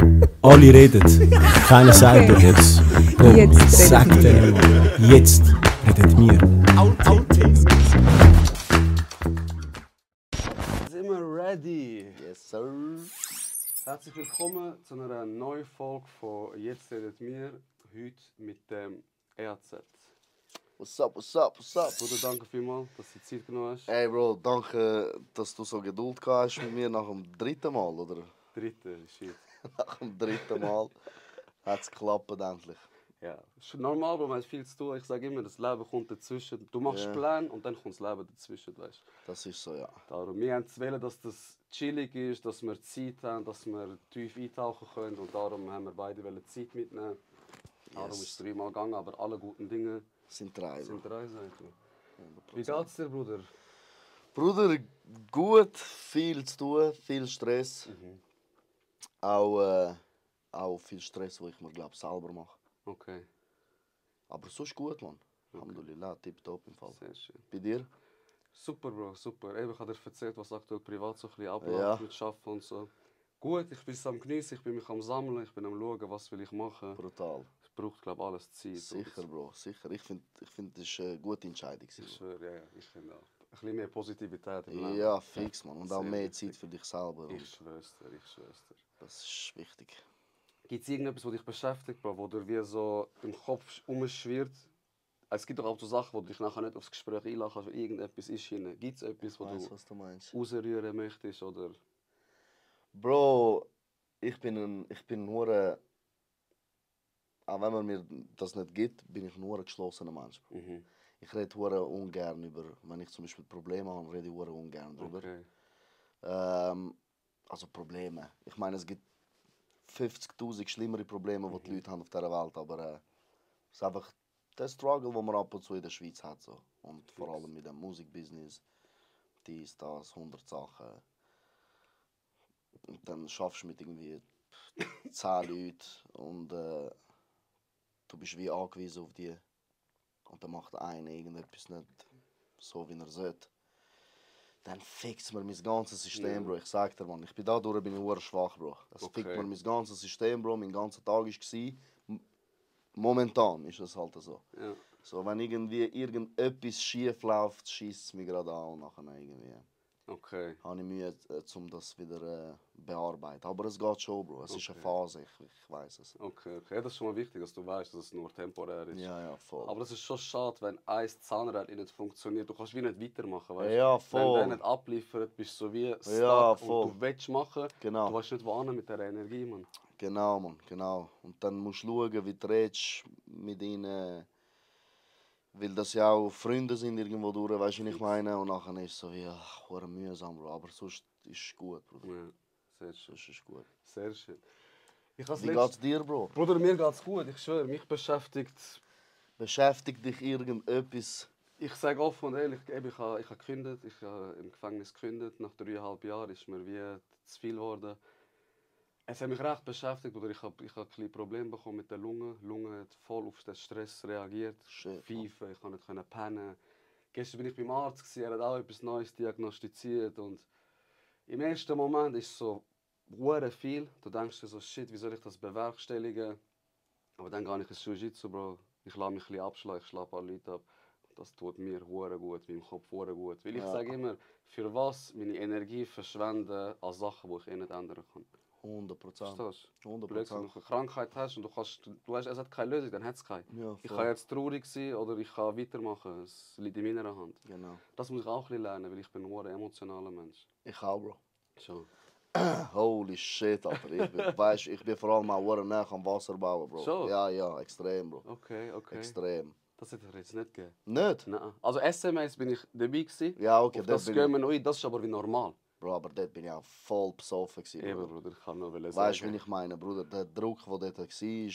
Alle reden, keiner sagt Okay. jetzt. Komm, Jetzt sag redet denen mal. Jetzt redet mir. Sind wir ready? Yes, sir. Herzlich willkommen zu einer neuen Folge von Jetzt redet mir. Heute mit dem EAZ. What's up, what's up, what's up? Bruder, danke vielmals, dass du Zeit genommen hast. Ey, Bro, danke, dass du so Geduld gehabt hast mit mir nach dem dritten Mal, oder? Dritte, shit. Nach dem dritten Mal hat es geklappt endlich. Ja, ist normal, Bro, man hat viel zu tun. Ich sage immer, das Leben kommt dazwischen. Du machst Ja. Pläne und dann kommt das Leben dazwischen, weißt du. Das ist so, ja. Darum, wir haben zu wählen, dass das chillig ist, dass wir Zeit haben, dass wir tief eintauchen können. Und darum haben wir beide Zeit mitnehmen. Darum ist es 3 Mal gegangen, aber alle guten Dinge Sind drei, Bro. sind 3 Seiten. Wie geht's dir, Bruder? Bruder, gut, viel zu tun, viel Stress. Auch viel Stress, den ich mir, glaube selber mache. Okay, Aber sonst gut, Mann. Alhamdulillah, tipptopp im Fall. sehr schön. Bei dir? Super, Bro, super. Eben, ich habe dir erzählt, was aktuell privat so ein bisschen Ja. abläuft mit Arbeiten und so. Gut, ich bin es am Genießen, ich bin mich am Sammeln, ich bin am Schauen, was will ich machen. Brutal. Es braucht, glaube ich, alles Zeit. Sicher, Bro, sicher. Ich find, das ist eine gute Entscheidung. Ich schwöre, ja, ich finde auch. Ein bisschen mehr Positivität im Leben. Ja, fix, Mann. Und auch Sehr mehr wichtig. Zeit für dich selber. Und Ich schwör's dir, ich schwör's dir. das ist wichtig. Gibt es irgendetwas, was dich beschäftigt, Bro, wo dir wie so im Kopf umschwirrt? Es gibt doch auch so Sachen, wo du dich nachher nicht aufs Gespräch einlassen kannst, weil irgendetwas ist hinein. Gibt es etwas, wo Ich weiss, du was du meinst. rausrühren möchtest? Oder? Bro, ich bin nur, auch wenn man mir das nicht gibt, bin ich nur ein geschlossener Mensch. Mhm. Ich rede hure ungern über, wenn ich zum Beispiel Probleme habe, rede ich hure ungern drüber. Okay. Also Probleme. Ich meine, es gibt 50'000 schlimmere Probleme, die die Leute haben auf dieser Welt, aber es ist einfach der Struggle, den man ab und zu in der Schweiz hat. So. Und vor allem mit dem Musikbusiness, dies, das, 100 Sachen. Und dann schaffst du mit irgendwie 10 Leuten und du bist wie angewiesen auf die. Und dann macht einer irgendetwas nicht so, wie er sollte. Dann fixt mir mein ganzes System, Bro. Ich sag dir, Mann, ich bin dadurch bin ich hure schwach, Bro. Das Okay. fickt mir mein ganzes System, Bro. Mein ganzer Tag war. Momentan ist es halt so. Ja. So, wenn irgendwie irgendetwas schief läuft, schießt es mich gerade an und nachher irgendwie Okay. habe ich Mühe, um das wieder bearbeiten. Aber es geht schon, Bro. Es ist eine Phase, ich weiß es. Okay. Ja, das ist schon mal wichtig, dass du weißt, dass es nur temporär ist. Ja, voll. Aber es ist schon schade, wenn ein Zahnrad nicht funktioniert. Du kannst wie nicht weitermachen, weißt du? Ja, voll. Wenn der nicht abliefert, bist du so wie stuck Ja, und voll. du willst machen, Genau. du weißt nicht wohin mit dieser Energie, Mann. Genau, Mann, genau. Und dann musst du schauen, wie du redest mit ihnen. Weil das ja auch Freunde sind irgendwo durch, weißt du, was ich meine? Und nachher ist es so wie, hure mühsam, Bro. Aber sonst ist es gut, Bruder. Ja, sehr schön. Sonst ist es gut. Sehr schön. Ich has Wie geht's dir, Bro? Bruder, mir geht's gut, ich schwöre. Mich beschäftigt. Beschäftigt dich irgendetwas? Ich sage offen und ehrlich, ich habe gekündigt. Ich habe im Gefängnis gekündigt. Nach 3,5 Jahren ist mir wie zu viel geworden. Es hat mich recht beschäftigt, oder ich habe ein bisschen Probleme bekommen mit der Lunge. Die Lunge hat voll auf den Stress reagiert. Shit, Pfeifen, ich konnte nicht pennen. Gestern bin ich beim Arzt, er hat auch etwas Neues diagnostiziert. Und im ersten Moment ist es so hure viel. Du denkst dir so, shit, wie soll ich das bewerkstelligen? Aber dann gehe ich ins Jiu-Jitsu, Bro. Ich lasse mich ein bisschen abschlagen, ich schlage ein paar Leute ab. Das tut mir hure gut, meinem Kopf hure gut. Weil ich sage immer, für was meine Energie verschwenden an Sachen, die ich nicht ändern kann. 100%. Verstehst du? 100%. Blödsinn, wenn du eine Krankheit hast und du weißt, es hat keine Lösung, dann hat es keine. Ja, Ich voll. kann jetzt traurig sein oder ich kann weitermachen. Es liegt in meiner Hand. Genau. Das muss ich auch ein bisschen lernen, weil ich bin ein emotionaler Mensch. Ich auch, Bro. Schon. Holy shit, Alter. Ich bin vor allem auch hure nah am Wasser bauen, Bro. Schon? Ja, extrem, Bro. Okay. Extrem. Das hätte ich jetzt nicht gegeben. Nicht? Nein. Also SMS bin ich dabei gewesen. Ja, okay, Auf dort das bin gehen wir noch ein. Das ist aber wie normal. Bro, aber dort bin ich auch voll besoffen gewesen, Eben, Bruder. Bruder, ich kann nur sagen. Weißt du, wie ich meine, Bruder? Der Druck, der dort war.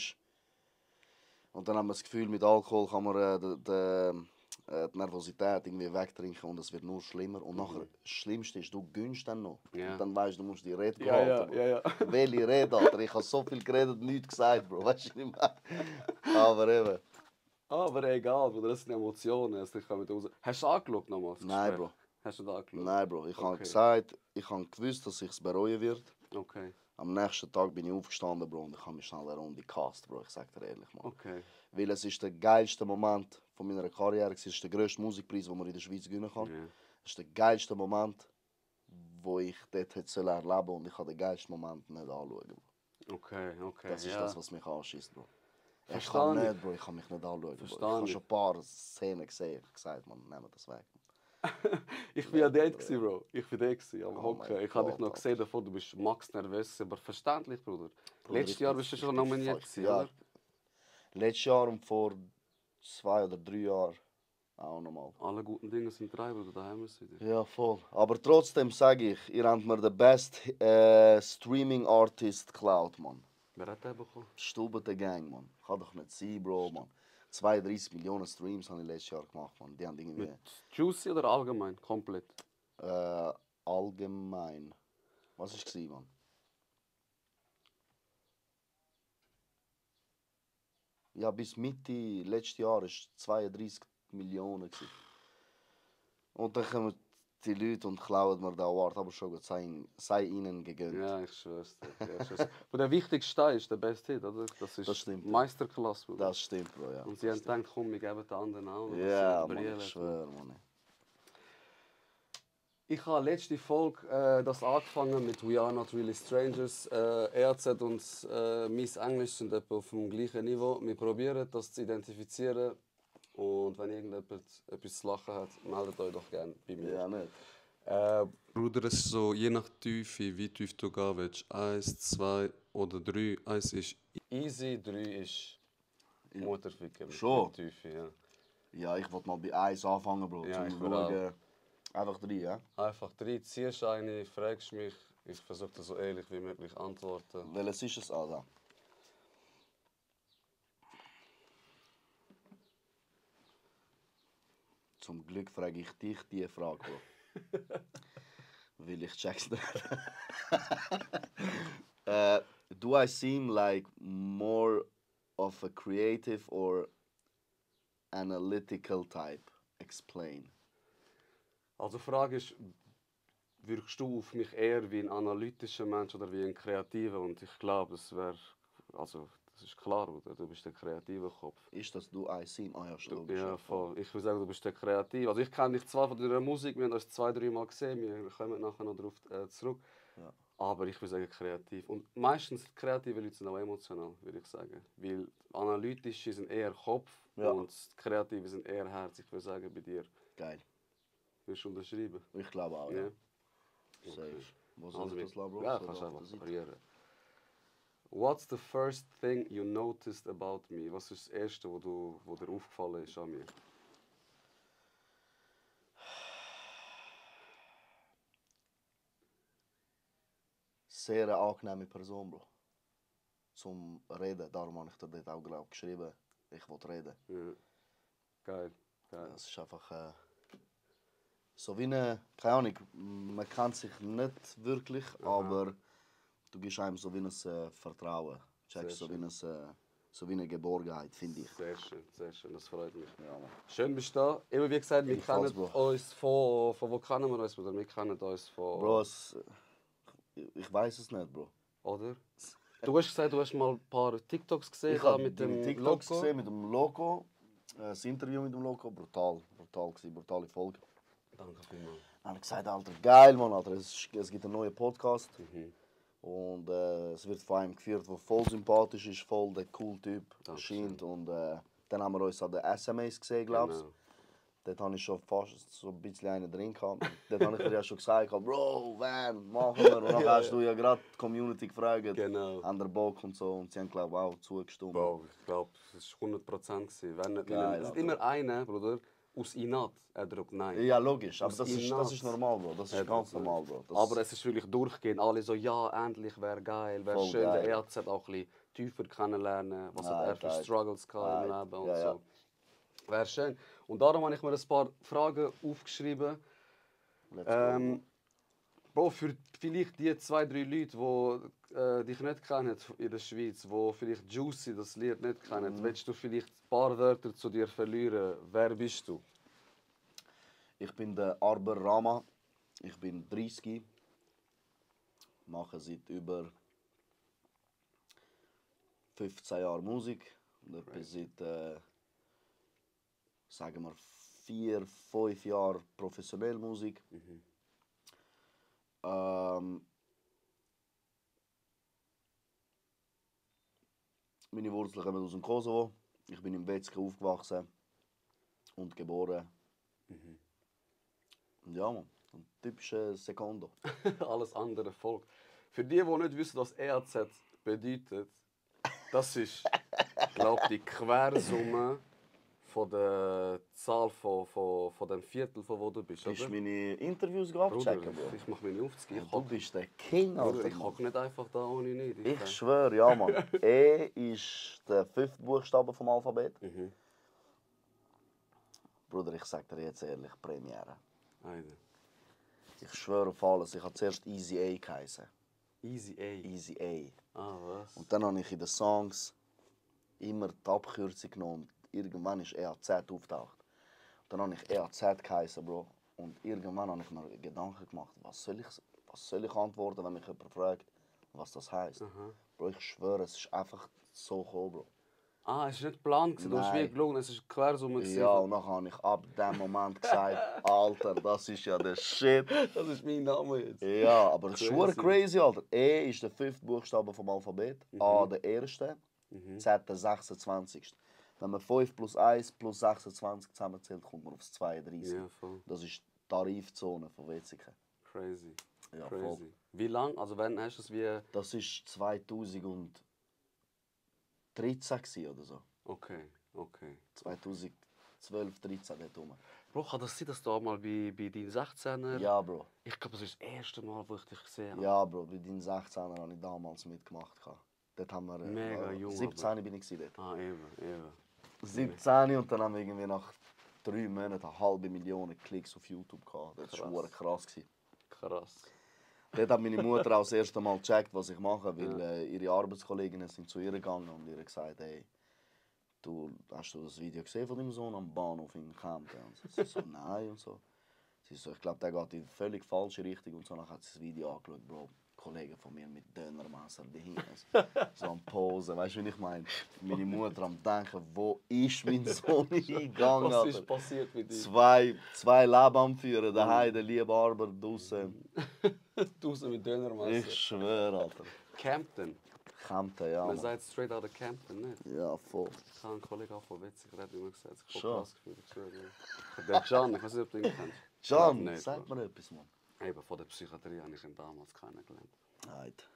Und dann haben wir das Gefühl, mit Alkohol kann man die Nervosität irgendwie wegtrinken und es wird nur schlimmer. Und nachher, das Schlimmste ist, du gönnst dann noch. Ja. Und dann weißt du, du musst die Rede Ja, behalten, Bro. ja. Welche Rede, Alter? Ich habe so viel geredet, nichts gesagt, Bro. Weißt du, was ich meine? Aber eben. Aber egal, Bruder, das sind Emotionen. Also ich kann mit raus. Hast du angeschaut nochmal? das Nein, Gespräch? Bro. Hast du da angeschaut? Nein, Bro. Ich habe Okay. gesagt, ich habe gewusst, dass ich es bereuen wird. Okay. Am nächsten Tag bin ich aufgestanden, Bro, und ich habe mich schnell eine Runde gecast, Bro. Ich sag dir ehrlich, Mann. Okay. Weil es ist der geilste Moment von meiner Karriere. Es ist der grösste Musikpreis, den man in der Schweiz gewinnen kann. Ja. Es ist der geilste Moment, wo ich dort hätte erleben sollen. Und ich habe den geilsten Moment nicht anschauen. Okay. Das ist ja. das, was mich anschießt, Bro. Ich Verstehe kann ich. nicht, Bro. Ich kann mich nicht anschauen. Bro. Ich Verstehe habe ich. schon ein paar Szenen gesehen. Ich habe gesagt, man, nehmen wir das weg. Ich war ja dort, Bro. Ich war dort am Oh Hocken. mein Ich habe dich noch Gott, gesehen davor, du bist max nervös, aber verständlich, Bruder. Bruder, Letztes ich Jahr bin- bist du ich schon bin nominiert, fucked, gewesen, ja. oder? Letztes Jahr und vor 2 oder 3 Jahren auch nochmal. Alle guten Dinge sind drei, Bruder, daheim ist sie. Ja, voll. Aber trotzdem sage ich, ihr habt mir den best Streaming Artist geklaut, Mann. Wer hat den bekommen? Stube der Gang, Mann. Kann doch nicht sein, Bro, Mann. 32 Millionen Streams habe ich letztes Jahr gemacht, Mann. Die haben irgendwie Mit Juicy oder allgemein? Komplett. allgemein. Was war es, Mann? Ja, bis Mitte letztes Jahr war es 32 Millionen. Und dann kommen die Leute und klauen mir den Award, aber schon gut, sei ihnen gegönnt. Ja, ich schwör's dir. Ja, ich schwör's dir. Und der wichtigste ist der beste Hit, oder? Das ist Das stimmt, ja. Meisterklasse, Bruder. Das stimmt, Bro, ja. Und sie haben gedacht, komm, wir geben den anderen auch noch. Ja, dass sie Mann, brillen. ich schwöre, Mann. Ich habe letzte Folge das angefangen mit We Are Not Really Strangers. ERZ und mein Englisch sind etwa auf dem gleichen Niveau. Wir probieren das zu identifizieren. Und wenn irgendjemand etwas zu lachen hat, meldet euch doch gerne bei mir. Ja, nicht. Bruder, es ist so, je nach Tiefe, wie tief du gehen willst. 1, 2 oder 3. 1 ist easy, 3 ist Mutterficker. Schon? Mit Tiefe, ja. Ja, ich wollte mal bei 1 anfangen, Bro. Ja, zum ich will schauen. Einfach 3, ja? Einfach 3, ziehst eine, fragst mich. Ich versuche dir so ehrlich wie möglich antworten. Welches ist es, Alter? Zum Glück frage ich dich diese Frage, Bro. Weil ich check's nicht. Do I seem like more of a creative or analytical type? Explain. Also die Frage ist, wirkst du auf mich eher wie ein analytischer Mensch oder wie ein kreativer? Und ich glaube, das ist klar, oder? Du bist der kreative Kopf. Ist das Do I seem? Ah ja, stimmt. Ja, voll. Ich würde sagen, du bist der kreativ. Also ich kenne dich zwar von deiner Musik, wir haben uns 2-3 Mal gesehen, wir kommen nachher noch darauf zurück. Ja. Aber ich würde sagen kreativ. Und meistens kreative Leute sind auch emotional, würde ich sagen. Weil analytische sind eher Kopf Ja. und kreative sind eher Herz. Ich würde sagen, bei dir. Geil. Willst du unterschreiben? Ich glaube auch, ja. Safe. Wo soll Also ich das lassen, Bro? ja, Soll kannst ich du auf einfach der Seite? parieren. What's the first thing you noticed about me? Was ist das Erste, wo dir aufgefallen ist an mir? Sehr eine angenehme Person, Bro. Zum Reden. Darum habe ich dir dort auch glaub, geschrieben, ich will reden. Ja. Geil. Geil. Es ist einfach so wie eine, keine Ahnung, man kennt sich nicht wirklich, aber du gibst einem so wie ein Vertrauen. Checkst so Sehr wie eine Geborgenheit, finde ich. Sehr schön, das freut mich. Ja, Mann. Schön bist du da. Eben wie gesagt, wir Ebenfalls, kennen Bro. uns von wo kennen wir uns, Bruder? Wir kennen uns von... Bro, ich weiß es nicht, Bro. Oder? Du hast gesagt, du hast mal ein paar TikToks gesehen Ich da habe mit die dem TikToks Logo. gesehen mit dem Logo. Das Interview mit dem Logo, brutal gewesen, brutale Folge. Danke vielmals. Dann habe ich gesagt, Alter, geil, Mann, Alter, es gibt einen neuen Podcast. Mhm. Und es wird von einem geführt, der voll sympathisch ist, voll der cool Typ Dankeschön. scheint. Und dann haben wir uns an den SMAs gesehen, glaube ich. Genau. Dort hatte ich schon fast so ein bisschen einen drin gehabt. Dort habe ich dir ja schon gesagt, Bro, Van, machen wir. Und dann hast du ja gerade die Community gefragt, Genau. an der Bock und so. Und sie haben, glaube ich, auch zugestimmt. Bro, ich glaube, es war 100%. Wenn nicht, Geil, es ist Alter. immer einer, Bruder, aus Inat, er drückt Nein. Ja, logisch. Aber Aus das ist Inat. normal, Bro. Das ist Ja, ganz das- normal, Bro. Das Aber es ist wirklich durchgehend. Alle so, ja, endlich wäre geil, wäre Voll schön, geil. der ERZ auch ein bisschen tiefer kennenlernen, was hat er für geil. Struggles gehabt im Geil. Leben und Ja, ja. so. Wäre schön. Und darum habe ich mir ein paar Fragen aufgeschrieben. Let's go. Bro, für vielleicht die 2-3 Leute, die dich nicht kennen in der Schweiz, die vielleicht Juicy, das Lied, nicht kennen, willst du vielleicht ein paar Wörter zu dir verlieren? Wer bist du? Ich bin der Arber Rama. Ich bin 30. Mache seit über 15 Jahren Musik und etwa seit, sagen wir, 4, 5 Jahren professionell Musik. Meine Wurzeln kommen aus dem Kosovo. Ich bin in Wetzikon aufgewachsen und geboren. Und ja, man, ein typischer Sekondo. Alles andere folgt. Für die nicht wissen, was EAZ bedeutet, das ist, glaube die Quersumme von der Zahl von dem Viertel, von wo du bist. Willst du Oder? meine Interviews Bruder, abchecken, Bro? ich mache meine Aufzüge. Ja, du bist der King, Bruder, Alter. ich hocke nicht einfach da ohne nicht. Ich schwöre, ja, Mann. E ist der 5. Buchstabe vom Alphabet. Bruder, ich sag dir jetzt ehrlich, Premiere. Heide. Ich schwöre auf alles, ich habe zuerst Easy A geheißen. Easy A. Easy A. Ah, was? Und dann habe ich in den Songs immer die Abkürzung genommen und irgendwann ist EAZ aufgetaucht. Und dann habe ich EAZ geheißen, Bro. Und irgendwann habe ich mir Gedanken gemacht, was soll ich antworten, wenn mich jemand fragt, was das heisst. Bro, ich schwöre, es ist einfach so gekommen, Bro. Ah, es war nicht geplant, du hast wie gelogen, es war Quersumme. Ja, und dann habe ich ab dem Moment gesagt, Alter, das ist ja der Shit. Das ist mein Name jetzt. Ja, aber es ist schon crazy, Alter. E ist der 5. Buchstabe vom Alphabet, A der 1., Z der 26. Wenn man 5 plus 1 plus 26 zusammenzählt, kommt man aufs 32. Ja, voll. Das ist die Tarifzone von Wetzikon. Crazy. Ja, Crazy. voll. Wie lang? Also wann hast du es wie... Das war 2013 gewesen oder so. Okay. 2012, 13 dort rum. Bro, kann das sein, dass du auch mal bei deinen 16er... Ja, Bro. Ich glaube, das ist das erste Mal, wo ich dich gesehen habe. Ja, Bro, bei deinen 16er habe ich damals mitgemacht. Dort haben wir... Mega jung, 17 aber. bin ich dort. Ah, eben. 17 und dann haben wir irgendwie nach 3 Monaten 500.000 Klicks auf YouTube gehabt. Das war Krass. krass. Krass. Dort hat meine Mutter auch das erste Mal gecheckt, was ich mache, weil ihre Arbeitskolleginnen sind zu ihr gegangen und ihr gesagt, hey, hast du das Video gesehen von deinem Sohn am Bahnhof in Kempten? Und sie so, nein und so. Sie so, ich glaube, der geht in die völlig falsche Richtung und so. Dann hat sie das Video angeschaut, Bro. Kollege von mir mit Dönermesser dahinter. So am Posen, weißt du, wie ich meine? Meine Mutter am denken, wo ist mein Sohn hingegangen? Was ist Alter? passiert mit dir? Zwei Leben am Führen, daheim der liebe Arbeit, draußen. Draußen mit Dönermasse. Ich schwöre, Alter. Campton. Kempten, ja. Man Mann. sagt straight out of Campton, nicht? Ja, voll. Ich habe einen Kollegen auch von Wetzikon, der hat immer gesagt, ich habe Schon. krass gefühlt. Ich schwöre dir. Der Can, ich weiß nicht, ob du ihn kennst. John, Nicht, sag Bro. mir etwas, Mann. Eben, von der Psychiatrie habe ich ihn damals kennengelernt. Right.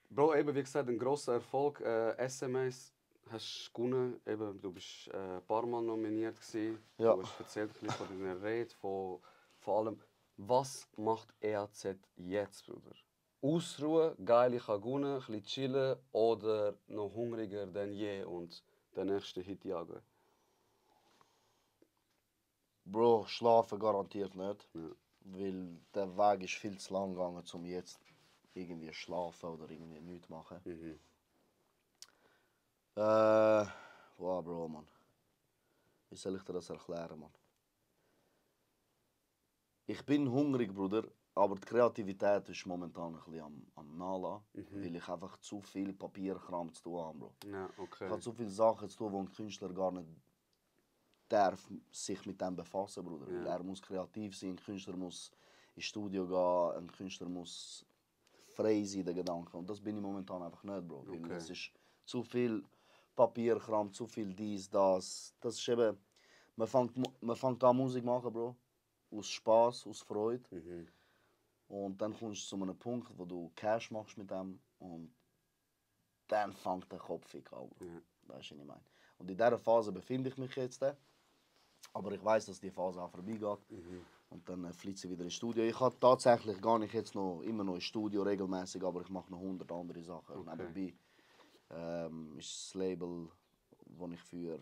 Bro, eben wie gesagt, ein grosser Erfolg. SMS hast du gewonnen. Eben, du bist ein paar Mal nominiert gewesen. Ja. Du hast erzählt ein bisschen von deiner Rede, von allem. Was macht EAZ jetzt, Bruder? Ausruhen, geil, ich habe gewonnen, ein bisschen chillen oder noch hungriger denn je und den nächsten Hit jagen? Bro, schlafen garantiert nicht. Ja. Weil der Weg ist viel zu lang gegangen, um jetzt irgendwie schlafen oder irgendwie nichts machen. Wow, Bro, Mann. Wie soll ich dir das erklären, Mann? Ich bin hungrig, Bruder, aber die Kreativität ist momentan ein bisschen am Nala, weil ich einfach zu viel Papierkram zu tun habe, Bro. Ja, okay. Ich habe zu viele Sachen zu tun, wo ein Künstler gar nicht darf sich mit dem befassen, Bruder. Ja. Weil er muss kreativ sein, ein Künstler muss ins Studio gehen, ein Künstler muss frei sein, der Gedanke. Und das bin ich momentan einfach nicht, Bro. Weil Okay. es ist zu viel Papierkram, zu viel dies, das. Das ist eben... Man fängt an Musik machen, Bro. Aus Spaß, aus Freude. Und dann kommst du zu einem Punkt, wo du Cash machst mit dem und dann fängt der Kopf an. Bro. Ja. Weißt du, was ich meine? Und in dieser Phase befinde ich mich jetzt. Aber ich weiß, dass die Phase auch vorbeigeht. Und dann flitze ich wieder ins Studio. Ich habe tatsächlich gar nicht jetzt noch immer noch ins Studio regelmäßig, aber ich mache noch 100 andere Sachen. Okay. Nebenbei ist das Label, das ich führe.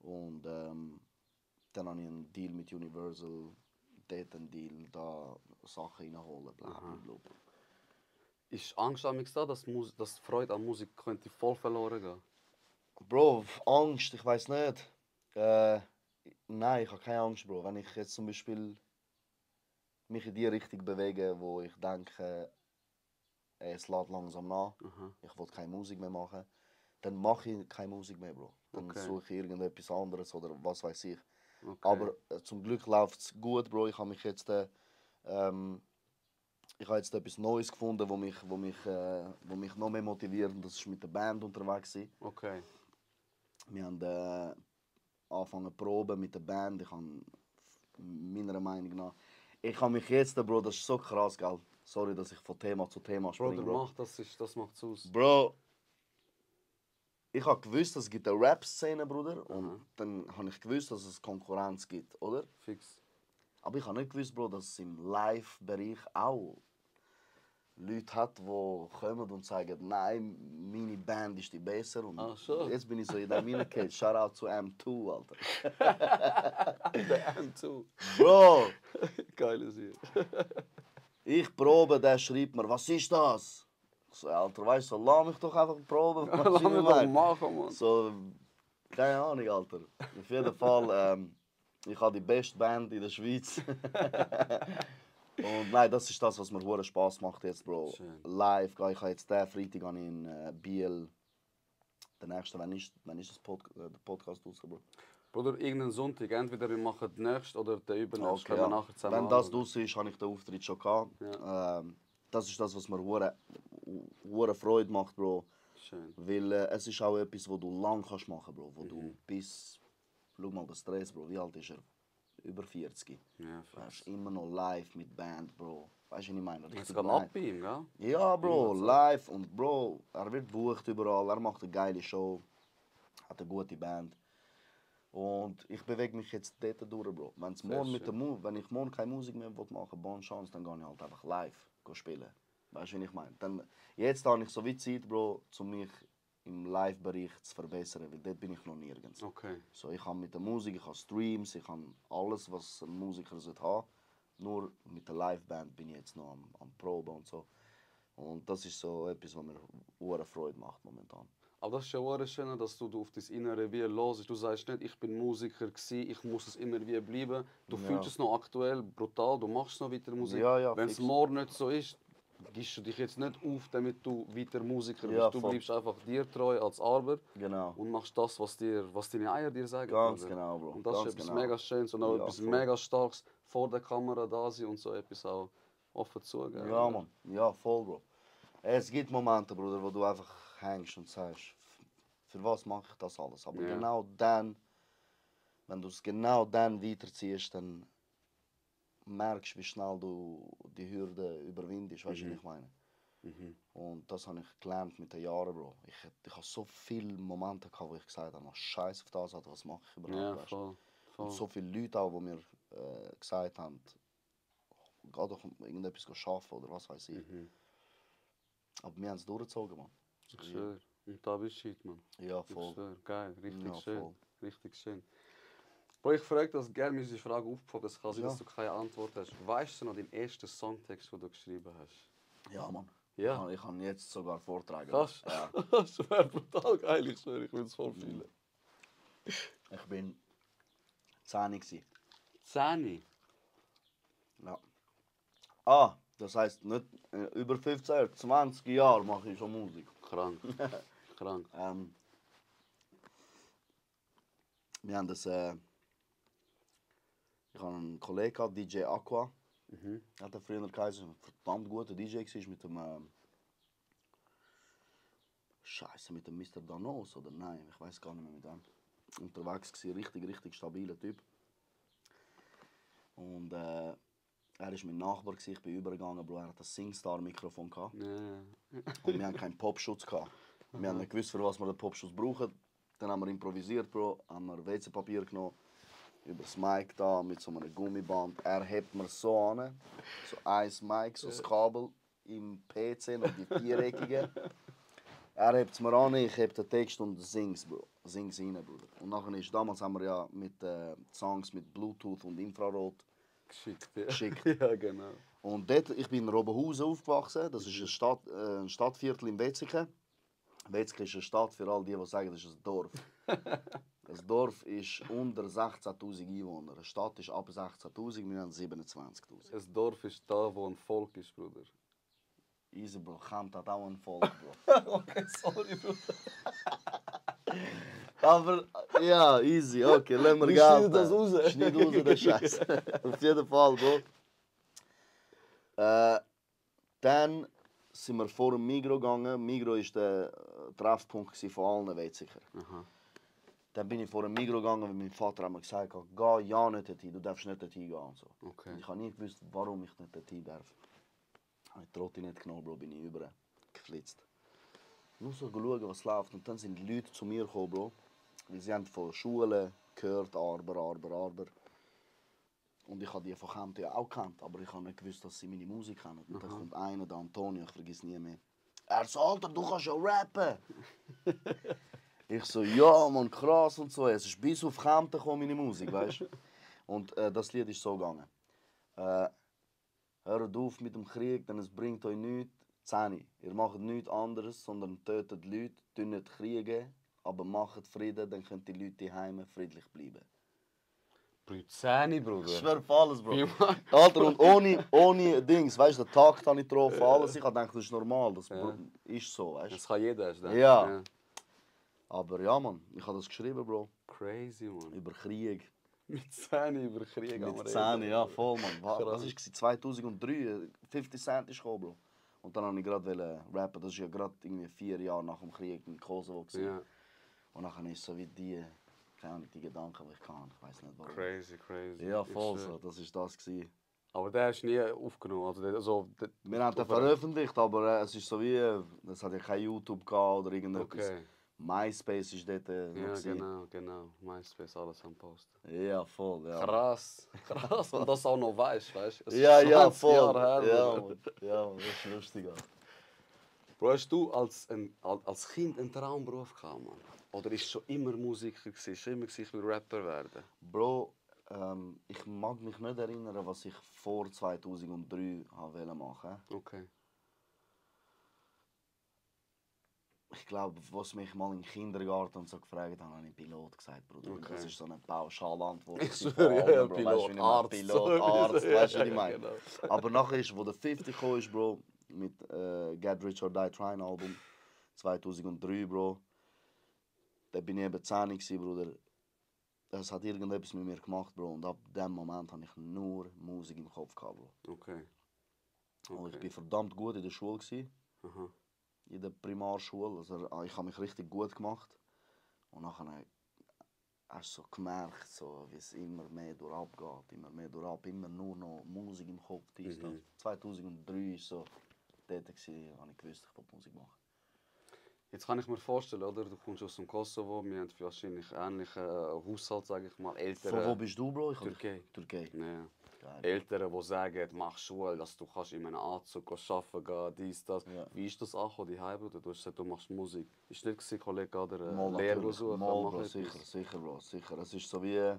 Und dann habe ich einen Deal mit Universal, dort einen Deal, da Sachen reinholen, bla bla bla. Ist Angst an mich da, dass die Freude an Musik könnte voll verloren gehen? Bro, Angst, ich weiß nicht. Nein, ich habe keine Angst, Bro. Wenn ich jetzt zum Beispiel mich in die Richtung bewege, wo ich denke, es lädt langsam nach, Aha. ich will keine Musik mehr machen, dann mache ich keine Musik mehr, Bro. Dann Okay. suche ich irgendetwas anderes oder was weiß ich. Okay. Aber zum Glück läuft es gut, Bro. Ich habe mich jetzt ich habe jetzt etwas Neues gefunden, wo mich noch mehr motiviert. Und das ist mit der Band unterwegs gewesen. Okay. Wir haben angefangen zu proben mit der Band. Ich habe meiner Meinung nach, ich habe mich jetzt, Bro, das ist so krass, gell? Sorry, dass ich von Thema zu Thema springe, Bruder, Bro. mach das macht's aus. Bro, ich habe gewusst, dass es gibt eine Rap-Szene, Bruder. Und dann habe ich gewusst, dass es Konkurrenz gibt, oder? Fix. Aber ich habe nicht gewusst, Bro, dass es im Live-Bereich auch Leute hat, die kommen und sagen, nein, meine Band ist die besser. Und Ach so. jetzt bin ich so in dem hineingekommen. Shoutout zu M2, Alter. Der M2. Bro, Geiles hier. ich probe, der schreibt mir, was ist das? Ich so, Alter, weißt du, lass mich doch einfach proben. Lass mich doch machen, Mann. So, keine Ahnung, Alter. Auf jeden Fall, ich habe die beste Band in der Schweiz. Und nein, das ist das, was mir hure Spaß macht jetzt, Bro. Schön. Live, ich habe jetzt den Freitag in Biel. Der nächste, wann ist der Podcast raus, Bro? Bruder, irgendeinen Sonntag. Entweder wir machen den nächsten oder den übernächsten. Okay, Können wir ja. nachher zusammen Wenn das anschauen. raus ist, habe ich den Auftritt schon gehabt. Ja. Das ist das, was mir hure Freude macht, Bro. Schön. Weil es ist auch etwas, wo du lang kannst machen, Bro. Wo du bis, schau mal, der Stress, Bro. Wie alt ist er? Über 40. Ja, Er fix. ist immer noch live mit Band, Bro. Weißt du, was ich meine? Es Richtig geht nice. ab bei ihm, gell? Ja, Bro, Irgendwas, live und Bro, er wird gebucht überall, er macht eine geile Show, hat eine gute Band. Und ich bewege mich jetzt dort durch, Bro. Wenn ich morgen keine Musik mehr machen will, bonne Chance, dann gehe ich halt einfach live spielen. Weißt du, was ich meine? Dann, jetzt habe ich so wie Zeit, Bro, um mich im Live-Bereich zu verbessern, weil dort bin ich noch nirgends. Okay. So, ich habe mit der Musik, ich habe Streams, ich habe alles, was ein Musiker haben sollte. Nur mit der Liveband bin ich jetzt noch am Proben und so. Und das ist so etwas, was mir hure Freude macht momentan. Aber das ist ja auch schön, dass du auf dein innere wie hörst. Du sagst nicht, ich bin Musiker gewesen, ich muss es immer wie bleiben. Du Ja. fühlst es noch aktuell, brutal, du machst noch weiter Musik. Ja, ja, wenn es fix. morgen nicht so ist, gibst du dich jetzt nicht auf, damit du weiter Musiker bist. Ja, Du voll. bleibst einfach dir treu als Arber Genau. und machst das, was deine Eier dir sagen. Ganz Bruder. genau, Bro. Und das Ganz ist etwas genau. mega Schönes und auch Ja, etwas voll. mega Starkes vor der Kamera da sein und so etwas auch offen zugeben. Ja, Mann. Ja, voll, Bro. Es gibt Momente, Bruder, wo du einfach hängst und sagst, für was mache ich das alles? Aber Ja. genau dann, wenn du es genau dann weiterziehst, dann merkst du, wie schnell du die Hürde überwindest. Weißt du, was ich meine? Mhm. Und das habe ich gelernt mit den Jahren, Bro. Ich habe so viele Momente gehabt, wo ich gesagt habe, scheiß auf das, Alter, was mache ich überhaupt? Ja, weißt du? voll. Und so viele Leute auch, die mir gesagt haben, geh doch irgendetwas arbeiten oder was weiß ich. Mhm. Aber wir haben es durchgezogen, Mann. Ich schwöre. Und da bist du, Mann. Ja, Ich voll. schwöre. Geil, richtig Ja, schön. voll. Richtig schön. Bro, ich frage das gerne, mir ist die Frage aufgefallen, es kann sein, Ja. dass du keine Antwort hast. Weißt du noch den ersten Songtext, den du geschrieben hast? Ja, Mann. Ja. Ich kann jetzt sogar vortragen. Krass. Ja. Das wäre brutal geil, ich schwöre, ich will es voll fühlen. Ich bin 10 gewesen. 10. Ja. Ah, das heisst nicht über 15, 20 Jahre mache ich schon Musik. Krank. Krank. Wir haben das. Ich habe einen Kollegen gehabt, DJ Aqua. Mhm. Hat er früher geheißen, ein verdammt guter DJ war mit dem. Scheiße, mit dem Mr. Danos oder nein, ich weiß gar nicht mehr mit dem. Unterwegs war, richtig stabiler Typ. Und er war mein Nachbar, ich bin übergegangen, Bro, er hat ein Singstar-Mikrofon gehabt. Ja. Und wir hatten keinen Popschutz gehabt. Wir haben nicht gewusst, für was wir den Popschutz brauchen. Dann haben wir improvisiert, Bro, haben wir WC-Papier genommen, über das Mic da mit so einem Gummiband. Er hebt mir so an, so ein Mic, so das Kabel im PC, noch die viereckige. Er hebt es mir an, ich heb den Text und sing's, Bro. Sing's rein, Bruder. Und nachher ist, damals haben wir ja mit Songs mit Bluetooth und Infrarot Geschickt, ja. geschickt. Ja, genau. Und dort, ich bin in Robenhausen aufgewachsen, das ist ein Stadtviertel in Wetzikon. Wetzikon ist eine Stadt, für all die sagen, das ist ein Dorf. Das Dorf ist unter 16'000 Einwohner. Eine Stadt ist ab 16'000, wir haben 27'000. Ein Dorf ist da, wo ein Volk ist, Bruder. Easy, Bro. Kommt hat auch einen Folge, Bro. Okay, sorry, Bruder. Aber, ja, easy. Okay, lassen wir Wir Geld. schneiden das raus. Schneid raus, den Scheiß. Auf jeden Fall, Bro. Dann sind wir vor dem Migros gegangen. Migros war der Treffpunkt von allen, weiß sicher. Aha. Dann bin ich vor dem Migros gegangen, weil mein Vater hat mir gesagt, geh ja nicht dorthin, du darfst nicht dorthin gehen. Und so. Okay. Und ich habe nie gewusst, warum ich nicht dorthin darf. Ich die Trotti nicht genommen, Bro, bin ich übergeflitzt. Nur so schauen, was läuft. Und dann sind die Leute zu mir gekommen, Bro. Weil sie haben von Schulen gehört, Arber. Und ich habe die von Kempten ja auch gekannt, aber ich habe nicht gewusst, dass sie meine Musik kennen. Und dann kommt einer, der Antonio, ich vergesse nie mehr. Er sagt, Alter, du kannst ja rappen. Ich so, ja, man, krass und so. Es ist bis auf Kempten gekommen, meine Musik, weißt du? Und das Lied ist so gegangen. Hört auf mit dem Krieg, denn es bringt euch nichts. 10. Ihr macht nichts anderes, sondern tötet Leute, tut nicht kriegen, aber macht Frieden, dann können die Leute daheim friedlich bleiben. Brützäni, Bruder. Ich schwör auf alles, Bro. Wie man- Alter, und ohne Dings, weißt du, den Takt habe ich getroffen, alles. Ich habe gedacht, das ist normal, das Ja. ist so, weißt Das du. kann jeder, hast du gedacht? Ja. Aber ja, Mann, ich habe das geschrieben, Bro. Crazy, man. Über Krieg. Mit Zähne über Krieg am Mit Reden. 10, ja, voll, Mann. Krass. Was war 2003? 50 Cent ist gekommen, Bro. Und dann wollte ich gerade rappen, das war ja gerade irgendwie 4 Jahre nach dem Krieg in Kosovo. Ja, Und dann ist so wie die, keine Ahnung, die Gedanken, die ich kann. Ich weiß nicht warum. crazy. Ja, Ich voll schwör. so, das war das. Gewesen. Aber der hast du nie aufgenommen. Also, Wir haben den veröffentlicht, aber es ist so wie, es hat ja kein YouTube gehabt oder irgendetwas. Okay. MySpace ist dort noch Ja, gewesen. genau. MySpace, alles am Post. Ja, voll, ja. Krass. Und das auch noch weißt du? Es ist Ja, schon ja, 20 voll. Jahre her, Ja, Bruder. Mann. Ja, Mann, das ist lustig. Alter. Bro, hast du als Kind einen Traumberuf gehabt, Mann? Oder ist schon immer Musiker gewesen? Schon immer gewesen, ich will Rapper werden? Bro, ich mag mich nicht erinnern, was ich vor 2003 wollte machen. Okay. Ich glaube, was mich mal im Kindergarten so gefragt haben, habe ich Pilot gesagt, Bruder. Okay. Das ist so eine Pauschalantwort. Ich von schwöre, allen, ja, Bro. Weißt du, wie ich meine? Arzt. Pilot, Arzt, weißt du, was ich meine? Genau. Aber nachher ist, wo der 50 kam, ist, Bro, mit Get Rich or Die Trying Album 2003, Bro. Da bin ich eben 10 gewesen, Bruder. Das hat irgendetwas mit mir gemacht, Bro. Und ab dem Moment hatte ich nur Musik im Kopf gehabt, Bro. Okay. Und ich war verdammt gut in der Schule gewesen, Aha. in der Primarschule. Also ich habe mich richtig gut gemacht. Und nachher hast du so gemerkt, so, wie es immer mehr durchabgeht, immer nur noch Musik im Kopf. Dies, das. 2003 war so dort, habe ich gewusst, ich wollte Musik machen. Jetzt kann ich mir vorstellen, oder? Du kommst aus dem Kosovo, wir haben wahrscheinlich ähnlichen Haushalt, sage ich mal. Eltern. Von wo bist du, Bro? Türkei. Türkei. Ja. Geil. Eltern, die sagen, mach Schule, dass du kannst in einem Anzug arbeiten gehen, dies, das. Ja. Wie ist das angekommen, die Bruder? Du hast gesagt, du machst Musik. Ist nicht gewesen, Kollege, oder Mal Lehre natürlich. suchen? Mal, mach Bro, etwas? sicher, Bro, sicher. Es ist so wie,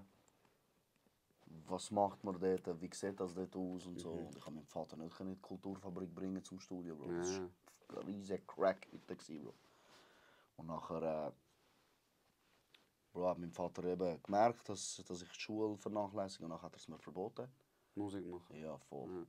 was macht man dort, wie sieht das dort aus und so. Und ich habe meinen Vater nicht in die Kulturfabrik bringen zum Studio, Bro. Das Ja. war ein riesiger Crack gewesen, Bro. Und nachher, Bro, hat mein Vater eben gemerkt, dass ich die Schule vernachlässige und dann hat er es mir verboten. Musik machen. Ja, voll. Ja.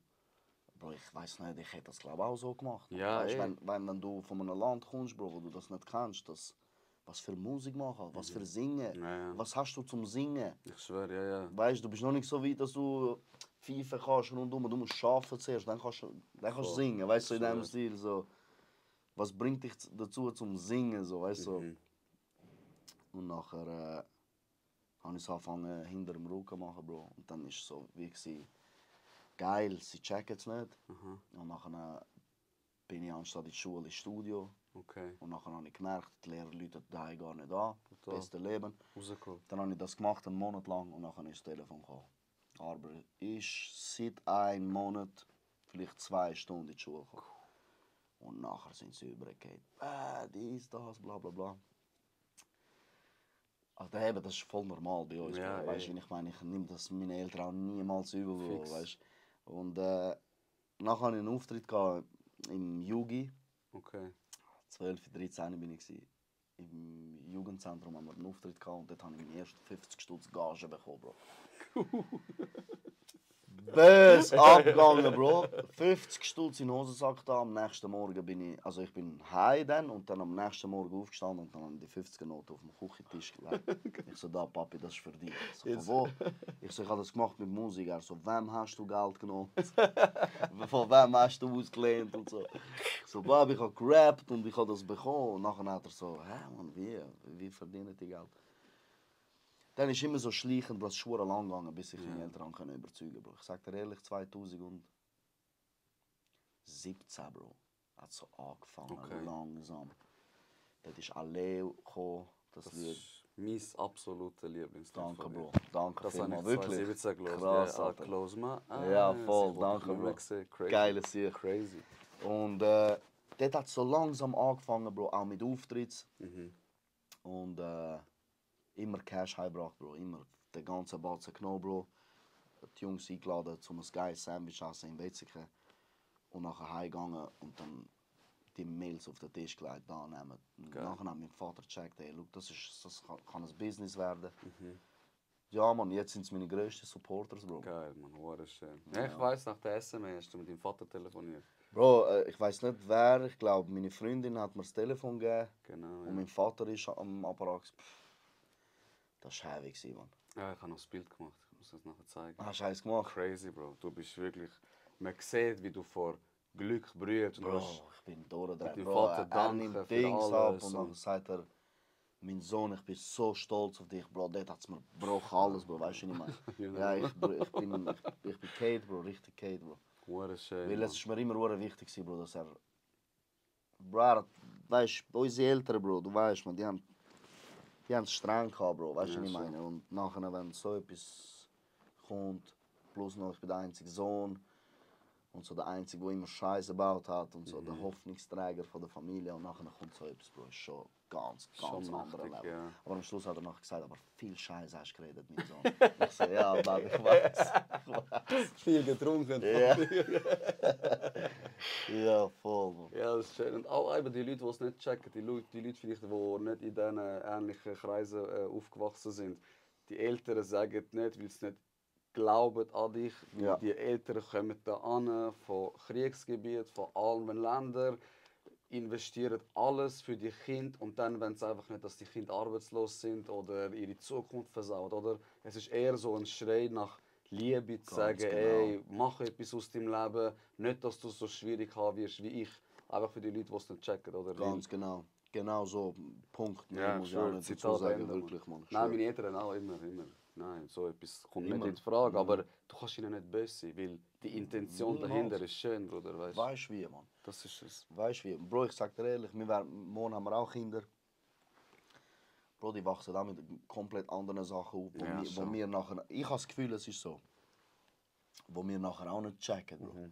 Bro, ich weiß nicht, ich hätte das glaube auch so gemacht. Ja, weißt, eh. wenn du von einem Land kommst, Bro, wo du das nicht kennst, was für Musik machen, was für Singen, Ja. was hast du zum Singen? Ich schwöre, ja. Weißt du, bist noch nicht so weit, dass du pfeifen kannst rundum, du musst arbeiten zuerst, dann kannst du Voll. singen, weißt du, so in Schwör. dem Stil so. Was bringt dich dazu zum Singen, so, weißt du? Mhm. Und nachher habe ich es angefangen hinter dem Rücken zu machen, Bro. Und dann ist es so wie gewesen, geil, sie checken es nicht. Aha. Und nachher bin ich anstatt in die Schule ins Studio. Okay. Und nachher habe ich gemerkt, die Lehrer läuten daheim gar nicht an. Total. Beste Leben. Rausgekommen. Dann habe ich das gemacht, einen Monat lang, und nachher ist das Telefon gekommen. Aber ich seit einem Monat, vielleicht 2 Stunden in die Schule gekommen. Und nachher sind sie übergegangen. Dies, das, bla bla bla. Also eben, das ist voll normal bei uns. Ja, Bro. Weißt du, eh. ich meine, ich nehme das meine Eltern auch niemals übel. Bro, Fix. weißt du. Und nachher hatte ich einen Auftritt gehabt im Jugi. Okay. 12, 13 bin ich gewesen. Im Jugendzentrum haben wir einen Auftritt gehabt und dort habe ich meine ersten 50 Stutz Gage bekommen, Bro. Bös abgegangen, Bro. 50 Stutz in den Hosensack da. Am nächsten Morgen bin ich, also ich bin heim dann und dann am nächsten Morgen aufgestanden und dann habe ich die 50er Note auf dem Küchentisch gelegt. Ich so, da Papi, das ist für dich. Ich so, von wo? Ich so, ich habe das gemacht mit Musik. Er so, wem hast du Geld genommen? Von wem hast du ausgelehnt und so. Ich so, Papi, ich habe gerappt und ich habe das bekommen. Und nachher hat er so, hä Mann, wie verdienen die Geld? Dann ist immer so schleichend, aber es ist schon lang gegangen, bis ich meine Eltern können überzeugen konnte. Ich sage dir ehrlich, 2017, Bro, hat so angefangen, langsam. Dort ist Aleo gekommen, das Lied. Ist mein absoluter Lieblingslied. Danke, Bro. Danke Das habe vielmals, ich wirklich. 2017 gehört. Krass, Ja, Alter. close my Ja, eyes. voll, Ich wollte danke, dich nicht mehr Bro. sehen. Crazy. Geiles Sieg. Crazy. Und dort hat es so langsam angefangen, Bro, auch mit Auftritt. Und immer Cash heimgebracht, Bro. Immer den ganzen Batzen genommen, Bro. Die Jungs eingeladen, um ein geiles Sandwich essen in Wetzikon. Und nachher heimgegangen und dann die Mails auf den Tisch gelegt, da nehmen. Nachher hat mein Vater gecheckt, hey, look, das kann ein Business werden. Ja, Mann, jetzt sind es meine grössten Supporters, Bro. Geil, Mann, war schön. Ja, ich weiss, nach der SMS hast du mit deinem Vater telefoniert. Bro, ich weiss nicht wer, ich glaube, meine Freundin hat mir das Telefon gegeben. Genau, Und mein Vater ist am Apparat. Das war heavy, Mann. Ja, ich habe noch das Bild gemacht. Ich muss das nachher zeigen. Ah, Scheiß gemacht. Crazy, Bro. Du bist wirklich... Man sieht, wie du vor Glück brühst. Bro, ich bin durchgedreht. deinem Bro, Vater er danken nimmt für Dings alles ab und und- dann sagt er, mein Sohn, ich bin so stolz auf dich, Bro. Dort hat es mir gebrochen, alles, Bro. Weißt du, was ich meine? Ja, ich bin Kate, Bro. Richtig Kate, Bro. War schön, Weil Mann. es ist mir immer sehr wichtig, Bro, dass er... Bro, weißt du, unsere Eltern, Bro, du weißt, man, die haben es streng gehabt, Bro. Weißt du, Ja, was ich schon. meine? Und nachher, wenn so etwas kommt, plus noch, ich bin der einzige Sohn und so der Einzige, der immer Scheiße gebaut hat und so der Hoffnungsträger von der Familie und nachher kommt so etwas, Bro, ist schon ganz Schon anderer mächtig, Level. ja. Aber am Schluss hat er nachher gesagt, aber viel Scheiße hast du geredet, mein Sohn. Ich so, ja, Baby, ich weiß. Viel getrunken. Ja. Ja, voll, Mann. Ja, das ist schön. Und auch eben die Leute, die es nicht checken, die Leute vielleicht, die nicht in diesen ähnlichen Kreisen aufgewachsen sind, die Eltern sagen nicht, weil sie nicht glauben an dich. Weil Ja. Die Eltern kommen da an von Kriegsgebieten, von armen Ländern, investieren alles für die Kinder und dann wollen sie einfach nicht, dass die Kinder arbeitslos sind oder ihre Zukunft versauen. Oder es ist eher so ein Schrei nach Liebe, zu sagen, genau. ey, mach etwas aus deinem Leben, nicht, dass du so schwierig haben wirst wie ich. Einfach für die Leute, die es nicht checken. Oder? Ganz genau. Genau so, Punkt. Ja, Mehr muss ich auch sure. nicht dazu Zitat sagen, Ende, wirklich, Mann. Nein, Sure. meine Eltern auch immer. Nein, so etwas kommt Immer. nicht in Frage. Aber du kannst ihnen nicht böse sein, weil die Intention Niemals. dahinter ist schön, Bruder. Weißt du? Weißt du wie, Mann? Das ist es. Weißt du wie? Bro, ich sag dir ehrlich, morgen haben wir auch Kinder. Bro, die wachsen auch mit komplett anderen Sachen auf, Ja, wo schon. wir nachher... Ich habe das Gefühl, es ist so. Wo wir nachher auch nicht checken, Bro.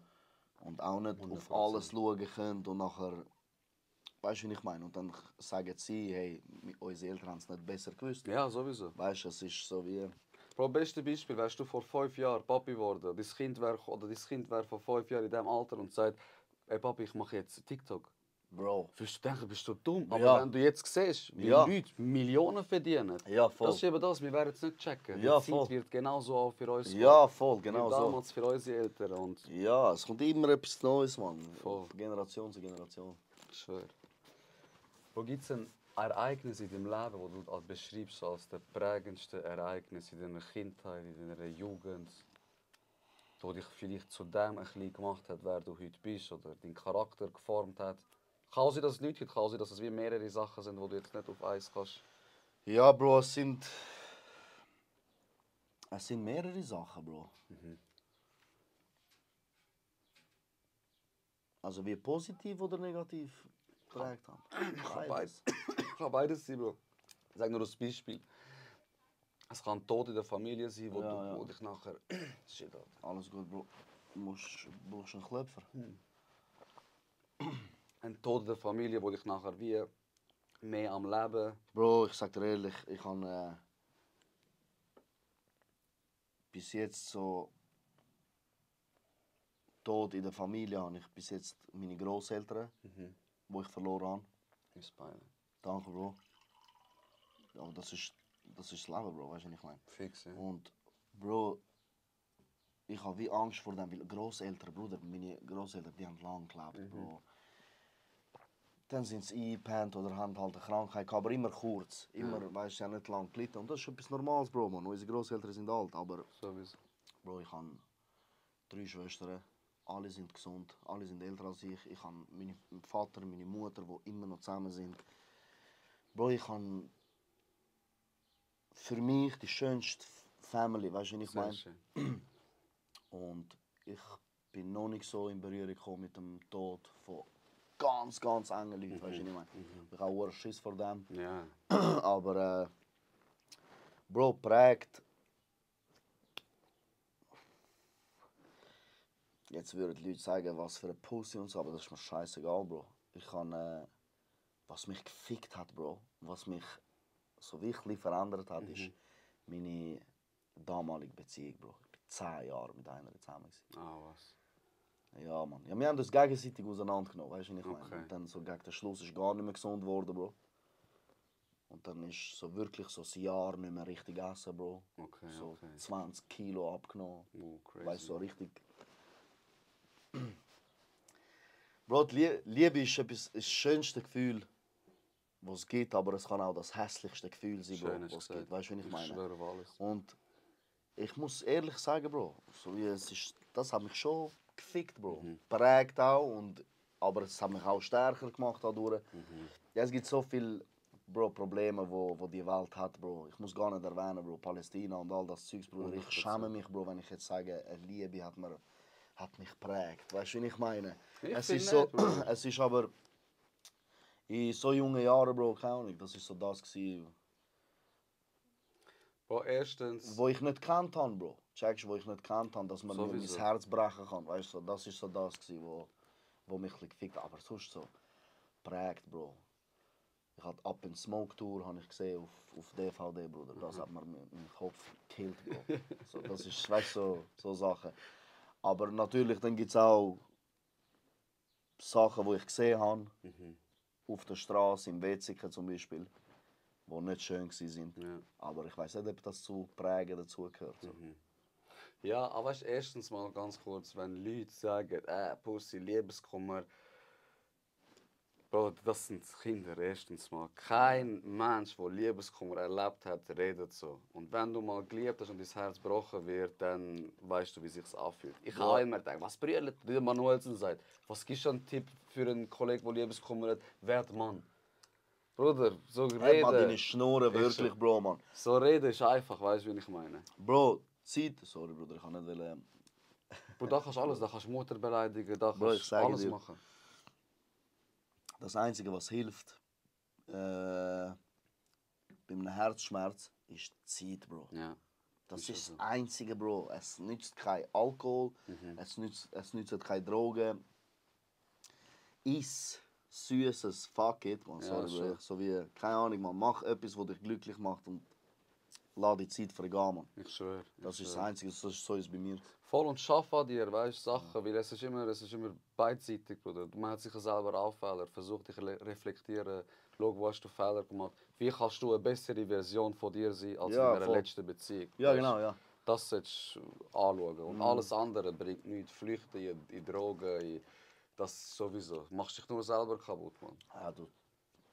Und auch nicht auf 100%. alles schauen können und nachher... Weißt du, wie ich meine? Und dann sagen sie, hey, unsere Eltern haben es nicht besser gewusst. Ja, sowieso. Weißt du, es ist so wie... Bro, beste Beispiel, wärst du vor 5 Jahren Papi geworden, dein Kind wäre vor 5 Jahren in diesem Alter und sagt, ey Papi, ich mache jetzt TikTok. Bro. Würdest du denken, bist du dumm? Aber Ja. wenn du jetzt siehst, wie Ja. Leute Millionen verdienen, Ja, voll. das ist eben das, wir werden es nicht checken. Ja, Die Zeit voll. wird genauso auch für uns Ja, gehen, voll, wie genau so. damals für unsere Eltern. Und Ja, es kommt immer etwas Neues, Mann. Voll. Von Generation zu Generation. ich schwöre. Wo gibt es ein Ereignis in deinem Leben, das du beschreibst als das prägendste Ereignis in deiner Kindheit, in deiner Jugend, das dich vielleicht zu dem ein bisschen gemacht hat, wer du heute bist oder deinen Charakter geformt hat? Kann auch sein, dass es Leute gibt, kann auch sein, dass es wie mehrere Sachen sind, die du jetzt nicht auf eins kannst. Ja, Bro, es sind mehrere Sachen, Bro. Also wie positiv oder negativ geprägt haben. Beides. Kann beides sein, Bro. Ich sage nur als Beispiel. Es kann Tod in der Familie sein, wo, Ja, ja. wo dich nachher... Shit, Alter. Alles gut, Bro. Brauchst einen Klöpfer? Ein Tod in der Familie, wo dich nachher wie mehr am Leben... Bro, ich sag dir ehrlich, ich habe bis jetzt so Tod in der Familie habe ich bis jetzt meine Grosseltern, wo ich verloren habe. Ist peinlich. Danke, Bro. Aber das ist das Leben, Bro, weißt du, was ich meine? Fix, ja. Und Bro, ich habe wie Angst vor dem, weil Grosseltern, Bruder, meine Grosseltern, die haben lang gelebt, Bro. Dann sind sie eingepennt oder haben halt eine Krankheit gehabt, aber immer kurz. Immer, weißt du, ja nicht lang gelitten. Und das ist etwas Normales, Bro, man. Unsere Grosseltern sind alt, aber... Sowieso. Bro, ich habe 3 Schwestern. Alle sind gesund, alle sind älter als ich. Ich habe meinen Vater, meine Mutter, die immer noch zusammen sind. Bro, ich habe für mich die schönste Family, weißt du, was ich Sehr meine? schön. Und ich bin noch nicht so in Berührung gekommen mit dem Tod von ganz, ganz engen Leuten, weißt du, was ich meine? Ich habe auch Schiss vor dem. Ja. Aber, Bro, prägt. Jetzt würden die Leute sagen, was für eine Pussy und so, aber das ist mir scheißegal, Bro. Ich kann, was mich gefickt hat, Bro, was mich so wirklich verändert hat, ist meine damalige Beziehung, Bro. Ich war 10 Jahre mit einer zusammen. Ah, was? Ja, Mann. Ja, wir haben uns gegenseitig auseinandergenommen, weißt du, was ich meine? Okay. Und dann so gegen den Schluss ist gar nicht mehr gesund geworden, Bro. Und dann ist so wirklich so ein Jahr nicht mehr richtig essen, Bro. Okay, so okay. 20 Kilo abgenommen. Oh, crazy. Weißt du, so richtig. Bro, die Liebe ist das schönste Gefühl, was es gibt, aber es kann auch das hässlichste Gefühl sein, Bro, Schön hast was es gesagt. gibt. Weißt du, was ich meine? schwöre auf alles. Und ich muss ehrlich sagen, Bro, so wie es ist, das hat mich schon gefickt, Bro. Prägt auch, aber es hat mich auch stärker gemacht dadurch. Ja, es gibt so viele Probleme, wo die Welt hat, Bro. Ich muss gar nicht erwähnen, Bro, Palästina und all das Zeugs, Bruder. Ich 100%. schäme mich, Bro, wenn ich jetzt sage, eine Liebe hat mich geprägt. Weißt du, was ich meine? Ich Es find ist so, nicht, Bro. es ist aber in so jungen Jahren, Bro, keine Ahnung, das ist so das gewesen, Bro, erstens... wo ich nicht gekannt habe, Bro. Checkst du, wo ich nicht gekannt habe, dass man mir mein Sowieso. Herz brechen kann. Weißt du, das ist so das gewesen, wo mich ein bisschen gefickt hat. Aber sonst so prägt, Bro. Ich hatte Up in Smoke Tour, habe ich gesehen auf DVD, Bruder. Das hat mir meinen Kopf gekillt, Bro. So, das ist, weißt du, so Sachen. Aber natürlich, dann gibt es auch Sachen, die ich gesehen habe. Auf der Straße, im Wetzikon zum Beispiel. Die nicht schön waren. Ja. Aber ich weiß nicht, ob das zu prägen dazugehört. So. Ja, aber weißt, erstens mal ganz kurz, wenn Leute sagen, Pussy, Liebeskummer, Bro, das sind Kinder, erstens mal. Kein Mensch, der Liebeskummer erlebt hat, redet so. Und wenn du mal geliebt hast und dein Herz gebrochen wird, dann weißt du, wie sich anfühlt. Ich habe auch immer gedacht, was brüllt der Manuelsen sagt. Was gibt es einen Tipp für einen Kollegen, der Liebeskummer hat? Werd Mann. Bruder, so Halt mal deine reden. Schnurren, wirklich, Bro, Mann. So reden ist einfach, weißt du, wie ich meine? Bro, Zeit... Sorry, Bruder, ich kann nicht wollen... Bro, da kannst du alles, da kannst du Mutter beleidigen, da Bro, ich kannst du sage alles dir. machen. Das Einzige, was hilft bei einem Herzschmerz, ist die Zeit, Bro. Ja. Das ist ist so. das Einzige, Bro. Es nützt kein Alkohol, es nützt keine Drogen. Iss Süßes, fuck it, man. Ja, Sorry, Bro. schon. So wie, keine Ahnung, man. Mach etwas, was dich glücklich macht und lass die Zeit vergehen, man. Ich schwöre. Das ist das Einzige, so ist es bei mir. Voll und schaff an dir, weißt du, Sachen, weil es ist immer beidseitig, Bruder. Man hat sich selber auch Fehler, versuch dich reflektieren, schau, wo hast du Fehler gemacht. Wie kannst du eine bessere Version von dir sein als Ja, in deiner voll. letzten Beziehung? Ja, weißt? genau, ja. Das solltest du anschauen. Und alles andere bringt nichts. Flüchten in Drogen, das sowieso. Du machst dich nur selber kaputt, Mann. Ja, du,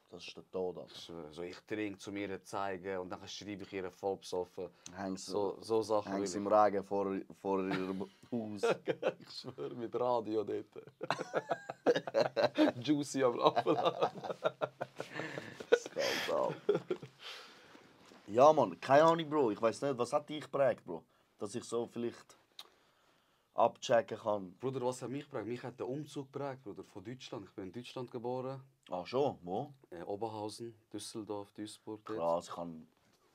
das ist der Tod, Alter. Ich schwöre. So, ich trinke zu mir zeigen und dann schreibe ich ihr voll besoffen. Hängst So Sachen will hängst ich. im Regen vor ihrem Haus. Ich schwöre, mit Radio dort. Juicy am Laufen. Skandal. Ja, Mann, keine Ahnung, Bro. Ich weiß nicht, was hat dich geprägt, Bro? Dass ich so vielleicht abchecken kann. Bruder, was hat mich geprägt? Mich hat der Umzug geprägt, Bruder, von Deutschland. Ich bin in Deutschland geboren. Ah, schon? Wo? Oberhausen, Düsseldorf, Duisburg. Dort. Krass, ich habe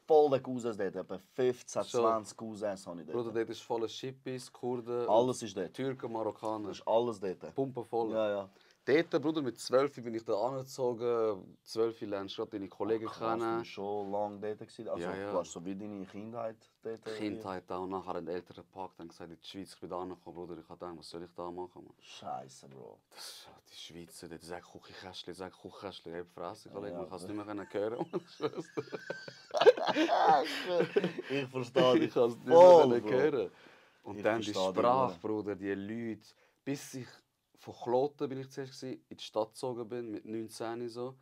voll den Cousins dort. Etwa 15, Schon. 20 Cousins habe ich dort. Bruder, dort ist voller Schippis, Kurden, Alles ist dort. Türken, Marokkaner. Das ist alles dort. Pumpe voll. Ja, ja. Dort, Bruder, mit 12 bin ich da angezogen. 12 lernst du gerade deine Kollegen Krass, du kennen. bist schon lange dort gewesen. Also, Ja, ja. du hast so wie deine Kindheit dort. Kindheit auch. Nachher haben die Eltern gepackt und gesagt, in die Schweiz, ich bin da angekommen, Bruder. Ich habe gedacht, was soll ich da machen, Mann? Scheiße, Bro. Das ist ja die Schweizer, die sagen Kuchenkästchen, sagen Kuchenkästchen. Ich habe Fresse, Kollege, Ja, man kann es nicht mehr hören. Ich verstehe dich. Ich kann es nicht Voll, mehr Bro. hören. Und Ich dann die verstehe dich, Sprache, Bruder. Bruder, die Leute. Bis ich von Kloten bin ich zuerst gewesen, in die Stadt gezogen bin, mit 19 so.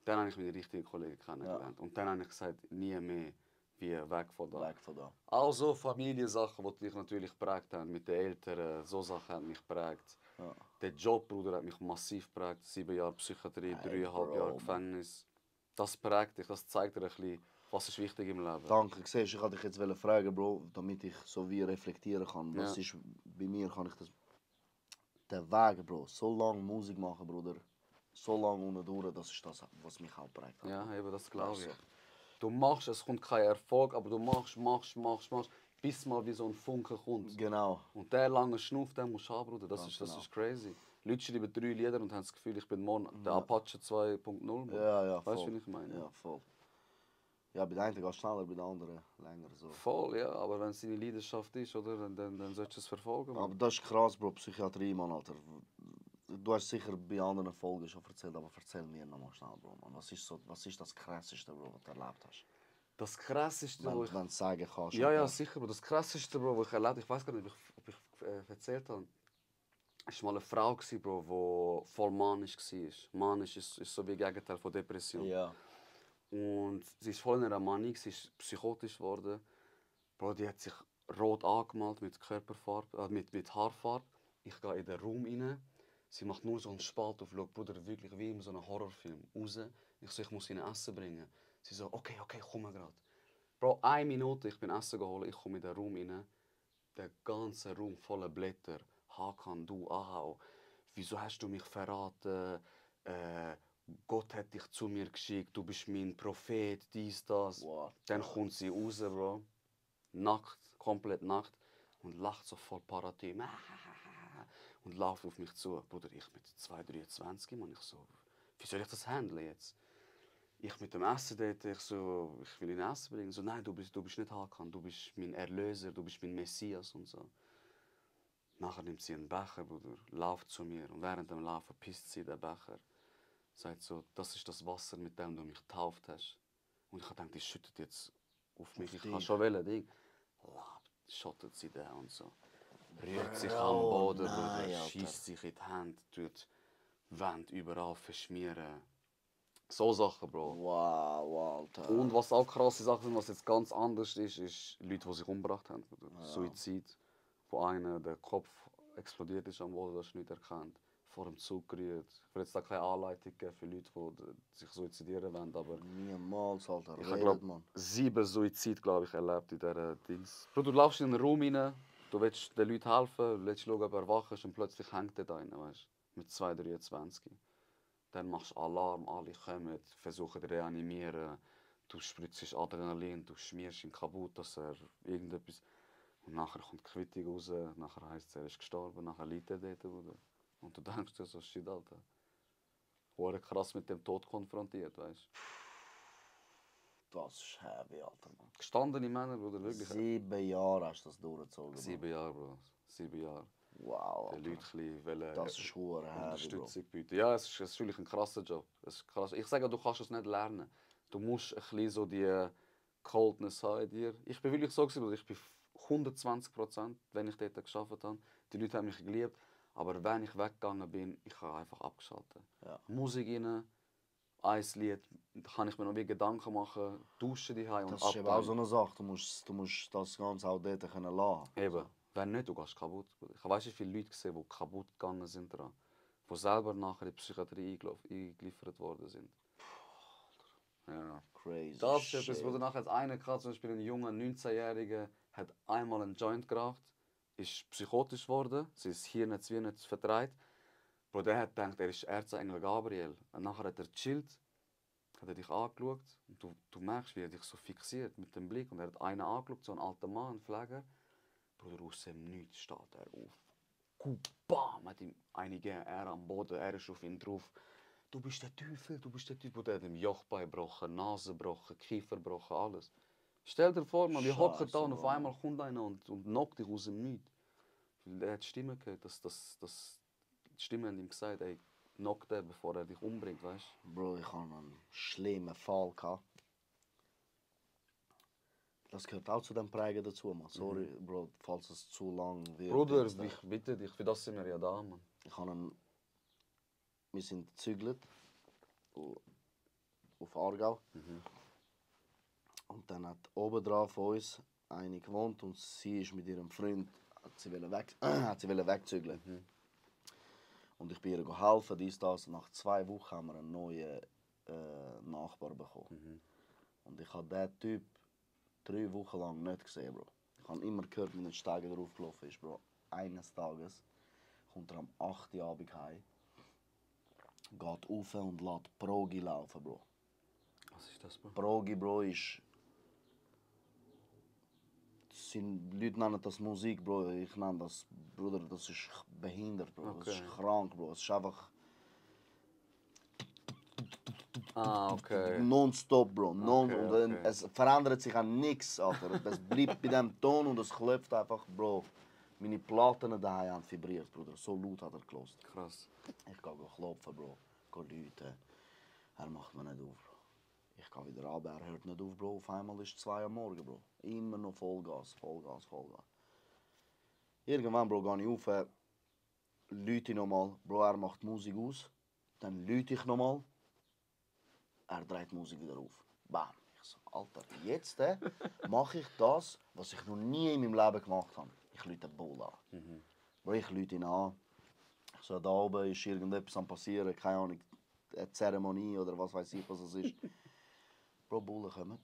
Dann habe ich meine richtigen Kollegen kennengelernt. Und dann habe ich gesagt, nie mehr wie weg von da. Weg von da. Also Familiensachen, die dich natürlich geprägt haben, mit den Eltern, so Sachen haben mich geprägt. Ja. Der Job, Bruder, hat mich massiv geprägt. 7 Jahre Psychiatrie, Hey, 3,5 Bro, Jahre man. Gefängnis. Das prägt dich, das zeigt dir ein bisschen, was ist wichtig im Leben. Danke, siehst, ich wollte dich jetzt fragen, Bro, damit ich so wie reflektieren kann. Was Ja. ist bei mir, kann ich das... Der Weg, Bro, so lange Musik machen, Bruder, so lange unten durch, das ist das, was mich auch prägt hat. Ja, eben, das glaube ich. Also. Du machst, es kommt kein Erfolg, aber du machst, bis mal wie so ein Funke kommt. Genau. Und der lange Schnuff, den musst du haben, Bruder. Das Ganz ist genau. crazy. Leute schreiben 3 Lieder und haben das Gefühl, ich bin morgen der Apache 2.0. Ja, Weißt du, voll. wie ich meine? Ja, voll. Ja, bei der einen geht es schneller, bei der anderen länger. So. Voll, ja. Aber wenn es deine Leidenschaft ist, oder, dann solltest du es verfolgen. Aber das ist krass, Bro, Psychiatrie, Mann, Alter. Du hast sicher bei anderen Folgen schon erzählt, aber erzähl mir nochmal schnell, Bro, Mann. Was ist das Krasseste, Bro, was du erlebt hast? Das Krasseste, Wenn, wo ich... wenn du sagen kannst. Ja, ja, oder? sicher, Bro. Das Krasseste, Bro, was ich erlebt habe, ich weiß gar nicht, ob ich erzählt habe. Es war mal eine Frau, Bro, die voll manisch war. Manisch ist so wie Gegenteil von Depression. Ja. Und sie ist voll in einer Manie, sie ist psychotisch geworden. Bro, die hat sich rot angemalt mit Körperfarbe, mit Haarfarbe. Ich gehe in den Raum rein. Sie macht nur so einen Spalt auf, schau, Bruder, wirklich wie in so einem Horrorfilm. Raus. Ich so, ich muss ihnen Essen bringen. Sie so, okay, komm gerade. Bro, 1 Minute, ich bin Essen geholt, ich komme in den Raum rein. Der ganze Raum voller Blätter. Hakan, du, Ahau. Wieso hast du mich verraten? Gott hat dich zu mir geschickt, du bist mein Prophet, dies, das. What? Dann kommt sie raus, Bro. Nackt, komplett nackt. Und lacht so voll Paraty. Und läuft auf mich zu. Bruder, ich mit 2,23, Mann, ich so, wie soll ich das handeln jetzt? Ich mit dem Essen dort, ich so, ich will ihn Essen bringen. So, nein, du bist nicht Hakan, du bist mein Erlöser, du bist mein Messias und so. Nachher nimmt sie einen Becher, Bruder, läuft zu mir und während dem Laufen pisst sie den Becher. Sagt so, das ist das Wasser, mit dem du mich getauft hast. Und ich dachte, die schüttet jetzt auf mich. Ich kann schon wählen, Ding. Schottet sie da und so. Rührt sich am Boden, nein, Bruder, Alter. schießt sich in die Hände, tut Wand überall verschmieren. So Sachen, Bro. Wow, Alter. Und was auch krasse Sachen sind, was jetzt ganz anders ist, ist Leute, die sich umgebracht haben. Bruder. Suizid. Wo einer der Kopf explodiert ist am Boden, das ist nicht erkannt. Vor dem Zug gerührt. Ich will jetzt da keine Anleitung geben für Leute, die sich suizidieren wollen, aber Niemals, Alter. ich habe, Redet, glaube man. 7 Suizid, glaube ich, erlebt in dieser Dings. Bro, du laufst in einen Raum rein, du willst den Leuten helfen, du willst schauen, ob er wach ist und plötzlich hängt er da rein, weißt du, mit 2,23. Dann machst du Alarm, alle kommen, versuchen zu reanimieren. Du spritzt Adrenalin, du schmierst ihn kaputt, dass er irgendetwas... Und nachher kommt die Quittung raus, nachher heisst es, er ist gestorben, nachher liegt er dort. Oder? Und du denkst dir so, shit, Alter. Wurde krass mit dem Tod konfrontiert, weißt du. Das ist heavy, Alter, man. Gestandene Männer, Bruder, wirklich. 7 Jahre hast du das durchgezogen, 7 Jahre, Bro. 7 Jahre. Wow, Den Alter. Leuten wollen Das ist hure heavy, Bro. Unterstützung bieten. Ja, es ist natürlich ein krasser Job. Es ist krass. Ich sage, du kannst es nicht lernen. Du musst ein bisschen so die Coldness haben in dir. Ich bin wirklich so gewesen, ich bin 120%, wenn ich dort gearbeitet habe. Die Leute haben mich geliebt. Aber wenn ich weggegangen bin, ich habe einfach abgeschaltet. Ja. Musik rein, ein Lied, da kann ich mir noch wie Gedanken machen, duschen die und Das ist eben auch so eine Sache. Du musst das Ganze auch dort können lassen. Eben. Wenn nicht, du gehst kaputt. Ich weiß nicht, wie viele Leute gesehen, die kaputt gegangen sind daran. Die selber nachher in die Psychiatrie eingeliefert worden sind. Ja. Crazy Das ist shit. etwas, wo du nachher als einer gehabt, zum Beispiel ein junger 19-Jähriger, hat einmal einen Joint geraucht, ist psychotisch geworden, sein Hirn hat es wie nicht vertreibt. Bro, der hat gedacht, er ist Erzengel Gabriel. Und nachher hat er gechillt, hat er dich angeschaut und du merkst, wie er dich so fixiert mit dem Blick. Und er hat einen angeschaut, so ein alter Mann, ein Pfleger. Bruder, aus dem Nichts steht er auf. Bam, hat ihm eine gegeben, er am Boden, er ist auf ihn drauf. Du bist der Teufel, du bist der Teufel. Und er hat ihm Jochbein gebrochen, Nase gebrochen, Kiefer gebrochen, alles. Stell dir vor, man, wir hocken da Scheiße, und auf Bro. einmal kommt einer und knockt dich aus dem Nichts. Weil er hat die Stimme gehört, die Stimme hat ihm gesagt, ey, knock den, bevor er dich umbringt, weißt du? Bro, ich hatte einen schlimmen Fall. Das gehört auch zu dem Prägen dazu, man. Sorry, Bro, falls es zu lang wird. Bruder, jetzt, ich bitte dich, für das sind wir ja da, Mann. Wir sind gezügelt auf Aargau. Und dann hat oben drauf von uns eine gewohnt und sie ist mit ihrem Freund hat sie wegzügeln. Und ich bin ihr geholfen, dies, das. Nach 2 Wochen haben wir einen neuen Nachbar bekommen. Und ich habe diesen Typ 3 Wochen lang nicht gesehen, Bro. Ich habe immer gehört, wenn ein Steiger drauf gelaufen ist, Bro. Eines Tages kommt er am 8. Uhr Abend heim, geht rauf und lässt Progi laufen, Bro. Was ist das, Bro? Progi, Bro, ist... Leute nennen das Musik, Bro. Ich nenne das, Bruder, das ist behindert, Bro. Das ist krank, Bro. Es ist einfach... Okay. Nonstop, Bro. Okay. Es verändert sich an nichts, Alter. Es bleibt bei dem Ton und es klopft einfach, Bro. Meine Platten daheim haben vibriert, Bruder. So laut hat er gelost. Krass. Ich gehe klopfen, Bro. Gehe läuten. Er macht mir nicht auf, Bro. Ich gehe wieder runter, er hört nicht auf, Bro. Auf einmal ist 2 Uhr morgens, Bro. Immer noch Vollgas. Irgendwann, Bro, gehe ich rauf, läute nochmal. Bro, er macht Musik aus. Dann läute ich nochmal. Er dreht die Musik wieder auf. Bam. Ich so, Alter, jetzt mache ich das, was ich noch nie in meinem Leben gemacht habe. Ich läute den Bull an. Bro, ich läute ihn an. Ich so, da oben ist irgendetwas am passieren, keine Ahnung, eine Zeremonie oder was weiß ich, was es ist. Bro, Bullen kommen.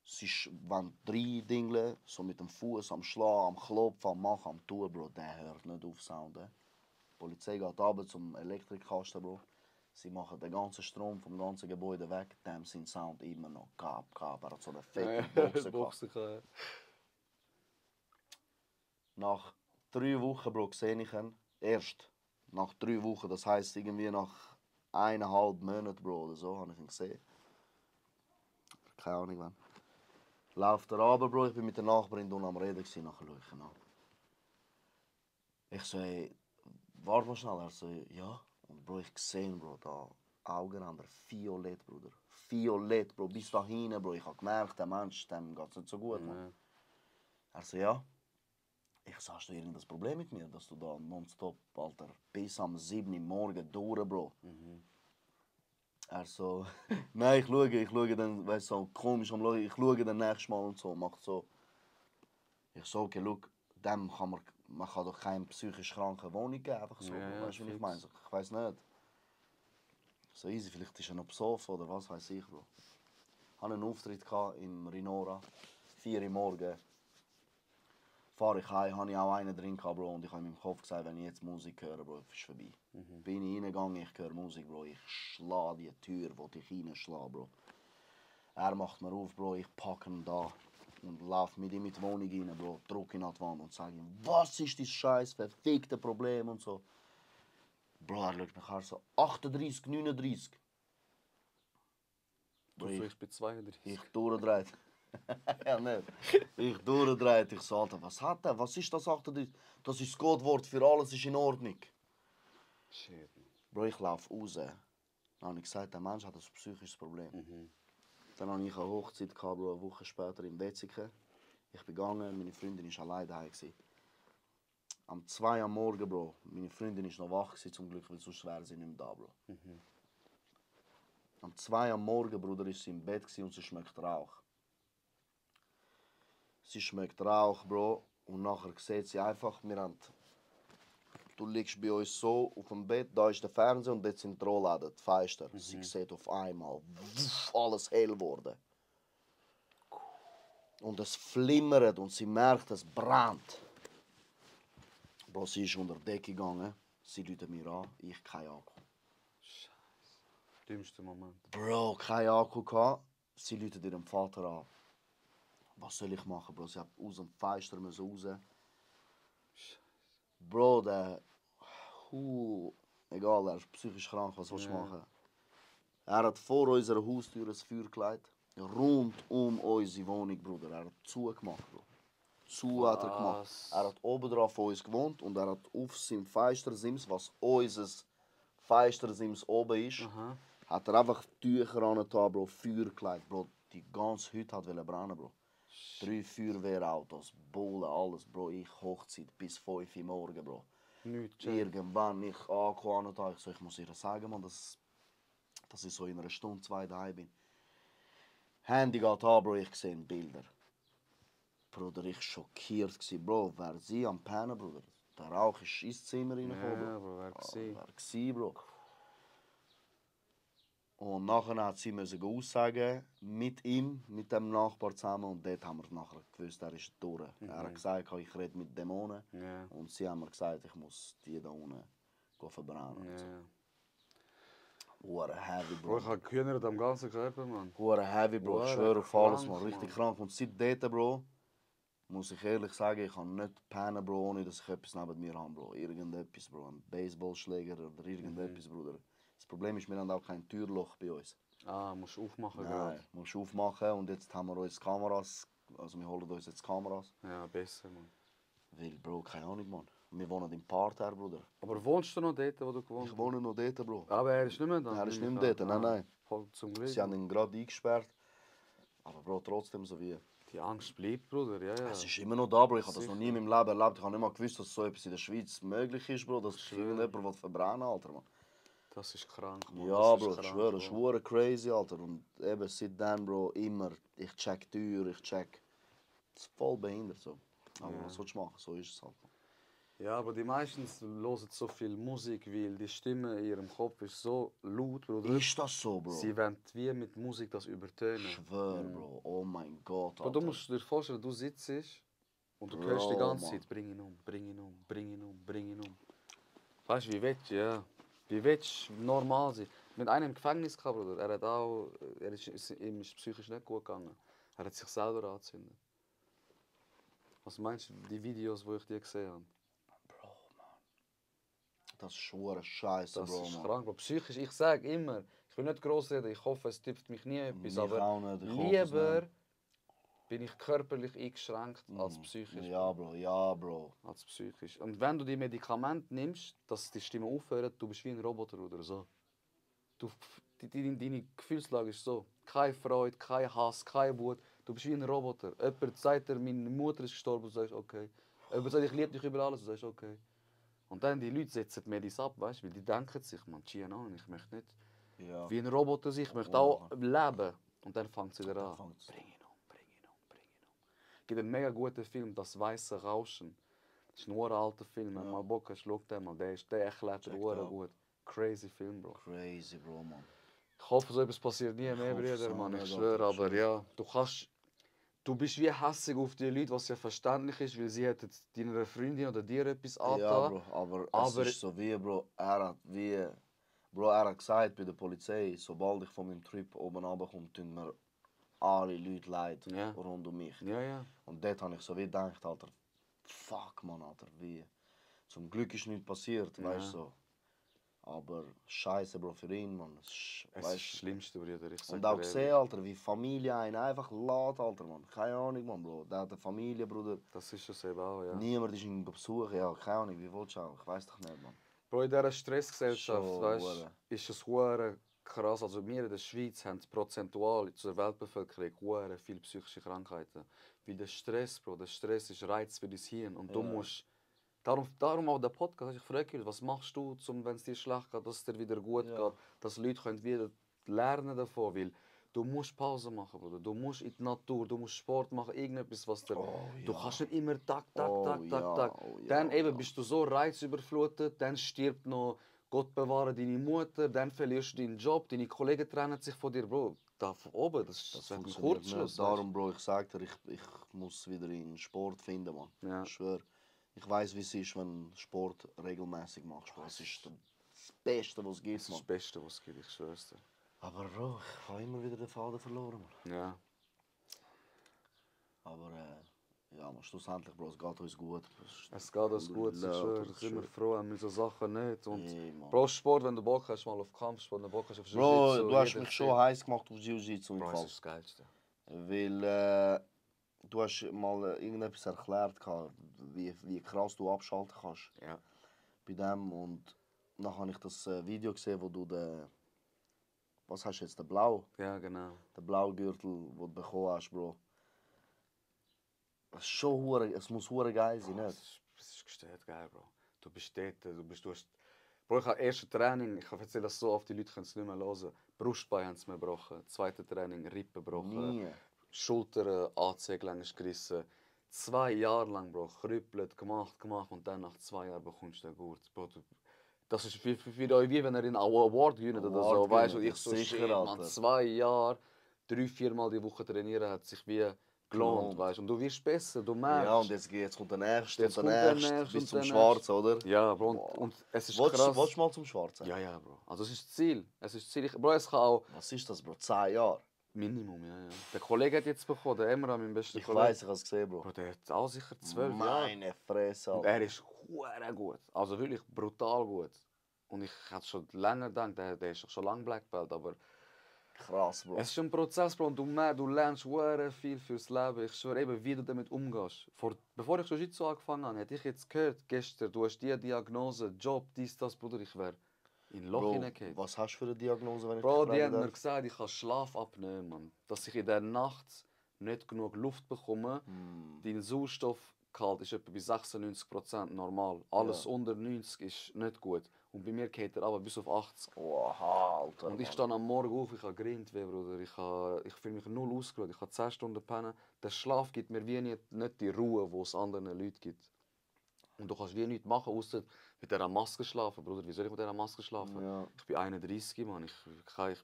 Sie wollen 3 Dinge, so mit dem Fuß am Schlagen, am Klopfen, am Machen, am Tun, Bro. Der hört nicht auf Sound. Die Polizei geht runter zum Elektrikkasten, Bro. Sie machen den ganzen Strom vom ganzen Gebäude weg. Dem sind Sound immer noch Kap. Er hat so eine fette Boxen gehabt. Nach 3 Wochen, Bro, sehe ich ihn. Erst nach 3 Wochen, das heisst irgendwie nach 1,5 Monaten, Bro, oder so, habe ich ihn gesehen. Keine Ahnung wann. Läuft er runter, Bro, ich bin mit der Nachbarin am Reden gewesen, nachher schaue ich ihn an. Ich so, hey, warte mal schnell. Er so, ja. Und Bro, ich sehe ihn, Bro, da Augen an der violett, Bruder. Violett, Bro, bis dahin, Bro. Ich habe gemerkt, der Mensch, dem geht es nicht so gut, man. Er so, ja. Ich so, hast du irgendein Problem mit mir, dass du da nonstop, Alter, bis am 7 Uhr morgens durch, Bro? Er so, nein, ich schaue dann, weißt du, so komisch am Schauen, ich schaue dann nächstes Mal und so, macht so. Ich so, okay, schau, dem kann man kann doch keine psychisch kranke Wohnung geben, einfach so, weißt du, wie ich meine? Ich weiß nicht. So easy, vielleicht ist er noch besoffen oder was weiß ich, Bro. Ich hatte einen Auftritt im Rinora, 4 Uhr morgens. Fahre ich heim, habe ich auch einen drin gehabt, Bro, und ich habe in meinem Kopf gesagt, wenn ich jetzt Musik höre, Bro, ist vorbei. Bin ich reingegangen, ich höre Musik, Bro, ich schlage die Tür, die ich reinschlage, Bro. Er macht mir auf, Bro, ich packe ihn da und laufe mit ihm in die Wohnung rein, Bro, drücke ihn an die Wand und sage ihm, was ist dein scheiß verfickte Problem und so. Bro, er schaut mich an, so 38, 39. Bro, ich bin 32. Ich durchdreht. Ja, nicht. Ich durchdreht. Ich so, Alter, was hat er? Was ist das 38? Das ist das Codewort für alles ist in Ordnung. Shit. Bro, ich laufe raus. Dann habe ich gesagt, der Mensch hat ein psychisches Problem. Dann hatte ich eine Hochzeit, Bro, eine Woche später in Wetzikon. Ich bin gegangen, meine Freundin war allein daheim. Am 2 Uhr morgens, Bro, meine Freundin war noch wach, zum Glück, weil sonst wäre sie nicht mehr da, Bro. Am 2 Uhr morgens, Bruder, ist sie im Bett und sie schmeckt Rauch. Sie schmeckt Rauch, Bro, und nachher sieht sie einfach, du liegst bei uns so auf dem Bett, da ist der Fernseher und dort sind die Rollläden, die Fenster. Sie sieht auf einmal, alles hell geworden. Und es flimmert und sie merkt, es brennt. Bro, sie ist unter die Decke gegangen, sie ruft mir an, ich kein Akku. Scheiße. Schlimmster Moment. Bro, kein Akku gehabt, sie ruft ihrem Vater an. Was soll ich machen, Bro? Sie hat aus dem Fenster raus. Scheiße. Bro, der... egal, er ist psychisch krank, was willst du machen? Er hat vor unserer Haustür ein Feuer gelegt. Rund um unsere Wohnung, Bruder. Er hat zugemacht, Bro. Hat er gemacht. Er hat oben drauf von uns gewohnt und er hat auf seinem Fenstersims, was unser Fenstersims oben ist, hat er einfach Tücher angetan, Bro, Feuer gelegt, Bro. Die ganze Hütte hat brennen, Bro. 3 Feuerwehrautos, Bullen, alles, Bro. Ich Hochzeit bis 5 Uhr morgen, Bro. Nichts, check. Irgendwann ich angekommen und ich muss ihr sagen, man, dass ich so in einer Stunde, 2 daheim bin. Handy geht an, Bro, ich sehe Bilder. Bruder, ich schockiert gsi, Bro, wer sie am Pennen, Bruder. Der Rauch ist ins Zimmer reingekommen, Ja, Bro. Bro, wer gesehen? Wer gsi, Bro. Und nachher hat sie müssen aussagen mit ihm, mit dem Nachbar zusammen. Und dort haben wir nachher gewusst, er ist durch. Er hat gesagt, ich rede mit Dämonen. Ja. Und sie haben mir gesagt, ich muss die da unten verbrennen. und so. Ja. Hure heavy, Bro, Bro. ich habe Kühner am ganzen Körper, Mann. Hure heavy, Bro. Ich Hure schwöre auf alles, krank, man. Richtig Mann. krank. Und seitdem, Bro, muss ich ehrlich sagen, ich kann nicht pennen, Bro, ohne dass ich etwas neben mir habe, Bro. Irgendetwas, Bro. Ein Baseballschläger oder irgendetwas, Bruder. Das Problem ist, wir haben auch kein Türloch bei uns. Ah, musst du aufmachen Nein, gerade. musst du aufmachen und jetzt haben wir uns Kameras. Also wir holen uns jetzt Kameras. Ja, besser, Mann. Weil, Bro, keine Ahnung, Mann. Wir wohnen im Parterre, Bruder. Aber wohnst du noch dort, wo du gewohnt Ich hast? wohne noch dort, Bro. Aber er ist nicht mehr da? Er ist nehme nicht ich mehr an. dort, nein, nein. Voll zum Glück. Sie haben ihn gerade eingesperrt. Aber, Bro, trotzdem so wie... Die Angst bleibt, Bruder, ja, ja. Es ist immer noch da, Bro. Ich habe das noch Sicher. nie in meinem Leben erlebt. Ich habe nicht mal gewusst, dass so etwas in der Schweiz möglich ist, Bro. Dass Schwöre. irgendjemand will verbrennen, Alter, Mann. Das ist krank, Mann. Ja, das ist Bro, ich krank, schwöre, es ist Bro. hure crazy, Alter. Und eben seitdem, Bro, immer, ich check die Tür, ich check. Das ist voll behindert, so. Aber Ja. was sollst du machen? So ist es halt. Ja, aber die meisten hören so viel Musik, weil die Stimme in ihrem Kopf ist so laut, Bruder. Ist das so, Bro? Sie wollen wie mit Musik das übertönen. Schwör, Bro. Oh mein Gott, Aber Alter. du musst dir vorstellen, du sitzt und du Bro, hörst die ganze Mann. Zeit, bring ihn um, bring ihn um, bring ihn um, bring ihn um. Weißt du, wie willst du, ja? Wie willst du normal sein? Mit einem im Gefängnis gehabt, Bruder. Er hat auch, ihm ist psychisch nicht gut gegangen. Er hat sich selber angezündet. Was meinst du, die Videos, die ich dir gesehen habe? Bro, Mann. Das ist hure Scheiße, Das Bro, ist Mann. krank, Bro. Psychisch, ich sage immer, ich will nicht gross reden, ich hoffe, es trifft mich nie etwas, Mich aber auch nicht, ich hoffe es lieber nicht. bin ich körperlich eingeschränkt als psychisch. Ja, Bro, ja, Bro. Als psychisch. Und wenn du die Medikamente nimmst, dass die Stimme aufhört, du bist wie ein Roboter oder so. Deine Gefühlslage ist so. Keine Freude, kein Hass, keine Wut. Du bist wie ein Roboter. Jemand sagt dir, meine Mutter ist gestorben, du sagst okay. Jemand sagt, ich liebe dich über alles, du sagst okay. Und dann die Leute setzen die Medis ab, weißt du, weil die denken sich, man, Gian, ich möchte nicht Ja. wie ein Roboter sein, ich möchte auch leben. Und dann fängt es wieder an. fängt's an. Bring ihn um, bring ihn um, bring ihn um. Es gibt einen mega guten Film, Das weiße Rauschen. Das ist ein alter Film, wenn du mal Bock hast, schau den mal. Der erklärt Check den it out. gut. Crazy Film, Bro. Crazy, Bro, Mann. Ich hoffe, so etwas passiert nie mehr, hoffe es Brüder, auch Mann. Ich nicht, schwöre, Alter, aber ja, du bist wie hässig auf die Leute, was ja verständlich ist, weil sie hätten deiner Freundin oder dir etwas Ja, angetan. Bro, aber Aber- es ist so wie, Bro, er hat gesagt bei der Polizei, sobald ich von meinem Trip oben runterkomme, tun mir alle Leute leid Ja. rund um mich. Ja, ja. Und dort habe ich so wie gedacht, Alter, fuck, man, Alter, wie. Zum Glück ist nichts passiert, Ja. weißt du so. Aber scheiße, Bro, für ihn, man. Es ist das Weißt, Schlimmste, Brüder. Ich sag und dir auch ehrlich. gesehen, Alter, wie Familie einen einfach lädt, Alter, man. Keine Ahnung, man, Bro. Der hat eine Familie, Bruder. Das ist es eben auch, ja. Niemand ist ihn besuchen, ja, keine Ahnung, wie willst du auch? Ich weiß doch nicht, man. Bro, in dieser Stressgesellschaft, Schon, weißt, hure. ist es hure krass. Also wir in der Schweiz haben prozentual zur Weltbevölkerung hure viele psychische Krankheiten. Wie der Stress, Bro. Der Stress ist Reiz für dein Hirn. Und du Ja. musst... Darum auch der Podcast. Ich frage mich, was machst du, wenn es dir schlecht geht, dass es dir wieder gut Ja. geht, dass Leute können wieder lernen davon, weil du musst Pause machen, Bruder. Du musst in die Natur, du musst Sport machen, irgendetwas, was dir... Du kannst nicht immer tak. Dann eben bist du so reizüberflutet, dann stirbt noch, Gott bewahre deine Mutter, dann verlierst du deinen Job, deine Kollegen trennen sich von dir, Bro. Da von oben, das wird ein funktioniert Kurzschluss. nicht. Darum, Bro, ich sag dir, ich muss wieder in Sport finden, man. Ja. Ich schwör. Ich weiß, wie es ist, wenn du Sport regelmäßig machst. Bro. Es ist das Beste, was es Das gibt, ist man. das Beste, was es gibt, ich schwör's dir. Aber Bro, ich habe immer wieder den Faden verloren, man. Ja. Aber ja, man, schlussendlich, Bro, es geht uns gut. Es geht uns gut, ich schwöre. Ich bin immer froh, haben wir so Sachen nicht. Und Hey, man. Bro, Sport, wenn du Bock hast, mal auf Kampfsport, wenn du Bock hast auf Bro, Jiu-Jitsu, du hast jeder mich schon Shit. heiß gemacht auf Jiu-Jitsu im Bro, Fall. das ist das Geilste. Weil du hast mal irgendetwas erklärt, wie krass du abschalten kannst Ja. bei dem. Und dann habe ich das Video gesehen, wo du den... Was hast du jetzt? Den Ja, genau. blauen Gürtel, den du bekommen hast, Bro. Es ist schon es muss hure geil sein, nicht? Es ist gestört geil, Bro. Du bist dort, du hast... Bro, ich habe erste Training, ich erzähle das so oft, die Leute können es nicht mehr hören. Brustbein haben sie mir gebrochen, zweite Training, Rippen gebrochen, Nie. Schultern, AC-Gelenk ist gerissen. 2 Jahre lang, Bro, krüppelt, gemacht und dann nach 2 Jahren bekommst du den Gurt. Bro, das ist für euch wie wenn ihr einen Award gewinnt oder so, Award weißt du, gewinnt, ich so, sicher, shit, man, Alter. 2 Jahre, 3-4 Mal die Woche trainieren, hat sich wie gelohnt, Gelohnt. weißt du. Und du wirst besser, du merkst. Ja, und jetzt kommt der Nächste Jetzt und kommt der der Nächste Nächste bis und zum der Schwarzen, oder? Ja, Bro, Boah. und es ist Willst krass. du mal zum Schwarzen? Ja, ja, Bro. Also es ist das Ziel. Es ist das Ziel. Bro, es kann auch Was ist das, Bro? 10 Jahre? Minimum, ja, ja. Der Kollege hat jetzt bekommen, der Emra, mein bester Ich Kollege. weiß, ich habe es gesehen, Bro. Bro, der hat auch sicher 12 Jahre. Meine Fresse, Und Alter. er ist hure gut. Also wirklich brutal gut. Und ich hatte schon länger gedacht, der ist doch schon lange Black Belt, aber Krass, Bro. es ist ein Prozess, Bro, und du lernst hure viel fürs Leben. Ich schwöre eben, wie du damit umgehst. Bevor ich Jiu-Jitsu angefangen habe, hätte ich jetzt gehört, gestern, du hast die Diagnose, Job, dies, das, Bruder, ich wäre in ein Loch Bro, hineingefallen. was hast du für eine Diagnose, wenn ich Bro, dich die fragen haben mir darf? gesagt, ich kann Schlafapnoe, Mann. Dass ich in der Nacht nicht genug Luft bekomme. Dein Sauerstoffgehalt ist etwa bei 96% normal. Alles Ja. unter 90 ist nicht gut. Und bei mir geht er aber bis auf 80. Oha, Alter. Und ich Mann. stehe am Morgen auf, ich habe gerinnt, Bruder. Ich fühle mich null ausgeruht. Ich habe 10 Stunden pennen. Der Schlaf gibt mir wie nicht die Ruhe, die es anderen Leuten gibt. Und du kannst wie nichts machen, außer mit dieser Maske schlafen. Bruder, wie soll ich mit dieser Maske schlafen? Ja. Ich bin 31, Mann. Ich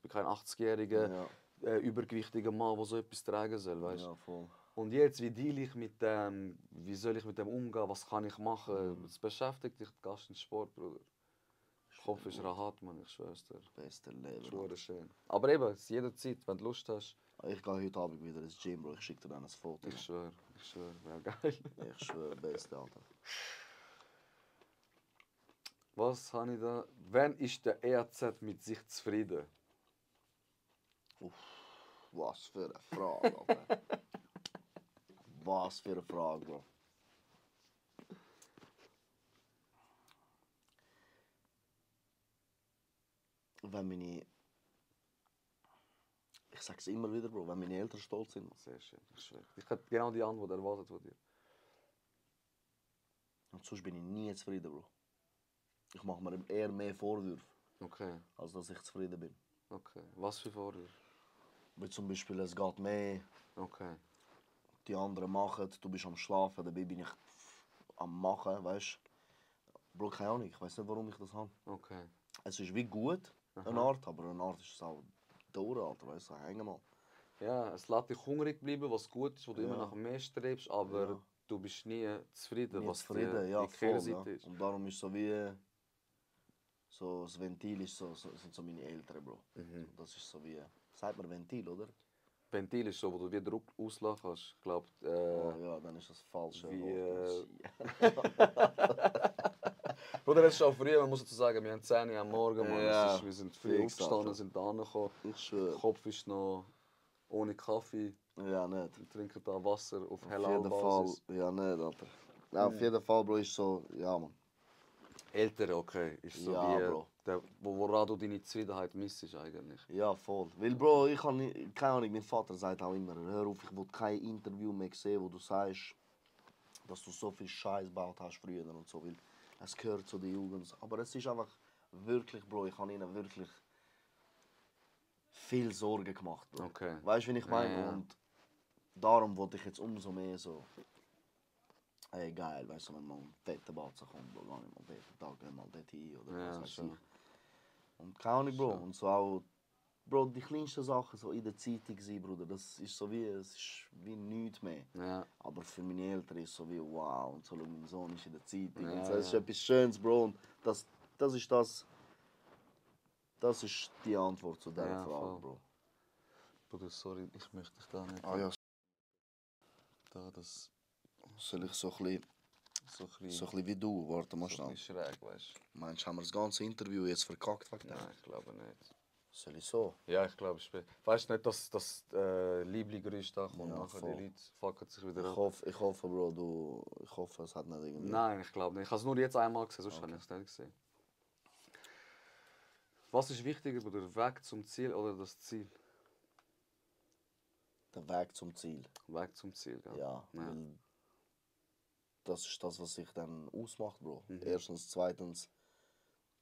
bin kein 80-jähriger, Ja. übergewichtiger Mann, der so etwas tragen soll, weißt? Ja, voll. Und jetzt, wie deal ich mit dem, wie soll ich mit dem umgehen, was kann ich machen? Das beschäftigt dich, du gehst ins Sport, Bruder. Der Kopf ist rahat, Mann, ich schwör's dir. Beste Leben. Schwöre schön. Aber eben, es ist jederzeit, wenn du Lust hast. Ich gehe heute Abend wieder ins Gym, Bro. Ich schicke dir dann ein Foto. Ich schwöre, wäre geil. Ich schwöre, beste, Alter. Was habe ich da? Wann ist der EAZ mit sich zufrieden? Was für eine Frage, Alter. Was für eine Frage, Bro. Wenn meine... Ich sag's immer wieder, Bro. Wenn meine Eltern stolz sind. Sehr schön, ich schwöre. Ich hätte genau die Antwort erwartet von dir. Und sonst bin ich nie zufrieden, Bro. Ich mache mir eher mehr Vorwürfe, Okay, als dass ich zufrieden bin. okay. Was für Vorwürfe? Wie zum Beispiel, es geht mehr, Okay. die anderen machen, du bist am Schlafen, dabei bin ich am Machen, weißt du? Bro, keine Ahnung, ich weiß nicht, warum ich das habe. Okay. Es ist wie gut, eine Art, aber eine Art ist es auch durch, Alter, weißt du, hängen mal. Ja, es lässt dich hungrig bleiben, was gut ist, wo du Ja. immer nach mehr strebst, aber Ja. du bist nie zufrieden, Nie was zufrieden, ja, die voll, ja. Kehrseite ist. Und darum ist so wie, so das Ventil ist sind so meine Eltern, Bro. Das ist so wie, sagt man Ventil, oder? Ventil ist so, wo du wie Druck auslassen kannst. Ich glaube, Oh, ja, dann ist das falsch. wie, Bruder, es ist auch früh, man muss dazu sagen, wir haben 10 Uhr am Morgen, Mann. Ja, Wir sind früh fix, aufgestanden, Alter. sind da angekommen. Ich Der schwöre. Kopf ist noch ohne Kaffee. Ja, nicht. Wir trinken da Wasser auf Auf jeden Fall, Halal-Basis. ja, nicht, Alter. Ja, auf jeden Fall, Bro, ist so, ja, man. Ältere, okay. Ist so Ja, wie, Bro. woran du deine Zufriedenheit missest eigentlich. Ja, voll. Weil, Bro, ich kann nicht, keine Ahnung, mein Vater sagt auch immer, hör auf, ich will kein Interview mehr sehen, wo du sagst, dass du so viel Scheiß gebaut hast früher und so, weil es gehört zu der Jugend. Aber es ist einfach wirklich, Bro, ich habe ihnen wirklich viel Sorgen gemacht, Bro. Okay. Weißt du, wie ich meine? Ja, ja. Und darum wollte ich jetzt umso mehr so, ey, geil, weißt du, wenn mal ein fetter Batzen kommt, Bro, gar nicht mal jeden Tag, geh mal dorthin oder Ja, was weiß schon. ich. Und keine Ahnung, Bro, Schon. und so auch, Bro, die kleinsten Sachen so in der Zeitung sein, Bruder, das ist so wie, es ist wie nichts mehr. Ja. Aber für meine Eltern ist es so wie, wow, und so, schau, mein Sohn ist in der Zeitung. Ja, und so, das ist ja. etwas Schönes, Bro, und das ist das. Das ist die Antwort zu dieser Ja, Frage, voll. Bro. Bruder, sorry, ich möchte dich da nicht. Ah ja, Da, das soll ich so ein bisschen, so ein so bisschen, ein bisschen wie du, warte mal so schnell. ein bisschen schräg, weißt Meinst du, haben wir das ganze Interview jetzt verkackt wegen du? dem? Nein, ich glaube nicht. Soll ich so? Ja, ich glaube, weißt du nicht, dass das Liebling-Geräusch da kommt, Ja, nachher voll. die Leute fucken sich wieder ab. Ich hoffe, Bro, ich hoffe, es hat nicht irgendwie... Nein, ich glaube nicht. Ich habe es nur jetzt einmal gesehen, sonst Okay. habe ich es nicht gesehen. Was ist wichtiger, der Weg zum Ziel oder das Ziel? Der Weg zum Ziel. Weg zum Ziel, gell? Ja, Ja. weil das ist das, was sich dann ausmacht, Bro. Erstens, zweitens,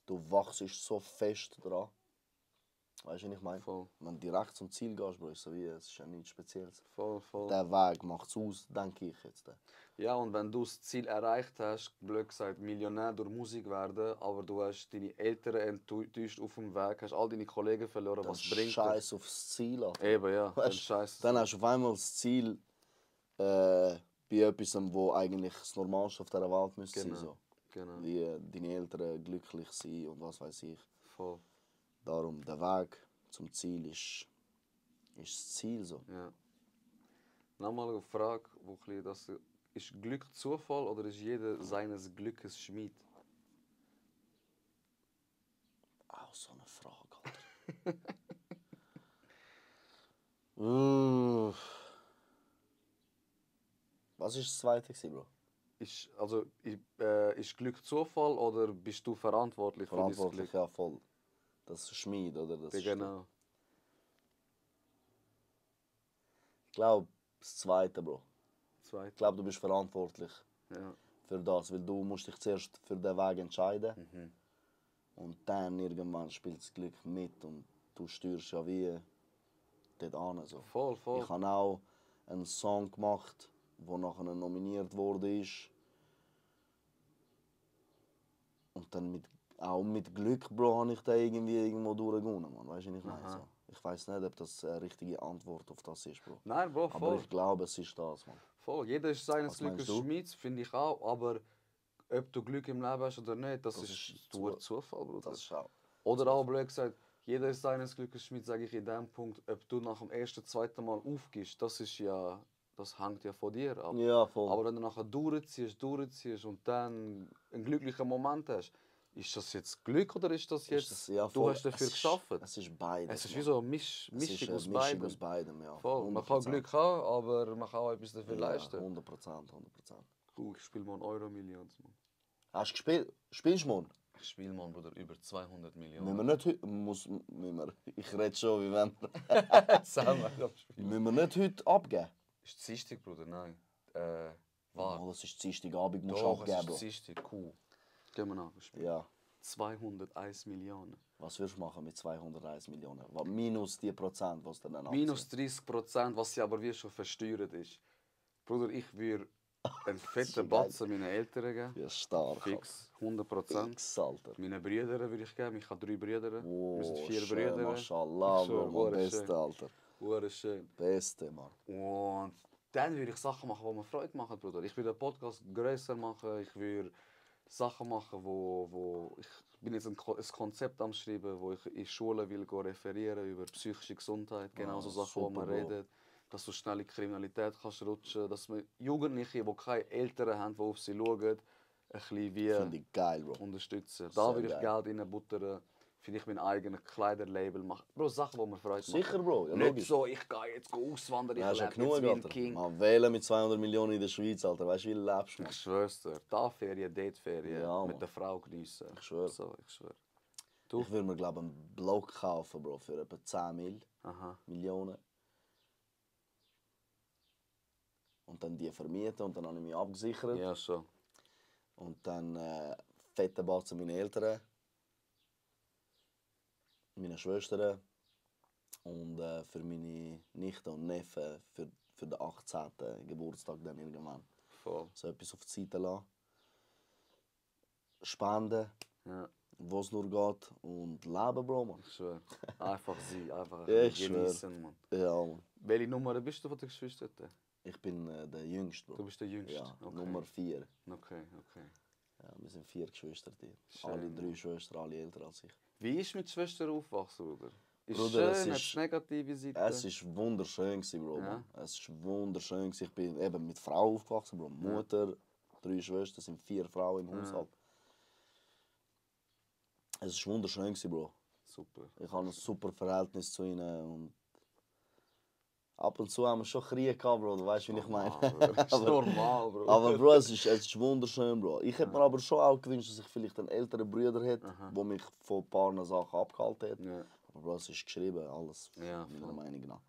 du wachst so fest dran. Weißt du, was ich meine? Voll. Wenn du direkt zum Ziel gehst, Bro, ist so wie, es ist ja nichts Spezielles. Voll, voll. Der Weg macht es aus, denke ich jetzt. Ja, und wenn du das Ziel erreicht hast, blöd gesagt, Millionär durch Musik werden, aber du hast deine Eltern enttäuscht auf dem Weg, hast all deine Kollegen verloren, Dann was bringt scheiß aufs Ziel an. Eben, ja, dann Weißt, scheiß. dann hast du auf einmal das Ziel bei etwas, wo eigentlich das Normalste auf dieser Welt müsste Genau. sein. So. Genau, Wie deine Eltern glücklich sein und was weiß ich. voll. Darum, der Weg zum Ziel ist das Ziel. So. Ja. Nochmal eine Frage, wo ein bisschen das ist Glück Zufall oder ist jeder seines Glückes Schmied? Auch so eine Frage, Alter. Was war das zweite, Bro? Ist Glück Zufall oder bist du verantwortlich für dieses Verantwortlich, Glück? ja, voll. Das ist Schmied, oder? Das Ja, ist genau. Ich glaube, das zweite, Bro. Ich Zweit. glaube, du bist verantwortlich Ja. für das, weil du musst dich zuerst für den Weg entscheiden. Mhm. Und dann irgendwann spielt das Glück mit und du steuerst ja wie dort an. So. Voll, voll. Ich habe auch einen Song gemacht, der nachher nominiert wurde. Und dann auch mit Glück, Bro, habe ich den irgendwo durchgegangen, man. Weißt du, was ich meine? Aha. So. Ich weiß nicht, ob das eine richtige Antwort auf das ist, Bro. Nein, Bro, Aber voll. ich glaube, es ist das, man. Voll. Jeder ist seines Was meinst Glückes du? Schmied, finde ich auch. Aber ob du Glück im Leben hast oder nicht, das ist Zu- Zufall, Bruder. Das ist auch. Oder auch blöd gesagt, jeder ist seines Glückes Schmied, sage ich in dem Punkt, ob du nach dem ersten, zweiten Mal aufgibst, das hängt ja von dir ab. Ja, voll. Aber wenn du nachher durchziehst und dann einen glücklichen Moment hast, ist das jetzt Glück oder ist das jetzt, Ist das, ja, du voll. hast dafür Es ist- geschafft? Es ist beides. Es ist Mann. wie so eine Es ist Mischung eine aus Mischung beidem. aus beidem, ja. Voll. Man kann 100%. Glück haben, aber man kann auch etwas dafür Ja, leisten. 100%. Ich spiele mal Euro-Millions, Mann. Hast du gespielt? Spielst du morgen? Ich spiele mal, Bruder, über 200 Müssen Millionen. wir nicht heute... Ich rede schon, wie wenn... Zusammen abspielen. Müssen wir nicht heute abgeben? Ist Dienstag, Bruder? Nein. Oh, das ist Dienstagabend, musst du Doch, abgeben, es Bro. ist Dienstag. Cool. Gehen wir nach. Ja. 201 Millionen. Was würdest du machen mit 201 Millionen? Minus die Prozent, was du dann Minus 30%, was ja aber wie schon versteuert ist. Bruder, ich würde einen fetten geil. Batzen meinen Eltern geben. Ja, stark. Fix, 100%. Fix, Alter. Meinen Brüdern würde ich geben. Ich habe 3 Brüder. Oh, Wir sind 4 schön, Brüder. Mashallah, Ich schwör, Bro. Mann, hure Beste, schön. Alter. Hure schön. Beste, Mann. Und dann würde ich Sachen machen, die mir Freude machen, Bruder. Ich würde den Podcast grösser machen. Ich würde Sachen machen, ich bin jetzt ein Konzept am Schreiben, wo ich in Schulen will referieren über psychische Gesundheit, genau so Sachen, wo super, man Bro. redet, dass du schnell in die Kriminalität kannst rutschen, dass man Jugendliche, die keine Eltern haben, die auf sie schauen, ein bisschen wie Finde ich geil, Bro. unterstützen. Da Sehr würde ich geil. Geld reinbuttern, finde ich mein eigenes Kleiderlabel machen. Bro, Sachen, die mir Freude machen. Sicher, Bro. Ja, Nicht logisch. so, ich gehe jetzt auswandern, ich Ja, ist ja lebe jetzt genug, wie ein Alter. King. Man wählen mit 200 Millionen in der Schweiz, Alter. Weißt du, wie du lebst, man? Ich schwör's dir, da Ferien, dort Ferien, Ja, mit Mann. der Frau geniessen. Ich schwör. So, ich schwör. Du? Ich würde mir, glaube einen Block kaufen, Bro, für etwa 10 Aha. Millionen. Und dann die vermieten und dann habe ich mich abgesichert. Ja, schon. Und dann fette Batzen meine Eltern, meine Schwestern und für meine Nichte und Neffen für den 18. Geburtstag dann irgendwann. Voll. So etwas auf die Seite lassen. Spenden, Ja, wo es nur geht. Und leben, Bro, man. ich schwör. Einfach sein, einfach Ja, ich schwör. genießen, Mann. Ja, man. Welche Nummer bist du von den Geschwistern? Ich bin der Jüngste, Bro. Du bist der Jüngste? Ja, Okay. Nummer 4. Okay, okay. Ja, wir sind 4 Geschwister. Schön, Alle 3 Mann. Schwestern, alle älter als ich. Wie ist mit Schwestern aufgewachsen, Bruder? Ist Bruder, es schön, hat ist- es negative Seiten? Es war wunderschön, Bro. Ja. Mann. Es war wunderschön. Ich bin eben mit Frau aufgewachsen, Bro. Mutter, 3 Schwestern, sind 4 Frauen im Haushalt. Es war wunderschön, Bro. Super. Ich habe ein super Verhältnis zu ihnen. Und ab und zu haben wir schon Krieg gehabt, Bro. Du weißt, wie ich meine. Das ist normal, Bro. Aber Bro, es ist wunderschön, Bro. Ich hätte mir aber schon auch gewünscht, dass ich vielleicht einen älteren Bruder hätte, der mich von ein paar Sachen abgehalten hat. Ja. Aber Bro, es ist geschrieben, alles Ja, meiner voll. Meinung nach.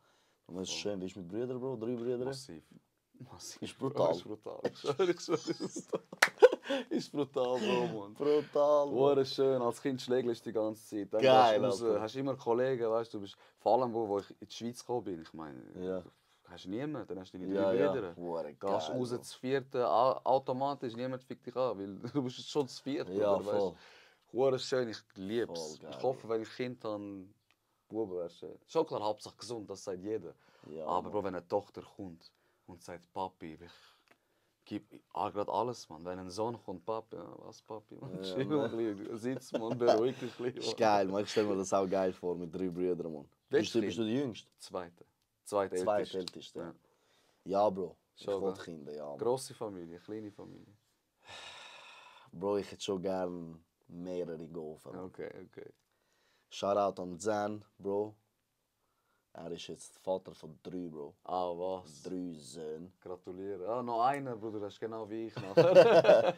Und es ist schön, wie ist mit Brüdern, Bro? 3 Brüder? Massiv. Assi. Ist brutal. Ist brutal. Ich schwöre, ist brutal. Ist brutal, Bro, Mann. Brutal, Bro. Hure schön, als Kind schlägelst du die ganze Zeit. Dann Geil, gehst du raus, Alter. hast immer Kollegen, weißt du, bist vor allem wo ich in die Schweiz gekommen bin. Ich meine, Ja. du hast niemanden, dann hast du deine Ja, drei ja. Brüder. Hure Gehst geil, raus Bro. zu vierten, automatisch, niemand fickt dich an, weil du bist schon zu viert. Ja, Bruder, voll. weißt? Hure schön, ich liebe es. Voll geil, Ich hoffe, wenn ich Kind habe, Buben wäre schön. Schon klar, Hauptsache gesund, das sagt jeder. Ja, Aber Mann. Bro, wenn eine Tochter kommt und sagt, Papi, ich gebe gerade alles, Mann. Wenn ein Sohn kommt, Papi, ja, was Papi, man, Ja, chill Mann. ein bisschen, sitz, man, beruhig dich ein Ist bisschen. geil, man. Ich stelle mir das auch geil vor mit 3 Brüdern, Mann. Bist du der Jüngste? Zweite Zweitälteste. Ja. Ja, Bro. Ich Schon, will gell? Kinder, ja. Mann. Grosse Familie, kleine Familie. Bro, ich hätte schon gern mehrere geholfen. Mann. Okay. Shoutout an Zan, Bro. Er ist jetzt Vater von 3, Bro. Ah, was? 3 Söhne. Gratuliere. Ah, noch einer, Bruder, das ist genau wie ich nachher.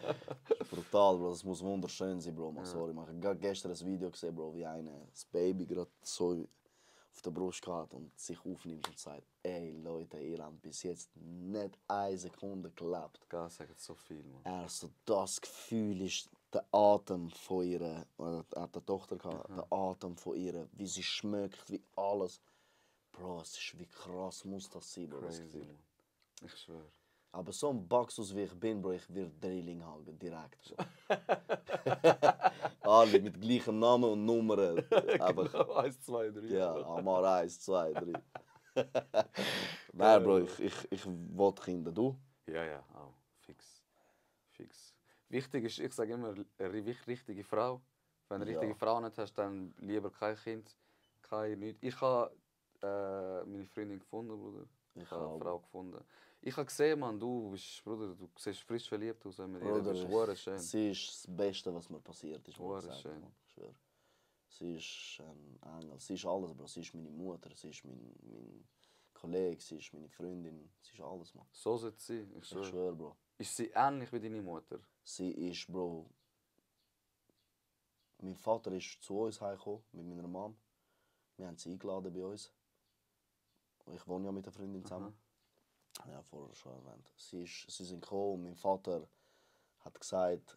Brutal, Bro. Das muss wunderschön sein, Bro. Man, Ja. sorry, man. Ich habe gerade gestern ein Video gesehen, Bro, wie einer das Baby gerade so auf der Brust hat und sich aufnimmt und sagt, ey Leute, ihr habt bis jetzt nicht eine Sekunde gelebt. Gell, sagen so viel, Mann. Also das Gefühl ist der Atem von ihr, er hat eine Tochter gehabt, der Atem von ihr, wie sie schmeckt, wie alles. Bro, es ist wie krass muss das sein, Bro. Das Crazy, Gefühl. Mann. Ich schwöre. Aber so ein Baxus wie ich bin, Bro, ich werde Drilling haben, direkt. Bro. Alle mit gleichem Namen und Nummern. Einfach, Genau, 1, 2, 3. ja, Amar 1, 2, 3. Nein, Bro, ich will Kinder, du? Ja, auch. Fix. Wichtig ist, ich sage immer, eine richtige Frau. Wenn du eine Ja. richtige Frau nicht hast, dann lieber kein Kind, nichts. Ich habe meine Freundin gefunden, Bruder. Ich habe auch. eine Frau gefunden. Ich habe gesehen, Mann, du siehst frisch verliebt aus. Wenn wir Bruder, das ist hure schön. sie ist das Beste, was mir passiert ist. Hure muss ich sagen, schön. Mann. Ich schwöre. Sie ist ein Engel. Sie ist alles, Bro. Sie ist meine Mutter, sie ist mein Kollege, sie ist meine Freundin. Sie ist alles, Mann. So sollte es sein, ich Ich schwöre. schwöre, Bro. Ist sie ähnlich wie deine Mutter? Sie ist, Bro. Mein Vater ist zu uns heimgekommen mit meiner Mom. Wir haben sie eingeladen bei uns. Ich wohne ja mit der Freundin zusammen. Ja, vorher schon erwähnt. Sie sind gekommen und mein Vater hat gesagt,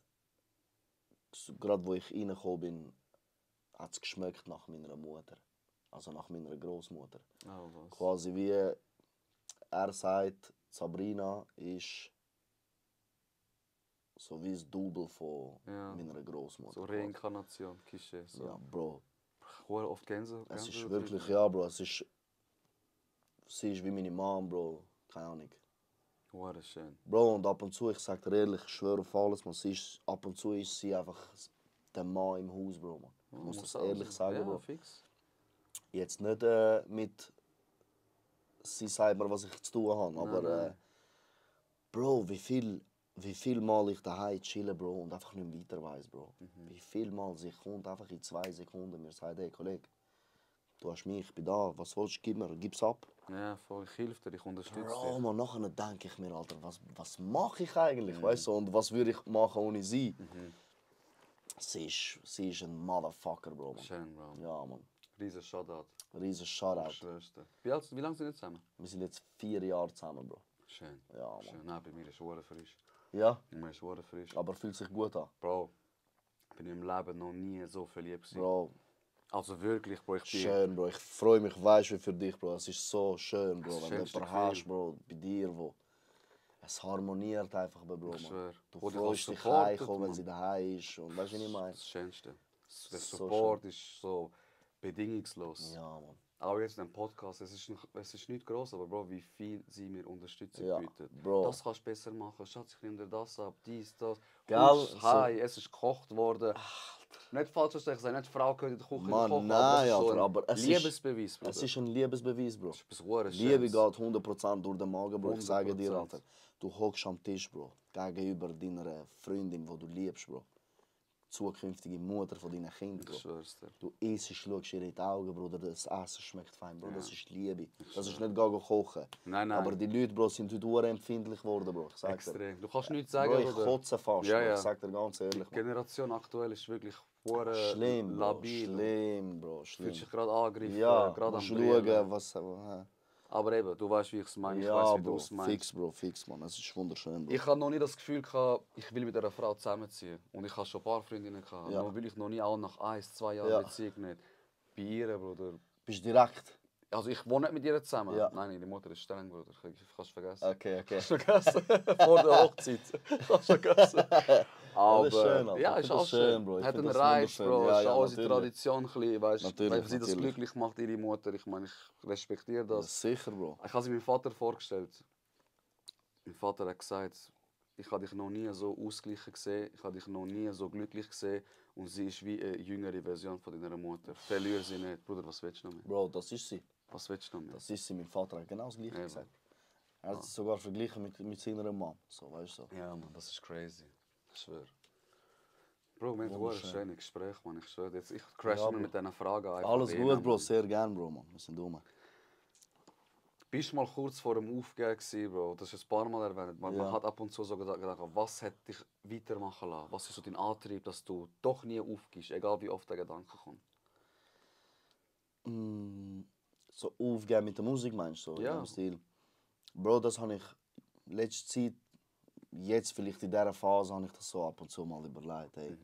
gerade wo ich reingekommen bin, hat es geschmeckt nach meiner Mutter. Also nach meiner Großmutter. Oh, was? Quasi wie er sagt, Sabrina ist so wie das Double von Ja. meiner Großmutter. So Reinkarnation, Klischee. So. Ja, Bro. Hure oft Gänsehaut. Es ist wirklich, ja, Bro. Sie ist wie meine Mom, Bro. Keine Ahnung. Hure schön. Bro, und ab und zu, ich sag dir ehrlich, ich schwöre auf alles, man. Ab und zu ist sie einfach der Mann im Haus, Bro. Man. Ich muss das ehrlich sagen, ja, Bro. Fix. Jetzt nicht mit, sie sagt mir, was ich zu tun habe, aber nein. Bro, wie viel Mal ich daheim chille, Bro, und einfach nicht mehr weiter weiss, Bro. Wie viel Mal sie kommt einfach in 2 Sekunden mir sagt, hey Kollege, du hast mich, ich bin da, was willst du, gib's ab. Ja, voll, ich helfe dir, ich unterstütze Bro, dich. man, nachher denke ich mir, Alter, was mache ich eigentlich, weißt du, und was würde ich machen ohne sie? Sie ist ein Motherfucker, Bro, man. Schön, Bro. Ja, man. Riesen Shoutout. Riesen Ich Shoutout. schwör's dir. Wie lange sind wir zusammen? Wir sind jetzt 4 Jahre zusammen, Bro. Schön. Ja, man. Schön. Nein, bei mir ist es frisch. Ja, Bei mir ist es frisch. aber fühlt sich gut an. Bro, ich bin im Leben noch nie so verliebt gewesen. Bro, Also wirklich, Bro, ich bin... schön, Bro. Ich freue mich, weißt du, für dich, Bro. Es ist so schön, Bro. Das Wenn du schönste jemanden hast, Gefühl. Bro, bei dir, wo es harmoniert einfach, Bro. Ich Man. schwör. Du Wo dich freust auch dich supportet, heimkommen, wenn man. sie daheim ist. Und weißt du, was ich meine? Das Schönste. Der So Support ist so bedingungslos. Ja, man. Auch jetzt in dem Podcast, es ist nicht gross, aber Bro, wie viel sie mir Unterstützung Ja, bieten. Bro. Das kannst du besser machen. Schatz, ich nehme dir das ab, dies, das. Gell? Husch, So- hi, es ist gekocht worden. Nicht falsch verstehen, ich sage nicht, die Frau gehört in die Küche Mann, kochen, nein, aber es ist so Alter, ein aber es ist- Liebesbeweis, Bruder. Es ist ein Liebesbeweis, Bro. Das ist etwas hure Liebe Schönes. geht 100% durch den Magen, Bro. Ich sage dir, 100%. Alter. Du hockst am Tisch, Bro. Gegenüber deiner Freundin, die du liebst, Bro. Zukünftige Mutter von deinen Kindern, Ich Bro. schwör's dir. Du isst, schaust ihr in die Augen, Bruder. Das Essen schmeckt fein, Bro. Ja. Das ist Liebe. Das ist nicht gehen kochen. Nein, Aber die Leute, Bro, sind heute sehr empfindlich geworden, Bro. Ich sag dir. Extrem. Du kannst nichts sagen, Bro, ich Bruder. kotze fast, Ja, Bro. ja. Ich sag dir ganz ehrlich, Die man. Generation aktuell ist wirklich hure Schlimm, Bro. labil. Schlimm, Bro. Fühlt Schlimm. sich gerade angegriffen, Ja, gerade am musst Brillen. schauen, was... Aber eben, du weißt, wie ich es meine. Ich Ja, weiß, wie du Bro, es meinst. fix, Bro, fix, man. Es ist wunderschön, Bro. Ich habe noch nie das Gefühl gehabt, ich will mit einer Frau zusammenziehen. Und ich habe schon ein paar Freundinnen gehabt. Ja. Nur will ich noch nie auch nach 1-2 Jahren Ja. Beziehung nicht. Bei ihr, Bruder. Bist du direkt? Also ich wohne nicht mit ihr zusammen. Ja. Nein, die Mutter ist streng, Bruder. Kannst du vergessen. Okay. Kannst du vergessen. Vor der Hochzeit. Kannst du vergessen. Aber das ist schön, Alter. ja, Ich ist find auch das schön. schön, Bro. Ich Hat find einen das Reiz, wunderschön. Bro. Ja, ist ja, auch unsere natürlich. Tradition, ein bisschen, weißt, Natürlich, wenn sie das natürlich. glücklich macht, ihre Mutter. Ich meine, ich respektiere Ja, das. sicher, Bro. Ich habe sie meinem Vater vorgestellt. Mein Vater hat gesagt, ich habe dich noch nie so ausgeglichen gesehen, ich habe dich noch nie so glücklich gesehen und sie ist wie eine jüngere Version von deiner Mutter. Verliere sie nicht. Bruder, was willst du noch mehr? Bro, das ist sie. Was willst du noch mehr? Das ist sie. Mein Vater hat genau das Gleiche Eben. gesagt. Er hat es sogar verglichen mit seiner Mom. So, weißt du? So. Ja, Mann, das ist crazy. Ich schwöre. Bro, wir haben ein Wunderschön. schönes Gespräch, Mann. Ich schwöre. Jetzt, ich crash Ja, immer Bro. mit diesen Fragen einfach. Alles rein, gut, Bro. Mann. Sehr gern, Bro, man. Wir sind dumm. Bist du mal kurz vor dem Aufgeben gewesen, Bro? Das ist ein paar Mal erwähnt. Man Ja. hat ab und zu so gedacht, was hat dich weitermachen lassen? Was ist so dein Antrieb, dass du doch nie aufgibst, egal wie oft der Gedanke kommt? So aufgeben mit der Musik, meinst du? So, Ja. in dem Stil. Bro, das habe ich letzte Zeit, jetzt vielleicht in dieser Phase, habe ich das so ab und zu mal überlegt. Hey,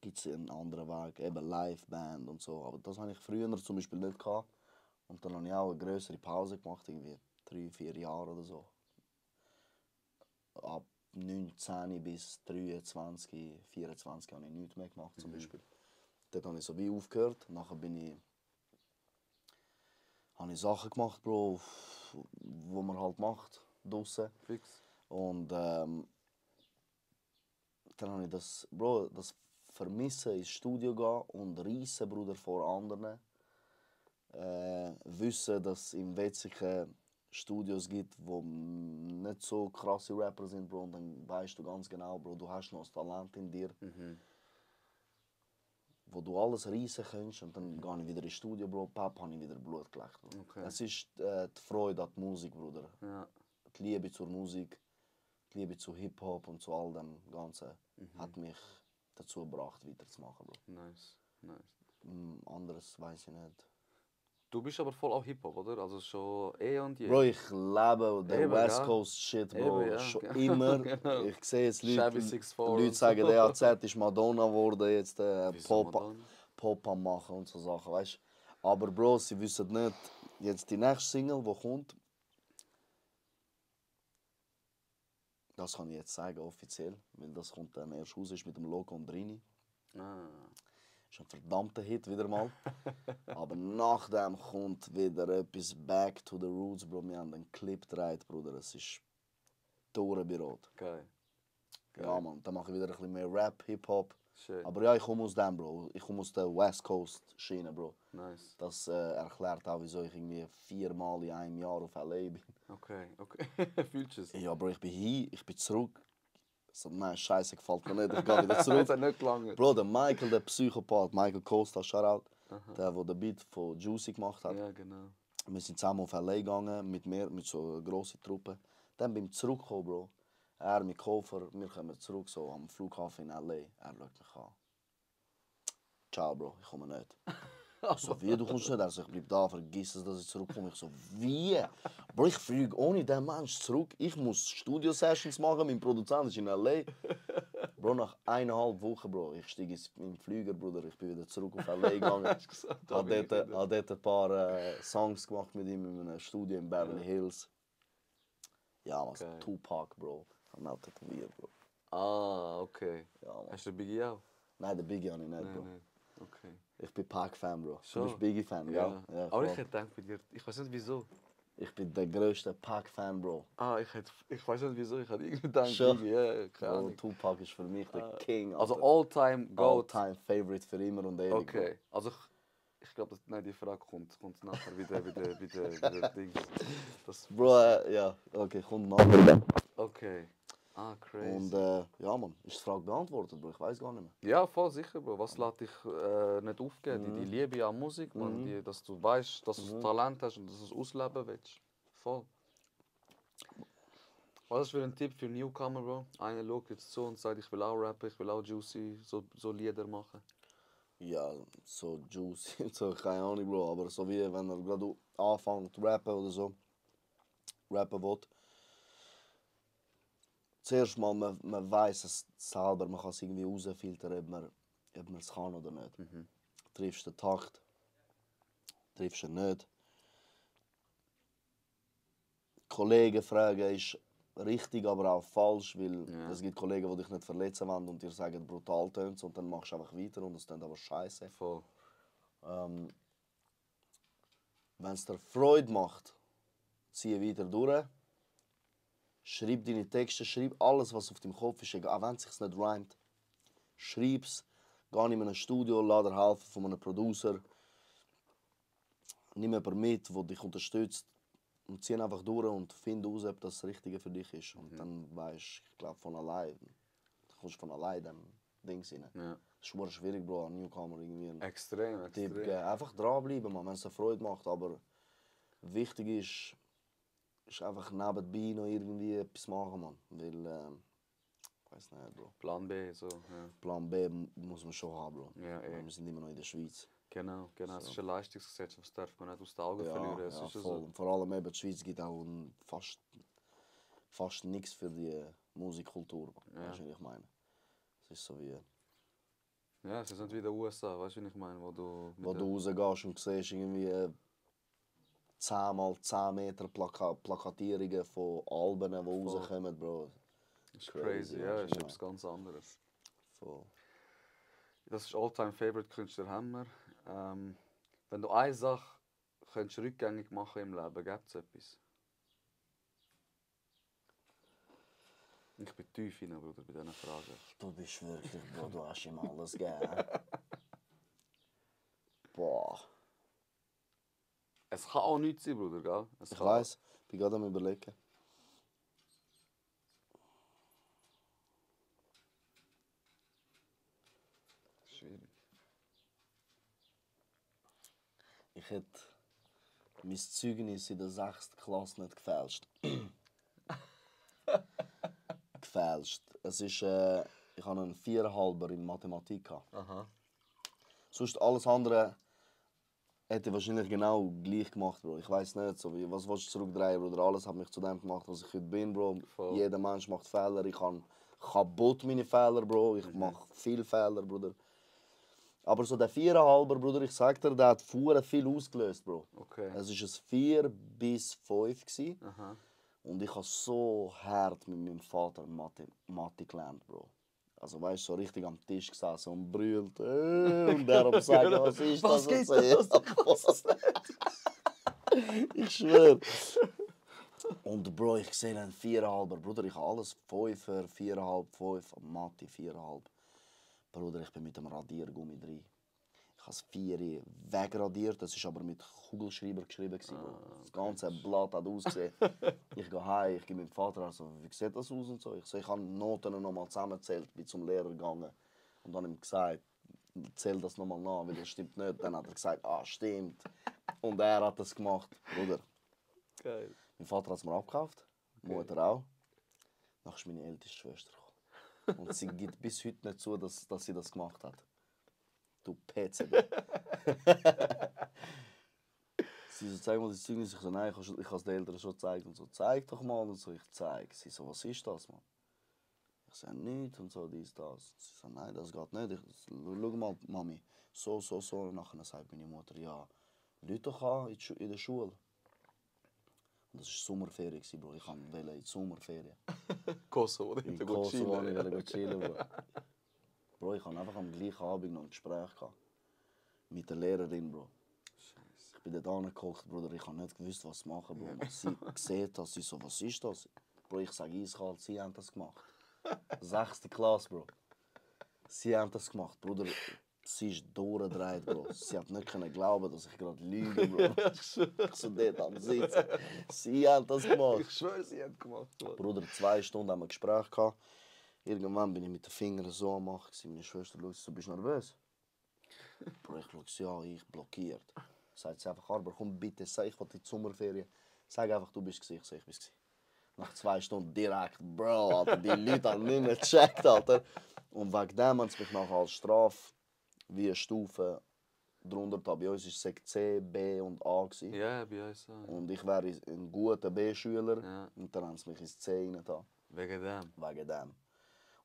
gibt es einen anderen Weg, eben Liveband und so. Aber das habe ich früher zum Beispiel nicht gehabt. Und dann habe ich auch eine größere Pause gemacht, irgendwie 3-4 Jahre oder so. Ab 19 bis 23, 24 habe ich nichts mehr gemacht zum Beispiel. Dort habe ich so wie aufgehört. Nachher habe ich Sachen gemacht, Bro, wo man halt macht, draussen. Fix. Und dann habe ich das Vermissen ins Studio gehen und reissen, Bruder, vor anderen. Wissen, dass es im Wetzikon Studios gibt, wo nicht so krasse Rapper sind, Bro. Und dann weißt du ganz genau, Bro, du hast noch das Talent in dir, wo du alles reissen kannst. Und dann gehe ich wieder ins Studio, Bro. Pap, habe ich wieder Blut geleckt. Bro. Okay. Es ist die Freude an die Musik, Bruder. Ja. Die Liebe zur Musik, die Liebe zu Hip-Hop und zu all dem Ganzen hat mich dazu gebracht, weiterzumachen, Bro. Nice. Anderes weiß ich nicht. Du bist aber voll auch Hip-Hop, oder? Also schon und je. Bro, ich lebe den Eben, West ja. Coast Shit, Bro. Eben, ja. Schon Genau, immer. genau. Ich sehe jetzt Shabby Leute, 6'4 Leute und sagen, so. der AZ ist Madonna geworden, jetzt Wieso Madonna? Pop am machen und so Sachen, weißt du. Aber Bro, sie wissen nicht, jetzt die nächste Single, die kommt, das kann ich jetzt sagen, offiziell, weil das kommt dann erst raus, ist mit dem Loco und Rini. Ah. Ist ein verdammter Hit wieder mal. Aber nachdem kommt wieder etwas Back to the Roots, Bro. Wir haben einen Clip gedreht, Bruder. Es ist Torenbirot. Geil. Ja, man. Dann mache ich wieder ein bisschen mehr Rap, Hip-Hop. Schön. Aber ja, ich komme aus dem, Bro. Ich komme aus der West Coast Schiene, Bro. Nice. Das erklärt auch, wieso ich irgendwie 4-mal in einem Jahr auf LA bin. Okay. Fühlst du es? Ja, Bro, ich bin hier, ich bin zurück. So, nein, Scheiße, gefällt mir nicht, ich gehe wieder Es zurück. hat nicht gelangt. Bro, der Michael, der Psychopath, Michael Costa, Shoutout, der den Beat von Juicy gemacht hat. Ja, genau. Wir sind zusammen auf LA gegangen, mit so einer grossen Truppe. Dann bin ich zurückgekommen, Bro. Er mit Koffer, wir kommen zurück so am Flughafen in LA. Er schaut mich an. Ciao, Bro, ich komme nicht. Ich so, wie, du kommst nicht? Er sagt, ich bleib da, vergiss es, dass ich zurückkomme. Ich so, wie? Bro, ich fliege ohne den Mensch zurück. Ich muss Studio-Sessions machen, mein Produzent ist in L.A. Bro, nach 1,5 Wochen, Bro, ich steige in den Flüger, Bruder. Ich bin wieder zurück auf L.A. gegangen. Habe dort ein paar Songs gemacht mit ihm in einem Studio in Beverly Hills. Ja, was Geil. Tupac, Bro. Ich habe ihn auch tätowiert, Bro. Ah, okay. Ja, man. Hast du den Biggie auch? Nein, den Biggie habe ich nicht, Bro. Nein. Okay. Ich bin Pac-Fan, Bro. Schon? Du bist Biggie-Fan, gell? Ja, Aber voll. ich hätte gedacht bei dir, ich weiß nicht wieso. Ich bin der grösste Pac-Fan, Bro. Ich weiß nicht wieso, ich hätte irgendwie gedacht, Schon? Biggie, ja, keine Bro, Ahnung. Tupac ist für mich der King. Also Alter. all-time Goat. All-time Favorite für immer und ewig. Okay, also ich glaube, die Frage kommt nachher wieder Dings. Das, Bro, ja, okay, kommt nachher. okay. Ah, crazy. Und ja, man, ist die Frage beantwortet, Bro? Ich weiß gar nicht mehr. Ja, voll sicher, Bro. Was lässt dich nicht aufgeben? Die Liebe an Musik, man, dass du weißt, dass du Talent hast und dass du es ausleben willst. Voll. Was ist für ein Tipp für Newcomer, Bro? Einer schaut jetzt zu und sagt, ich will auch rappen, ich will auch Juicy, so Lieder machen. Ja, so juicy, so keine Ahnung, Bro. Aber so wie wenn er gerade anfängt zu rappen oder so, rappen will. Zuerst mal, man weiss es selber, man kann es irgendwie rausfiltern, ob man es kann oder nicht. Triffst den Takt, triffst ihn nicht. Kollegen fragen ist richtig, aber auch falsch, weil es gibt Kollegen, die dich nicht verletzen wollen und dir sagen, brutal tönt und dann machst du einfach weiter und es tönt aber scheiße. Voll. Wenn es dir Freude macht, zieh weiter durch. Schreib deine Texte, schreib alles, was auf deinem Kopf ist, auch wenn es sich nicht reimt. Schreib es, geh in ein Studio, lass dir helfen von einem Producer. Nimm jemanden mit, der dich unterstützt. Und zieh einfach durch und find aus, ob das Richtige für dich ist. Und dann weisst ich glaube von allein. Du kommst von allein dem Ding rein. Ja. Es ist schwierig, Bro, an Newcomer irgendwie einen Extrem. Tipp geben. Einfach dranbleiben, wenn es dir Freude macht. Aber wichtig ist einfach nebenbei noch irgendwie etwas machen, man. Weil, ich weiß nicht, Bro. Plan B, so. Ja. Plan B muss man schon haben, Bro. Ja, Weil wir sind immer noch in der Schweiz. Genau. So. Es ist eine Leistungsgesellschaft, das darf man nicht aus den Augen Ja, verlieren. Es ja, ist voll. so. Und vor allem eben, die Schweiz gibt auch fast nichts für die Musikkultur. Ja. Weißt du, was ich meine? Es ist so wie... Ja, es ist nicht wie in den USA, weißt du, was ich meine? Wo du rausgehst und siehst irgendwie 10 mal 10 Meter Plakatierungen von Alben, die rauskommen, Bro. Das ist crazy, ja, das ist etwas ganz anderes. Voll. Das ist All-Time-Favorite-Künstler Hammer. Wenn du eine Sache könntest rückgängig machen im Leben, gibt es etwas? Ich bin tief hinein, Bruder, bei diesen Fragen. Du bist wirklich, Bro, du hast ihm alles gegeben. Boah. Es kann auch nichts sein, Bruder, gell? Ich weiss, ich bin gerade am Überlegen. Schwierig. Ich hätte mein Zeugnis in der 6. Klasse nicht gefälscht. Gefälscht. Es ist, ich habe einen 4,5er in Mathematik gehabt. Aha. Sonst alles andere hätte ich wahrscheinlich genau gleich gemacht, Bro. Ich weiß nicht, so wie, was willst du zurückdrehen, Bruder? Alles hat mich zu dem gemacht, was ich heute bin, Bro. Voll. Jeder Mensch macht Fehler. Ich habe kaputt meine Fehler, Bro. Ich mache viele Fehler, Bruder. Aber so der 4,5er, Bruder, ich sag dir, der hat vorher viel ausgelöst, Bro. Okay. Es war ein 4 bis 5 gewesen. Aha. Und ich habe so hart mit meinem Vater Mathe gelernt, Bro. Also weißt du, so richtig am Tisch gesessen und brüllt. Und der am sagen, was ist das? Was geht das? Ich schwöre. Und Bro, ich sehe einen 4,5er. Bruder, ich habe alles 5er, 4,5, 5, Mathe 4,5. Bruder, ich bin mit dem Radiergummi drin. Ich habe das 4 wegradiert, das war aber mit Kugelschreiber geschrieben. Das ganze Blatt hat ausgesehen. Ich gehe heim, ich gebe meinem Vater also, wie sieht das aus und so. Ich habe die Noten noch mal zusammengezählt, bin zum Lehrer gegangen und dann ihm gesagt, zähl das noch mal nach, weil das stimmt nicht. Dann hat er gesagt, ah, stimmt. Und er hat das gemacht, Bruder. Geil. Mein Vater hat es mir abgekauft, meine Mutter auch. Dann ist meine älteste Schwester gekommen. Und sie gibt bis heute nicht zu, dass sie das gemacht hat. Du PCB. Sie so, zeig mal das Zeugnis. Ich so, nein, ich habe es den Eltern schon gezeigt. Und so, zeig doch mal. Und so, ich zeige. Sie so, was ist das, Mann? Ich so, nichts und so, dies, das. Sie so, nein, das geht nicht. Ich so, schau mal, Mami, so. Und nachher sagt meine Mutter, ja, Leute doch an in der Schule. Und das war Sommerferien, Bro. Ich wollte in die Sommerferien. Kosovo, oder? In Kosovo wollte ich chillen, Bro. Bro, ich hatte einfach am gleichen Abend noch ein Gespräch mit der Lehrerin, Bro. Scheiße. Ich bin dort angeguckt, Bruder, ich habe nicht gewusst, was machen, Bro. Und sie sieht das, sie so, was ist das? Bro, ich sage eiskalt, sie haben das gemacht. 6. Klasse, Bro. Sie haben das gemacht, Bruder. Sie ist durchgedreht, Bro. Sie hat nicht glauben, dass ich gerade lüge, Bro. Ich so dort am Sitzen. Sie haben das gemacht. Ich schwöre, sie haben gemacht. Mann. Bruder, 2 Stunden haben wir Gespräch gehabt. Irgendwann bin ich mit den Fingern so am Machen. Meine Schwester schaut, so, bist du nervös? Bro, ich schaue, ja, ich blockiert. Sagt sie einfach, aber komm bitte, sag, ich will in die Sommerferien. Sag einfach, du bist gewesen. Ich sage, ich bin gewesen. Nach 2 Stunden direkt, Bro, Alter, die Leute haben nicht mehr gecheckt, Alter. Und wegen dem haben sie mich nachher als Strafe wie eine Stufe drunter da. Bei uns war es C, B und A. Gewesen. Ja, bei uns auch. Und ich wäre ein guter B-Schüler. Ja. Und dann haben sie mich ins C rein da. Wegen dem. Wegen dem.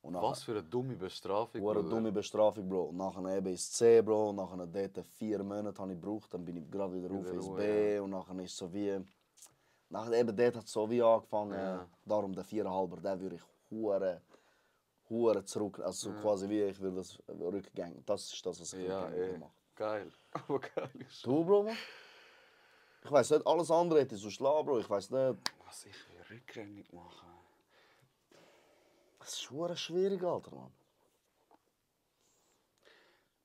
Und Was für eine dumme Bestrafung, eine Bruder. dumme Bestrafung, Bro. Und nachher eben ins C, Bro. Und nachher dort 4 Monate habe ich gebraucht. Dann bin ich gerade wieder rauf ins Ruhe, B. Und nachher ist so wie... Nachher eben dort hat es so wie angefangen. Ja. Darum der 4,5er, den würde ich hure zurück... Also quasi wie ich will das rückgängig. Das ist das, was ich Ja, rückgängig mache. geil. Aber geil ist Du, Bro, Mann? Ich weiss nicht, alles andere hätte ich so schlagen, Bro. Ich weiss nicht... Was ich will rückgängig machen. Das ist hure schwierig, Alter, Mann.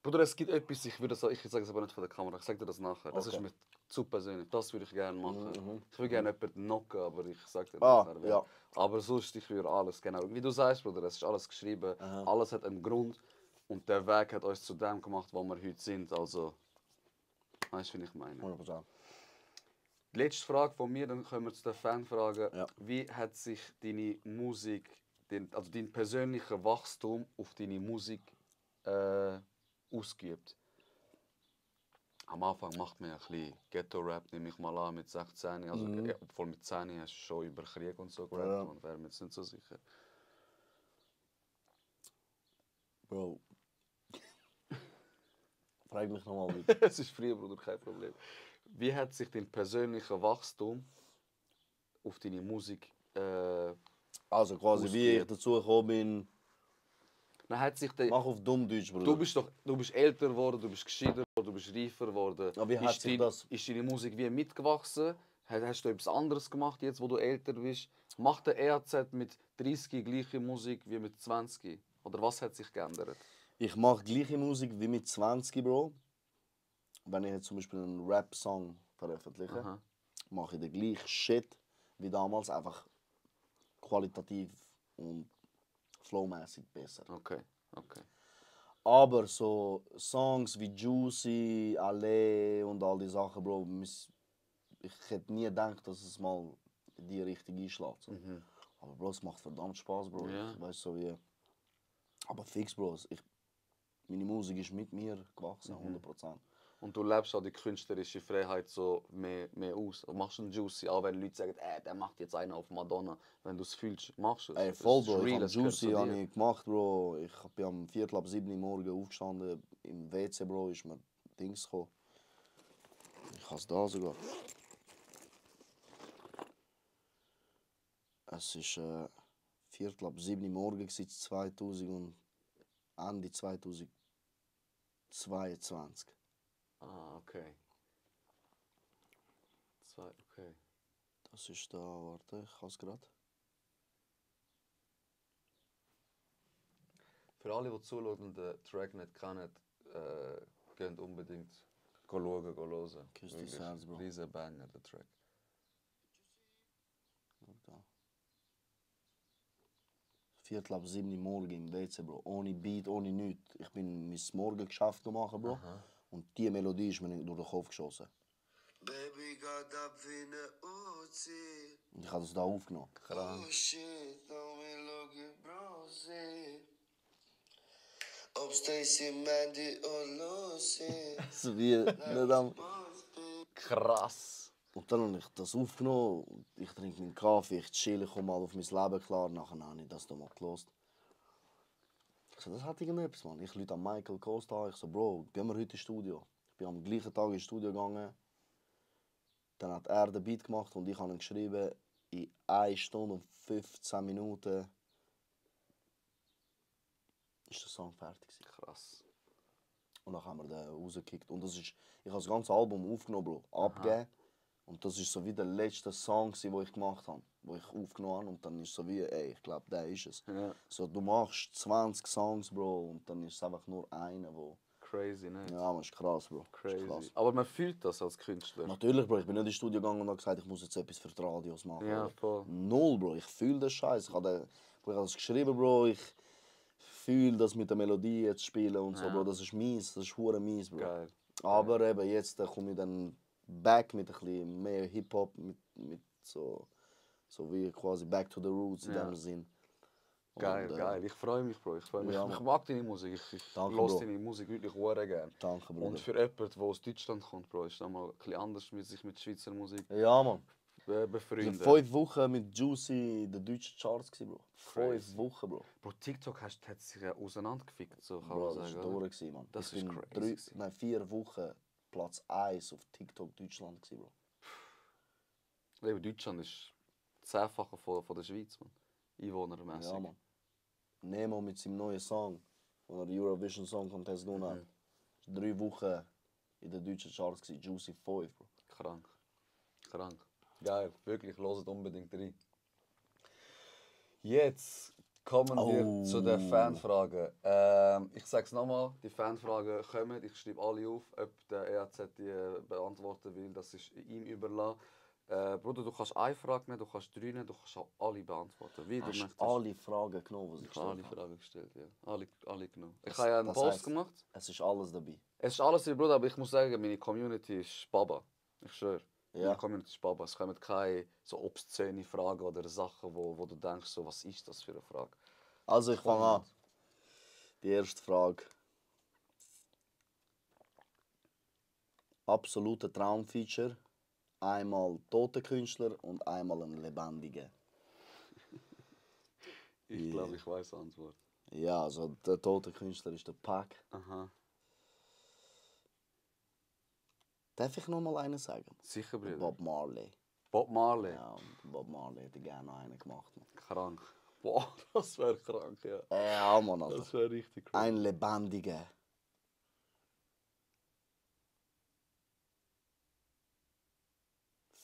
Bruder, es gibt etwas, ich sage es aber nicht vor der Kamera, ich sage dir das nachher. Das Okay. ist mir zu persönlich, das würde ich gerne machen. Mhm. Ich will gerne jemanden knocken, aber ich sage dir Ah, nachher. ja. Aber sonst, ich würde alles, genau. Wie du sagst, Bruder, es ist alles geschrieben, alles hat einen Grund und der Weg hat uns zu dem gemacht, wo wir heute sind. Also, weißt du, wie ich meine? 100%. Die letzte Frage von mir, dann kommen wir zu den Fanfragen. Ja. Wie hat sich deine Musik, also dein persönlicher Wachstum auf deine Musik ausgeübt? Am Anfang macht man ja ein bisschen Ghetto-Rap, nehme ich mal an, mit 16. Also, obwohl mit 10 hast du schon über Krieg und so gerappt, Ja. und wäre mir jetzt nicht so sicher. Bro. Frag mich nochmal bitte. Es ist früher, Bruder, kein Problem. Wie hat sich dein persönlicher Wachstum auf deine Musik Also quasi wie ich dazu gekommen bin, dann hat sich der, mach auf Dummdeutsch, Bruder. du bist älter geworden, du bist gescheiter geworden, du bist reifer geworden. Aber wie hat sich das? Ist deine Musik wie mitgewachsen? Hast du etwas anderes gemacht, jetzt wo du älter bist? Macht der EAZ mit 30 gleiche Musik wie mit 20? Oder was hat sich geändert? Ich mache gleiche Musik wie mit 20, Bro. Wenn ich jetzt zum Beispiel einen Rap-Song veröffentliche, Aha. mache ich den gleichen Shit wie damals, einfach qualitativ und flowmäßig besser. Okay, okay. Aber so Songs wie Juicy, Ale und all die Sachen, Bro, ich hätte nie gedacht, dass es mal in die Richtung einschlägt. So. Aber Bro, es macht verdammt Spaß, Bro. Ja. Ich weiss so wie... Aber fix, Bro, meine Musik ist mit mir gewachsen, 100%. Und du lebst auch die künstlerische Freiheit so mehr aus. Machst du einen Juicy, auch wenn Leute sagen, der macht jetzt einen auf Madonna. Wenn du es fühlst, machst du es. Ey, Das voll, ist Bro. real, Ich es habe gehört zu Juicy dir. habe ich gemacht, Bro. Ich bin am 6:45 Uhr morgens aufgestanden. Im WC, Bro, ist mir Dings gekommen. Ich habe es da sogar. Es war 6:45 Uhr morgens 2000 und Ende 2022. Ah, okay. Okay. Das ist da, warte, ich habe es gerade. Für alle, die zuschauen und den Track nicht kennen, geht unbedingt schauen, hören. Küss dein Herz, Bro. Riesen Banger, der Track. Da. 6:45 Uhr morgens im WC, Bro. Ohne Beat, ohne nichts. Ich bin mein Morgengeschäft machen, Bro. Und diese Melodie ist mir durch den Kopf geschossen. Baby got up wie ne Uzi. Und ich habe das da aufgenommen. Krank. Oh shit, don't me look at Brosy. Ob Stacy, Mandy und Lucy. So wie nicht am... Krass. Und dann habe ich das aufgenommen. Ich trinke meinen Kaffee, ich chill, ich komme mal auf mein Leben klar. Nachher habe ich das mal gelost. Ich so, das hat irgendetwas, Mann. Ich rufe an Michael Costa. Ich so, Bro, gehen wir heute ins Studio. Ich bin am gleichen Tag ins Studio gegangen. Dann hat er den Beat gemacht und ich habe ihn geschrieben. In 1 Stunde und 15 Minuten ist der Song fertig gewesen. Krass. Und dann haben wir den rausgekickt. Und das ist, ich habe das ganze Album aufgenommen, Bro. Abgegeben. Und das ist so wie der letzte Song, den ich gemacht habe. Den ich aufgenommen habe. Und dann ist so wie, ey, ich glaube, der ist es. Ja. So, du machst 20 Songs, Bro. Und dann ist es einfach nur einer, wo... Crazy, ne? Ja, man ist krass, Bro. Crazy. Ist krass. Aber man fühlt das als Künstler. Natürlich, Bro. Ich bin nicht ins Studio gegangen und habe gesagt, ich muss jetzt etwas für die Radios machen. Ja, oder? voll. Null, Bro. Ich fühle den Scheiß. Ich habe das geschrieben, Bro. Ich fühle das mit der Melodie jetzt spielen und so, Ja. Bro. Das ist mies. Das ist hure mies, Bro. Geil. Aber eben jetzt komme ich dann back mit ein bisschen mehr Hip-Hop, mit so wie quasi back to the roots in Ja. dem Sinn. Geil, Und, geil. Ich freue mich, Bro. Ich freue mich. Ja, Ich Mann. mag deine Musik. Ich Danke, höre Bro. deine Musik wirklich sehr gerne. Danke, Bruder. Und für jemanden, der aus Deutschland kommt, Bro, ist es nochmal ein bisschen anders, mit sich mit Schweizer Musik Ja, Mann. Ich war befreunden. 5 Wochen mit Juicy in den deutschen Charts, Bro. 5 Crazy. Wochen, Bro. Bro, TikTok hat sich ja auseinandergefickt, so kann Bro, man das sagen. war oder? durch, Mann. Das ich ist bin crazy gewesen. 4 Wochen Platz 1 auf TikTok Deutschland, Bro. Eben, Deutschland ist das 10-fache von der Schweiz, man. Einwohnermäßig. Ja, Mann. Nemo mit seinem neuen Song, den er den Eurovision Song Contest gewonnen hat. 3 Wochen in den deutschen Charts, Juicy 5, Bro. Krank. Krank. Geil, wirklich, hört unbedingt rein. Jetzt kommen wir zu den Fanfragen. Ich sage es nochmal, die Fanfragen kommen, ich schreibe alle auf. Ob der EAZ die beantworten will, das ist ihm überlassen. Bruder, du kannst eine Frage nehmen, du kannst 3 nehmen, du kannst auch alle beantworten, wie du Hast möchtest. alle Fragen genommen, die Ich ich habe alle gestellt habe. Fragen gestellt, ja. Alle genommen. Ich habe ja einen das Post heisst- gemacht. Es ist alles dabei. Es ist alles, Bruder, aber ich muss sagen, meine Community ist Baba. Ich schwöre. Ja. Meine Community ist Baba. Es kommen keine so obszöne Fragen oder Sachen, wo du denkst, so, was ist das für eine Frage? Also ich fange an. Die erste Frage. Absolute Traumfeature. Einmal tote Künstler und einmal ein lebendiger. Ich glaube, ich weiß die Antwort. Ja, also der tote Künstler ist der Pac. Aha. Darf ich noch mal einen sagen? Sicher, Bruder. Bob Marley. Bob Marley. Ja, Bob Marley hätte gerne noch einen gemacht. Man. Krank. Boah, das wäre krank, ja. Ja, Mann, Alter. Das wäre richtig krank. Ein lebendiger.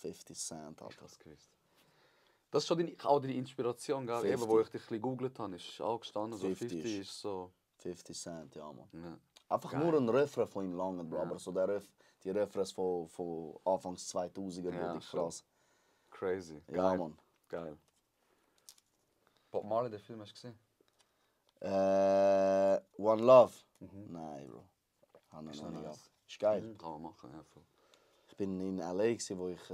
$50 Cent, Ich Alter. habe es gewusst. Das ist schon auch deine Inspiration, gell? 50. Eben, wo ich dich ein bisschen gegoogelt habe, ist auch gestanden, so 50 50 ist so... 50 Cent, ja, Mann. Ja. Einfach Geil. nur ein Refrain von ihm langen, Bro. Ja. Aber so die Refrains von Anfangs 2000er, Ja, Bro, die schon. krass. Crazy. Ja, Geil. Mann. Geil. Bob Marley, den Film hast du gesehen? One Love? Nein, Bro. Habe ich Ist noch noch nicht nice. gehabt. Ist geil. Kann man machen, ja, voll. Ich bin in L.A., wo ich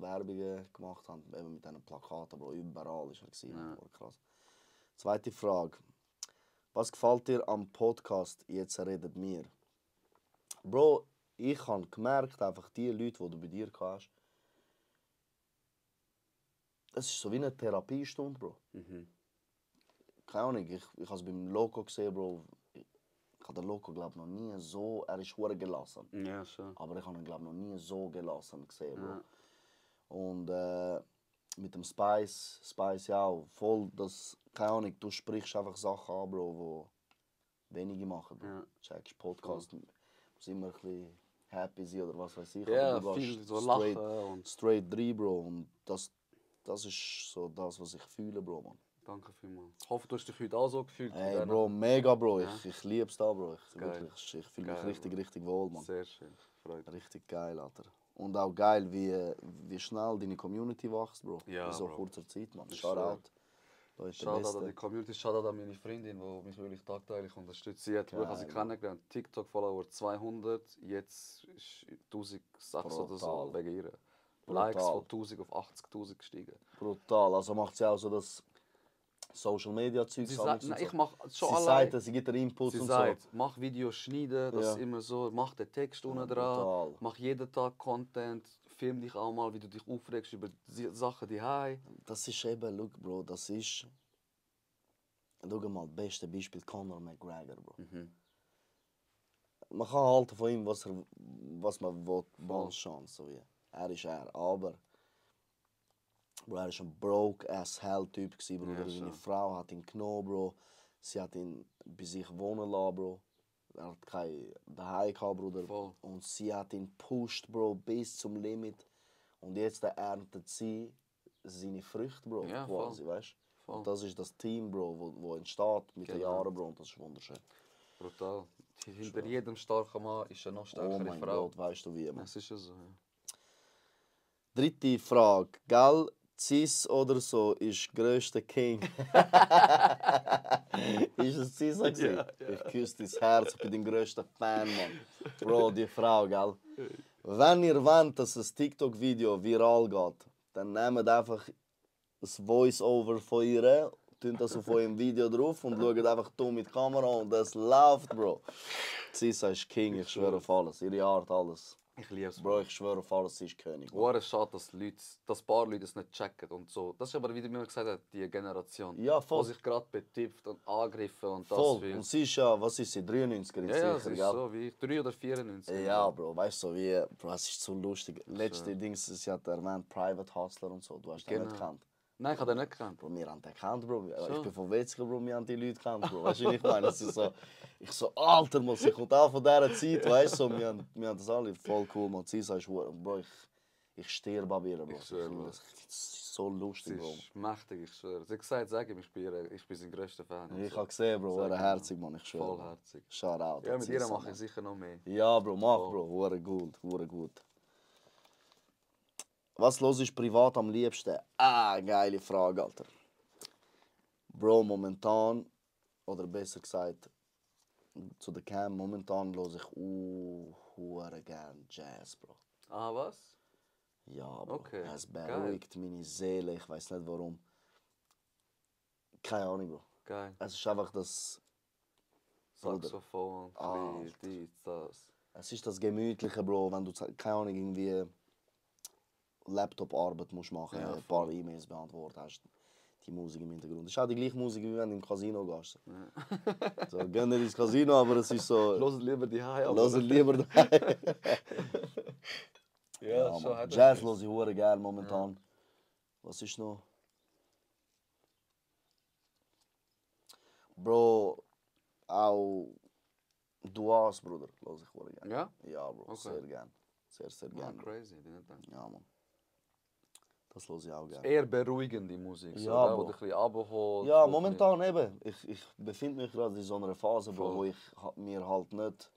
Werbungen gemacht habe, eben mit diesen Plakaten, Bro. Überall war er. Ja. Voll krass. Zweite Frage. Was gefällt dir am Podcast «Jetzt redet mir»? Bro, ich habe gemerkt, einfach die Leute, die du bei dir hast, das ist so wie eine Therapiestunde, Bro. Keine Ahnung, ich habe es beim Loco gesehen, Bro. Ich habe den Loco, glaube ich, noch nie so... Er ist verdammt gelassen. Ja, schon. Aber ich habe ihn, glaube ich, noch nie so gelassen gesehen, Bro. Ja. Und mit dem Spice ja auch. Voll das... Keine Ahnung, du sprichst einfach Sachen an, Bro, die wenige machen, Bro. Ja. Checkst Podcast, muss immer ein bisschen happy sein oder was weiß ich. Ja, aber du viel gehst so lachen und... straight rein, Bro. Und das ist so das, was ich fühle, Bro, man. Danke vielmals. Ich hoffe, du hast dich heute auch so gefühlt. Hey, Bro, mega, Bro. Ja. Ich liebe es da, Bro. Geil. Wirklich, ich fühle mich Geil, richtig, Bro. richtig wohl, man. Sehr schön. Freut mich. Richtig geil, Alter. Und auch geil, wie schnell deine Community wächst, Bro. Ja, in so Bro. kurzer Zeit, man. Ich Shoutout. Da ist der Shoutout an die Beste. Community, Shoutout an meine Freundin, die mich wirklich tagtäglich unterstützt. Sie hat wirklich, Geil, sie kennengelernt, TikTok-Follower 200, jetzt ist 1600 oder so Brutal. wegen ihr. Brutal. Likes von 1000 auf 80.000 gestiegen. Brutal. Also macht sie auch so das Social Media Zeug. Sie sagt, nein, ich mache schon sie allein. sagt, sie gibt dir Inputs Sie und sagt, so. mach Videos schneiden, das Ja. ist immer so, mach den Text unten dran, brutal. mach jeden Tag Content, film dich auch mal, wie du dich aufregst über die Sachen, die haben. Das ist eben, look, Bro, das ist... Schau mal, das beste Beispiel Conor McGregor, Bro. Man kann halten von ihm, was man will, Bonne Chance, so wie. Er ist er, aber... Bro, er war ein broke-ass-hell-Typ, Bro. Ja, Seine schon. Frau hat ihn genommen, Bro. Sie hat ihn bei sich wohnen lassen, Bro. Er hat kein Daheim gehabt, Bruder. Voll. Und sie hat ihn gepusht, Bro, bis zum Limit. Und jetzt erntet sie seine Früchte, Bro, Ja, quasi, voll. weißt du? Voll. Und das ist das Team, Bro, wo entsteht mit den Genau. Jahren, Bro. Und das ist wunderschön. Brutal. Hinter jedem starken Mann ist eine noch Oh stärkere mein Frau. Gott, weißt du wie, man. Es ist ja so. Ja. Dritte Frage. Gell, Cis oder so ist grösster King. Ist es Cis gewesen? Ja, ja. Ich küsse dein Herz, ich bin dein grösster Fan, Mann. Bro, die Frau, gell? Wenn ihr wollt, dass ein TikTok-Video viral geht, dann nehmt einfach das Voice-Over von ihr, tun das auf eurem Video drauf und schaut einfach dumm mit der Kamera und das läuft, Bro. Sisa ist King, ich schwöre auf alles. Ihre Art, alles. Ich liebe es. Bro, ich schwöre auf alles, sie ist König. Bro. War es schade, dass ein paar Leute es nicht checken und so. Das ist aber, wie du mir gesagt hast, die Generation, Ja, voll. die sich gerade betippt und angegriffen und das Voll. fühlt. Und sie ist ja, was ist sie, 93er jetzt Ja, es sicher, ist gell? so wie ich, 3 oder 94. Ja, Bro, weißt du, so wie, Bro, es ist so lustig. Letzte Dings, sie hat erwähnt, Private Hustler und so, du hast den Genau. nicht gekannt. Nein, ich habe den nicht gekannt. Bro, wir haben den gekannt, Bro. So. Ich bin von Wetzlar, Bro, wir haben die Leute gekannt, Bro. Weißt du, wie ich meine? Es ist so, ich so, Alter, man, sie kommt auch von dieser Zeit, weißt du, so, wir haben das alle voll cool, man. Sie sagt, Bro, ich sterbe an ihr, Bro. Ich schwöre, Bro. Das ist so Sie lustig, Bro. ist mächtig, ich schwöre. Sie hat gesagt, sag ihm, ich bin sein größter Fan. und Ich so. habe gesehen, Bro, Sag hure ihm, herzig, man, ich schwöre. Bro. Vollherzig. Shoutout. Ja, an mit ihr Sisa, mache Mann. ich sicher noch mehr. Ja, Bro, mach, Voll. Bro, hure gut, hure gut. Was los ist privat am liebsten? Ah, geile Frage, Alter. Bro, momentan, oder besser gesagt, zu der Cam, momentan los ich hure gern Jazz, Bro. Ah, was? Ja, Bro. Okay, Es geil. beruhigt meine Seele, ich weiß nicht warum. Keine Ahnung, Bro. Geil. Es ist einfach das. Bruder. Saxophon, Ah, Lied, dies, das. Es ist das Gemütliche, Bro, wenn du, keine Ahnung, irgendwie Laptop-Arbeit musst machen, Ja, ein paar E-Mails beantworten hast, die Musik im Hintergrund. Das ist auch die gleiche Musik, wie wenn du im Casino gehst. So, gehen nicht ins Casino, aber es ist so, Hört lieber die High, lass es lieber daheim. Ja, Ja, schon Mann. hat Jazz höre ich hure gerne momentan. Was ist noch? Bro, auch Duas, Bruder, höre ich hure gerne. Ja? Ja, Bro, Okay. sehr gerne. Sehr, sehr Ah, gerne. crazy, die nicht gedacht. Ja, Mann. Das höre ich auch gerne. Eher beruhigende Musik, so, Ja, da, wo Bro. dich ein bisschen runterholt. Ja, wo momentan eben. Ich befinde mich gerade in so einer Phase, Bro, Voll. wo ich mir halt nicht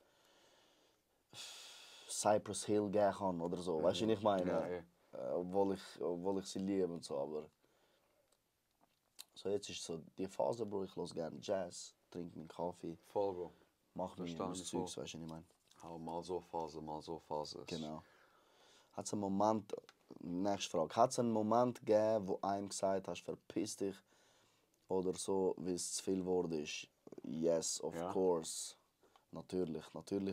Cypress Hill geben kann oder so. Weißt du, was ich meine? Ja, eh. Obwohl ich sie liebe und so, aber so jetzt ist so die Phase, Bro, ich höre gerne Jazz, trinke meinen Kaffee, Voll, Bro. mache mein Verstehe ich Zeugs, voll. weißt du, was ich meine? Auch mal so Phase, mal so Phase. Genau. Hat es einen Moment, nächste Frage, hat es einen Moment gegeben, wo einem gesagt hast, verpiss dich oder so, wie es zu viel geworden ist? Yes, of Ja. course. Natürlich.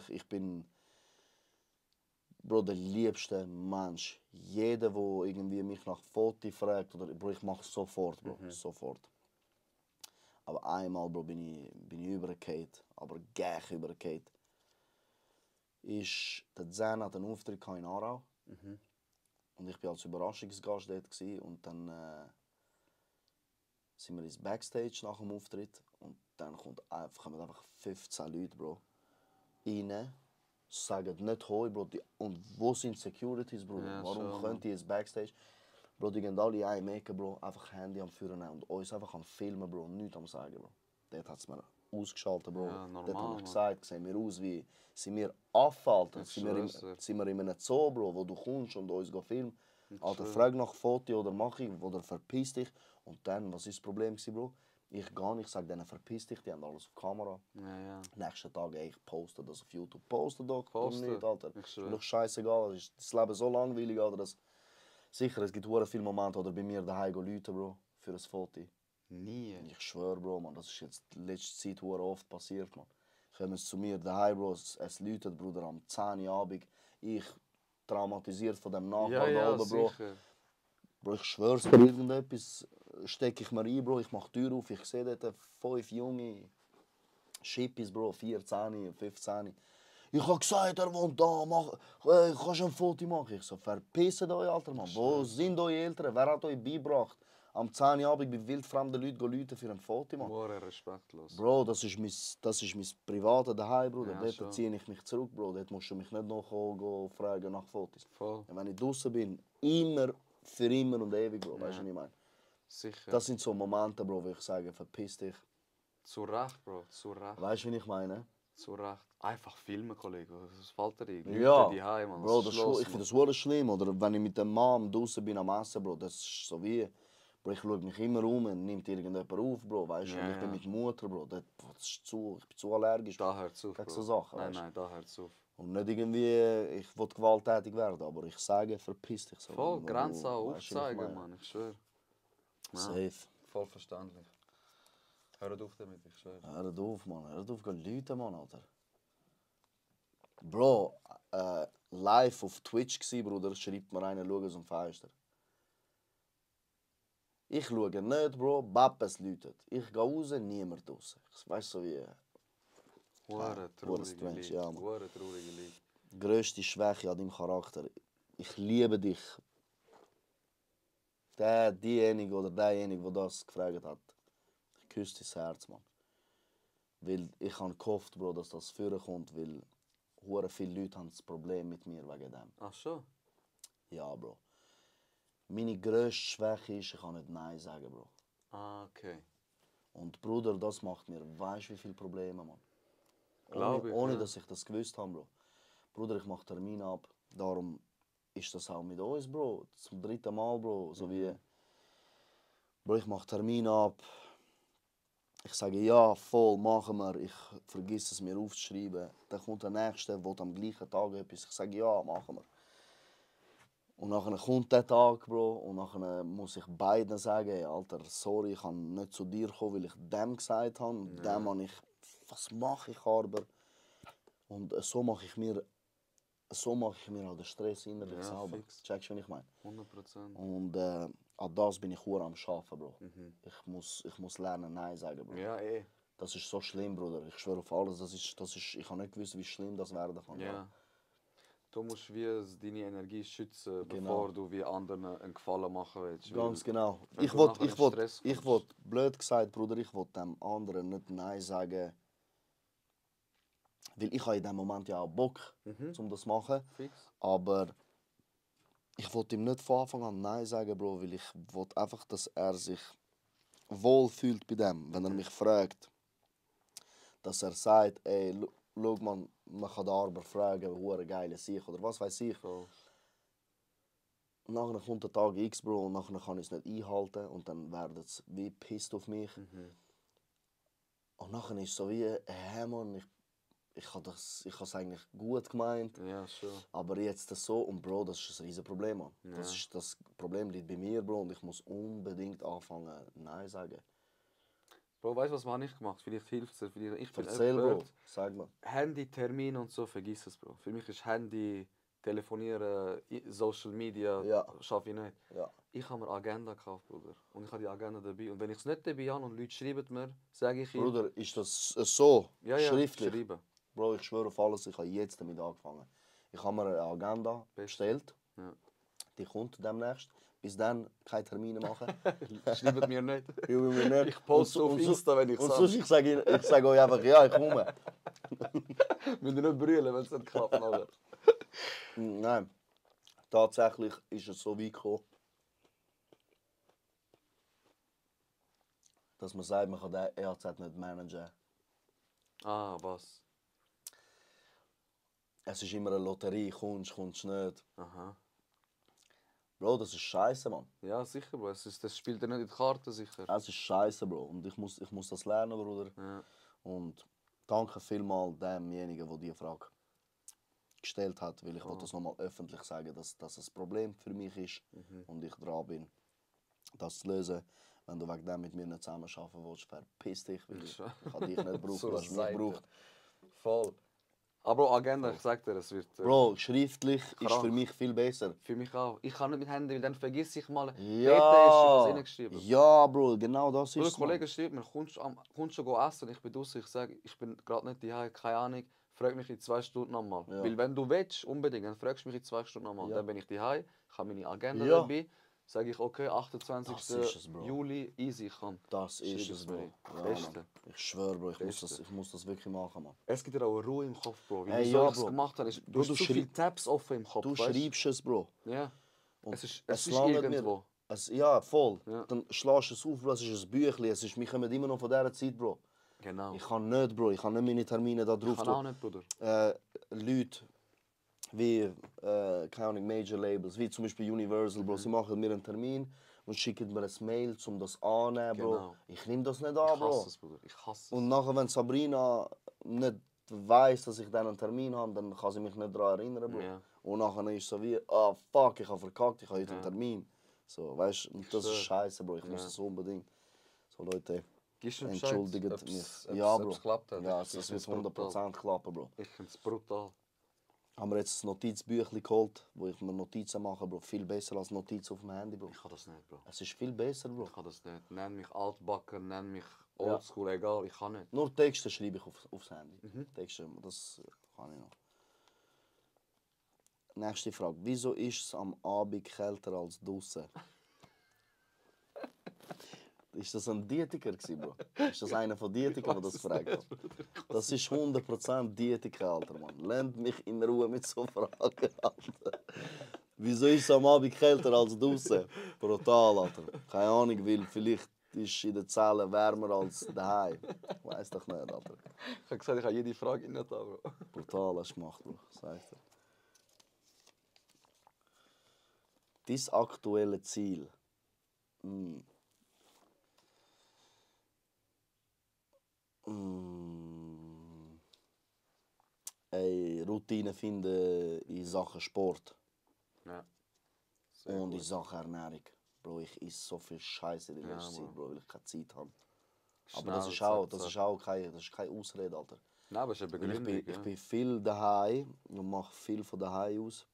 Ich bin, Bro, der liebste Mensch. Jeder, der irgendwie mich nach Foto fragt, oder, Bro, ich mache sofort, Bro, sofort. Aber einmal, Bro, bin ich übergefallen, aber gleich übergefallen. Der Zen hat einen Auftritt in Aarau. Und ich war als Überraschungsgast dort gewesen. Und dann sind wir ins Backstage nach dem Auftritt. Und dann kommen einfach 15 Leute, Bro, rein. Sagen nicht «Hoi», Bro. Und wo sind die Securities, Bro? Ja, Warum schon, können die ins Backstage? Bro, die gehen alle in eine Ecke, Bro. Einfach Handy am Führen und uns einfach am Filmen, Bro. Nichts am Sagen, Bro. Dort hat es mir ausgeschaltet, Bro. Ja, normal, Dort habe ich Mann. gesagt, sehen wir aus wie... Sind wir Affen, Alter? Ich Sind wir, schwör's dir. sind wir in einem Zoo, Bro, wo du kommst und uns filmen? Alter, schwör. frag nach Foto oder mach ich oder verpiss dich. Und dann, was ist das Problem gewesen, Bro? Ich gehe nicht, sage denen verpiss dich, die haben alles auf Kamera. Ja. Nächsten Tag, ey, ich poste das auf YouTube. Poste doch, Poste. nicht, Alter. Ich schwör. Ist mir doch scheißegal, es ist das Leben so langweilig, Alter. Dass... Sicher, es gibt hure viele Momente, oder bei mir daheim Leute, Bro, für ein Foto. Nie. Ich schwöre, Bro, man, das ist jetzt in letzter Zeit hure oft passiert, man. Kommen sie zu mir daheim, Bro, es läutet, Bruder, am 10 Uhr Abend. Ich traumatisiert von dem Nachbar da oben, Bro. sicher. Bro, ich schwör's dir, irgendetwas stecke ich mir ein, Bro. Ich mache die Tür auf, ich sehe dort 5 junge Schippis, Bro, 14, 15. Ich habe gesagt, er wohnt da, kannst du ein Foto machen? Ich so, verpisst euch, Alter, Mann. Wo sind eure Eltern? Wer hat euch beigebracht, am 10 Uhr Abend bei wildfremden Leuten für ein Foto machen? More respektlos. Bro, das ist mein privates Daheim, Bruder. Ja, Dort schon. ziehe ich mich zurück, Bro. Dort musst du mich nicht noch go fragen nach Fotos. Voll. Und wenn ich draußen bin, immer, für immer und ewig, Bro. Weißt du, was ich meine? Sicher. Das sind so Momente, Bro, wo ich sage, verpiss dich. Zu Recht, Bro. Zu Recht. Weißt du, was ich meine? Zu Recht. Einfach filmen, Kollege. Was fällt dir ein? Ja, Leute daheim, Mann. Bro, Was das ist los, ich finde Mann? das wirklich schlimm. Oder wenn ich mit der Mom draußen bin am Essen, Bro, das ist so wie... Bro, ich schaue mich immer um und nimmt irgendjemand auf, Bro. Weißt du, Ja, und ich bin ja. mit Mutter, Bro. Das ist ich bin zu allergisch. Da hört's auf, Gegen Bro. so Sachen, Nein, weißt du? nein, da hört's auf. Und nicht irgendwie, ich will gewalttätig werden, aber ich sage, verpiss dich so. Voll, Wo- Grenzen auch weißt du, was ich aufzeigen, meine? Mann. Ich schwöre. Ja, Safe. voll verständlich. Hör auf damit, ich schwöre. Hör auf, Mann. Hör auf, geh Leute, Mann, Alter. Bro, live auf Twitch gsi, Bruder, schreibt mir einer, schau aus dem Fenster. Ich schaue nicht, Bro, Bappes läutet. Ich gehe raus, niemand raus. Ich weiss so wie... Hure Hure traurige strange, Lied. ja, Mann. Hure traurige Lied. Grösste Schwäche an deinem Charakter. Ich liebe dich. Diejenige oder derjenige, der das gefragt hat, ich küsse dein Herz, Mann. Weil ich habe gehofft, Bro, dass das vorkommt, weil hure viele Leute haben das Problem mit mir wegen dem. Ach schon? Ja, Bro. Meine grösste Schwäche ist, ich kann nicht Nein sagen, Bro. Ah, okay. Und Bruder, das macht mir, weißt du, wie viele Probleme, Mann. Glaub ich, ohne ja. dass ich das gewusst habe, Bro. Bruder, ich mache Termine ab, darum ist das auch mit uns, Bro. Zum 3. Mal, Bro. So wie, Bro, ich mache Termine ab. Ich sage, ja, voll, machen wir. Ich vergesse es mir aufzuschreiben. Dann kommt der Nächste, der am gleichen Tag etwas. Ich sage, ja, machen wir. Und nachher kommt der Tag, Bro, und nachher muss ich beiden sagen, hey, Alter, sorry, ich kann nicht zu dir kommen, weil ich dem gesagt habe. Und dem habe ich, was mache ich aber? Und so mache ich mir halt den Stress innerlich Ja, selber. fix. Checkst du, was ich meine? 100%. Und an das bin ich hure am Arbeiten, Bro. Ich muss lernen, Nein sagen, Bro. Ja, eh. Das ist so schlimm, Bruder. Ich schwöre auf alles. Ich habe nicht gewusst, wie schlimm das werden kann. Ja. Du musst wie deine Energie schützen, Genau. bevor du wie anderen einen Gefallen machen willst. Ganz genau. wenn Ich du wollt, nachher in ich wollt, Stress ich kommst. wollt, blöd gesagt, Bruder, ich wollte dem anderen nicht Nein sagen. Weil ich habe in dem Moment ja auch Bock, um das zu machen. Fix. Aber ich wollte ihm nicht von Anfang an Nein sagen, Bro, weil ich wollte einfach, dass er sich wohl fühlt bei dem. Wenn er mich fragt, dass er sagt, ey, schau man kann den Arber fragen, hure geile Sicht oder was weiß ich. Voll. Und nachher kommt der Tag X, Bro, und nachher kann ich es nicht einhalten und dann werden sie wie pisst auf mich. Und nachher ist es so wie, hä Mann, ich habe es eigentlich gut gemeint, Ja, schon. aber jetzt das so und Bro, das ist ein riesen Problem, Mann. Ja. Das Problem liegt bei mir, Bro, und ich muss unbedingt anfangen, Nein sagen. Bro, weißt du, was habe ich gemacht? Vielleicht hilft es dir. Ich bin Erzähl, Bro, jemand, sag mal. Handy, Termin und so, vergiss es, Bro. Für mich ist Handy, Telefonieren, Social Media, Ja. schaffe ich nicht. Ja. Ich habe mir Agenda gekauft, Bruder. Und ich habe die Agenda dabei. Und wenn ich es nicht dabei habe und Leute schreiben mir, sage ich ihnen, Bruder, ist das so ja, schriftlich? schreiben. Bro, ich schwöre auf alles, ich habe jetzt damit angefangen. Ich habe mir eine Agenda bestellt, Ja. die kommt demnächst. Bis dann keine Termine machen. Schreibt mir nicht. Schreiben wir nicht. Ich poste auf Und so- Insta, wenn ich Und sage. sonst, ich sage euch einfach, ja, ich komme. Müsst ihr nicht brüllen, wenn es nicht klappt. Nachher. Nein, tatsächlich ist es so weit gekommen, dass man sagt, man kann den EAZ nicht managen. Ah, was? Es ist immer eine Lotterie, kommst nicht. Aha. Bro, das ist scheiße, Mann. Ja, sicher, Bro. Das spielt dir nicht in die Karte, sicher. Es ist scheiße, Bro. Und ich muss das lernen, Bruder. Ja. Und danke vielmals demjenigen, der diese Frage gestellt hat, weil ich wollte das nochmal öffentlich sagen, dass das ein Problem für mich ist und ich dran bin, das zu lösen. Wenn du wegen dem mit mir nicht zusammen arbeiten willst, verpiss dich, weil ich habe dich nicht gebraucht, So du hast mich Seite. gebraucht. Voll. Aber Agenda, ich sag dir, es wird... Bro, schriftlich ist Krank. für mich viel besser. Für mich auch. Ich kann nicht mit Handy, weil dann vergiss ich mal. Dort ist Ja, etwas reingeschrieben. ja, Bro, genau das Oder ist ein Kollege schreibt mir, kommst du schon essen? Ich bin draußen, ich sage, ich bin gerade nicht daheim, keine Ahnung. Frag mich in 2 Stunden nochmal. Ja. Weil wenn du willst, unbedingt, dann fragst du mich in 2 Stunden nochmal. Ja. Dann bin ich daheim, ich habe meine Agenda Ja. dabei. Sage ich, okay, 28. Das ist es, Bro. Juli, easy, ich kann. Das ist Schreib es, mir. Bro. Ja, Beste. Mann. Ich schwöre, Bro, Beste. ich muss das wirklich machen, Mann. Es gibt dir auch eine Ruhe im Kopf, Bro. Wie Hey, wieso ja, ich es Bro. gemacht habe, ist, Bro, du hast du zu viele Tabs offen im Kopf. Du weißt? schreibst es, Bro. Ja. Und Es ist landet irgendwo. Ja, voll. Ja. Dann schlägst du es auf, Bro, es ist ein Büchlein. Wir kommen immer noch von dieser Zeit, Bro. Genau. Ich kann nicht, Bro. Ich kann nicht meine Termine da drauf kann auch nicht, Bruder. Leute wie, keine Ahnung, Major Labels, wie zum Beispiel Universal, Bro. Sie machen mir einen Termin und schicken mir ein Mail, um das anzunehmen, Bro. Genau. Ich nehme das nicht an, Ich Bro. hasse es, Bruder. Ich hasse es. Und nachher, wenn Sabrina nicht weiss, dass ich dann einen Termin habe, dann kann sie mich nicht daran erinnern, Bro. Ja. Und nachher ist es so wie, ah fuck, ich habe verkackt, ich habe heute einen Termin. So, weißt du, und das ist schwör. scheiße, Bro, ich muss Ja. das unbedingt. So, Leute, Gibst du mir Bescheid, Entschuldigt ob's- mich. ob's- Ja, ob's Bro. geklappt hat? Ja, Ich das find's wird 100% klappen, Bro. Ich finde es brutal. Haben wir jetzt ein Notizbüchlein geholt, wo ich mir Notizen mache, Bro. Viel besser als Notizen auf dem Handy, Bro. Ich kann das nicht, Bro. Es ist viel besser, Bro. Ich kann das nicht. Nenn mich altbacken, nenn mich Ja. oldschool, egal, ich kann nicht. Nur Texte schreibe ich aufs Handy. Texte, das kann ich noch. Nächste Frage. Wieso ist es am Abend kälter als draußen? Ist das ein Dietiker gewesen, Bro? Ist das einer von Dietikern, der das gefragt hat? Das ist 100% Dietiker, Alter, Mann. Lernt mich in Ruhe mit so Fragen, Alter. Wieso ist es am Abend kälter als draußen? Brutal, Alter. Keine Ahnung, weil vielleicht ist in den Zellen wärmer als daheim. Weiß doch nicht, Alter. Ich habe gesagt, ich habe jede Frage nicht da, Bro. Brutal hast du gemacht, Bro. Sag ich dir. Dein aktuelle Ziel? Eine Routine finden in Sachen Sport Ja. Sehr und in gut. Sachen Ernährung. Bro, ich esse so viel Scheiße in Ja, letzter Zeit, Mann. Bro, weil ich keine Zeit habe. Aber Schnell, das ist auch keine Ausrede, Alter. Nein, aber es ist eine Weil Begründung. ich bin viel daheim und mache viel von daheim aus.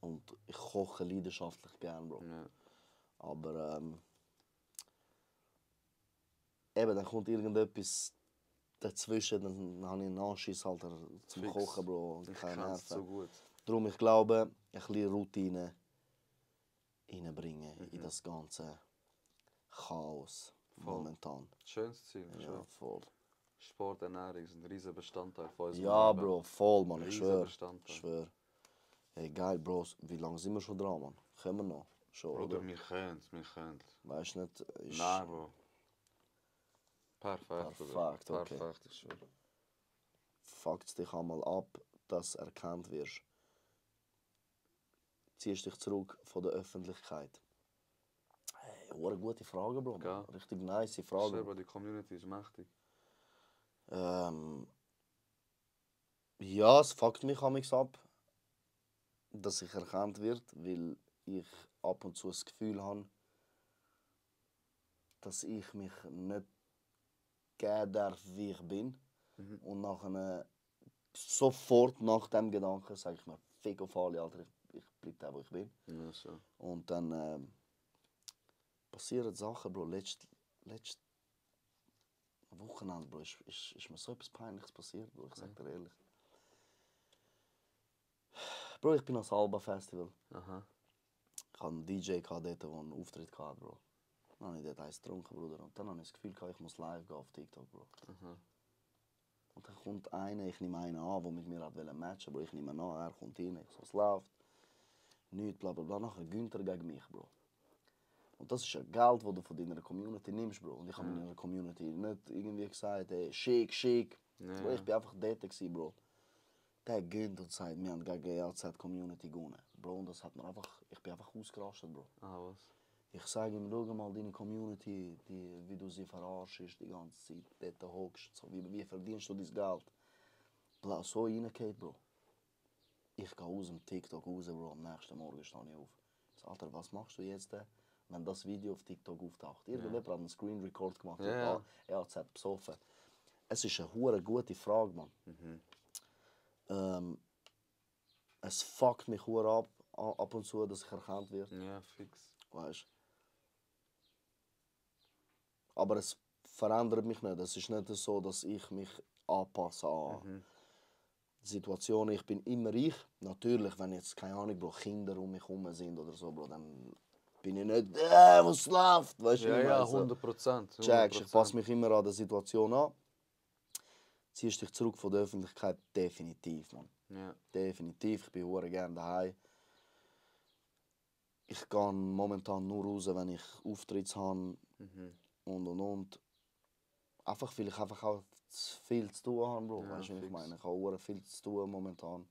Und ich koche leidenschaftlich gern, Bro. Ja. Aber eben, dann kommt irgendetwas dazwischen, dann habe ich einen Anschiss, Alter, zum Fix. Kochen, Bro, und Ich keine kann es Nerven. so gut. Darum, ich glaube, ein bisschen Routine reinbringen in das ganze Chaos momentan. Schönes Ziel. Ja, Schön. voll. Sport, Ernährung sind ein riesiger Bestandteil von unserem Ja, Leben. Bro, voll, Mann, ich Riesiger schwöre. Bestandteil. Ich schwöre. Hey, geil, Bro, wie lange sind wir schon dran, Mann? Können wir noch? Schon, Bruder, oder? wir können es, wir können es. Weißt du nicht? Ist Nein, Bro. Perfekt, Bruder. Perfekt, okay. Perfekt, ich schwöre. Fuckt dich einmal ab, dass erkannt wirst. Ziehst dich zurück von der Öffentlichkeit. Hey, eine gute Frage, Bro. Ja. Richtig nice Ich Frage. schwöre, die Community ist mächtig. Ja, es fuckt mich amigs ab, dass ich erkannt wird, weil ich ab und zu das Gefühl habe, dass ich mich nicht geben darf, wie ich bin. Und nachher sofort nach dem Gedanken sage ich mir, fick auf alle, Alter, ich bleib da, wo ich bin. Ja, so. Und dann passieren Sachen, Bro. Letztes Wochenende, Bro, ist mir so etwas Peinliches passiert, Bro. Ich sag dir ehrlich. Bro, ich bin ans Alba Festival. Aha. Ich hatte einen DJ dort, der einen Auftritt hatte, Bro. Dann habe ich dort eins getrunken, Bruder. Und dann habe ich das Gefühl, ich muss live gehen auf TikTok, Bro. Aha. Und dann kommt einer, ich nehme einen an, der mit mir matchen wollte, Bro. Ich nehme ihn an, er kommt rein, ich so, es läuft. Nichts, bla bla bla. Nachher Günther gegen mich, Bro. Und das ist ja Geld, das du von deiner Community nimmst, Bro. Und ich habe meiner Community nicht irgendwie gesagt, hey, schick. Ja. Bro, ich bin einfach dort gewesen, Bro. Der gönnt und sagt, wir haben gegen ELZ-Community gewonnen. Bro, und das hat mir einfach, ich bin einfach ausgerastet, Bro. Ah, was? Ich sage ihm, schau mal deine Community, wie du sie verarschst die ganze Zeit, dort hockst, so, wie verdienst du dein Geld? Bla, so reingeht, Bro. Ich gehe aus dem TikTok raus, Bro, am nächsten Morgen stehe ich auf. Ich sage, Alter, was machst du jetzt, wenn das Video auf TikTok auftaucht? Irgendjemand hat einen Screen Record gemacht, Ja. ELZ besoffen. Es ist eine hure gute Frage, Mann. Es fuckt mich hure ab und zu, dass ich erkannt werde. Ja, fix. Weißt. Aber es verändert mich nicht. Es ist nicht so, dass ich mich anpasse an Situationen. Ich bin immer ich. Natürlich, wenn jetzt, keine Ahnung, Bro, Kinder um mich herum sind oder so, Bro, dann bin ich nicht, was läuft? Weißt du, Ja, wie ich ja, meine? So, 100%. checkst, ich passe mich immer an der Situation an. Ziehst dich zurück von der Öffentlichkeit? Definitiv, Mann. Ja. Definitiv. Ich bin hure gerne daheim. Ich gehe momentan nur raus, wenn ich Auftritte habe und. Einfach, weil ich einfach auch zu viel zu tun habe, Bro. Ja, Weißt du, was ich fix. meine? Ich habe hure viel zu tun momentan.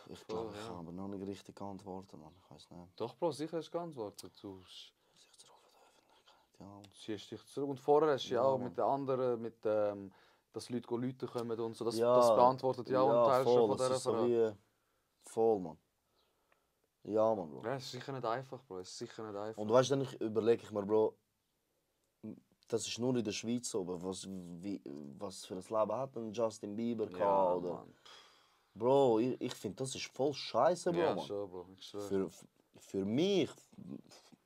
Ich glaube, ich ja. habe aber noch nicht richtig geantwortet, Mann. Ich weiß nicht. Doch, Bro, sicher hast du geantwortet. Du Sich zurück von der Öffentlichkeit, ja. ziehst dich zurück. Und vorher hast du ja Ja, auch Mann. mit den anderen, dass Leute kommen und so. Das Ja, beantwortet ja auch einen Teil schon von das dieser ist so Frage. wie voll, Mann. Ja, Mann, Bro. Ja, es ist sicher nicht einfach, Bro. Es ist sicher nicht einfach. Und weißt du, dann überlege ich mir, Bro, das ist nur in der Schweiz so. Aber was für ein Leben hat denn Justin Bieber Ja, gehabt? Oder? Mann. Bro, ich finde, das ist voll scheiße, Bro, Ja, Mann. schon, Bro. Ich schwöre. Für mich,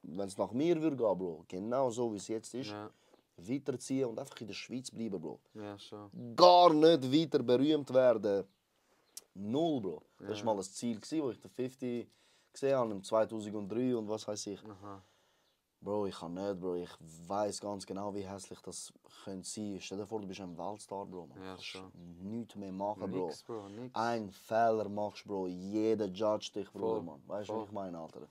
wenn es nach mir würde gehen, Bro, genau so wie es jetzt ist, Ja, weiterziehen und einfach in der Schweiz bleiben, Bro. ja, schon. Gar nicht weiter berühmt werden. Null, Bro. Das Ja. war mal ein Ziel, wo ich den 50 gesehen habe, im 2003 und was weiß ich. Aha. Bro, ich kann nicht, Bro. Ich weiß ganz genau, wie hässlich das könnte sein. Stell dir vor, du bist ein Weltstar, Bro. Man. Ja, Du schon. kannst nichts mehr machen, Bro. Nix, Bro, nix. Ein Fehler machst, Bro. Jeder judge dich, Bro, Voll, Mann. Weißt du, voll. was ich meine, Alter?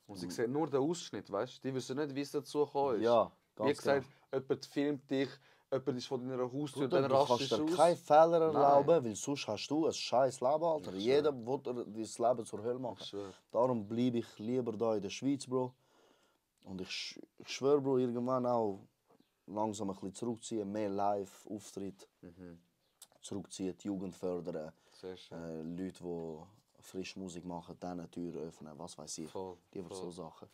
Und sie sehen nur den Ausschnitt, weißt du? Die wissen nicht, wie es dazu gekommen ist. Ja, Wie ganz gesagt, jemand filmt dich, jemand ist von deiner Haustür, Bruder, dann du kannst rastest dir du aus. keinen Fehler erlauben, Nein. weil sonst hast du ein scheiß Leben, Alter. Ich Jeder will dein Leben zur Hölle Ich machen. schwöre. Darum bleibe ich lieber da in der Schweiz, Bro. Und ich schwöre, Bro, irgendwann auch langsam ein bisschen zurückziehen, mehr Live-Auftritt. Zurückziehen, die Jugend fördern, Sehr schön. Leute, die frisch Musik machen, denen Türen öffnen, was weiß ich. Voll, Lieber voll. so Sachen.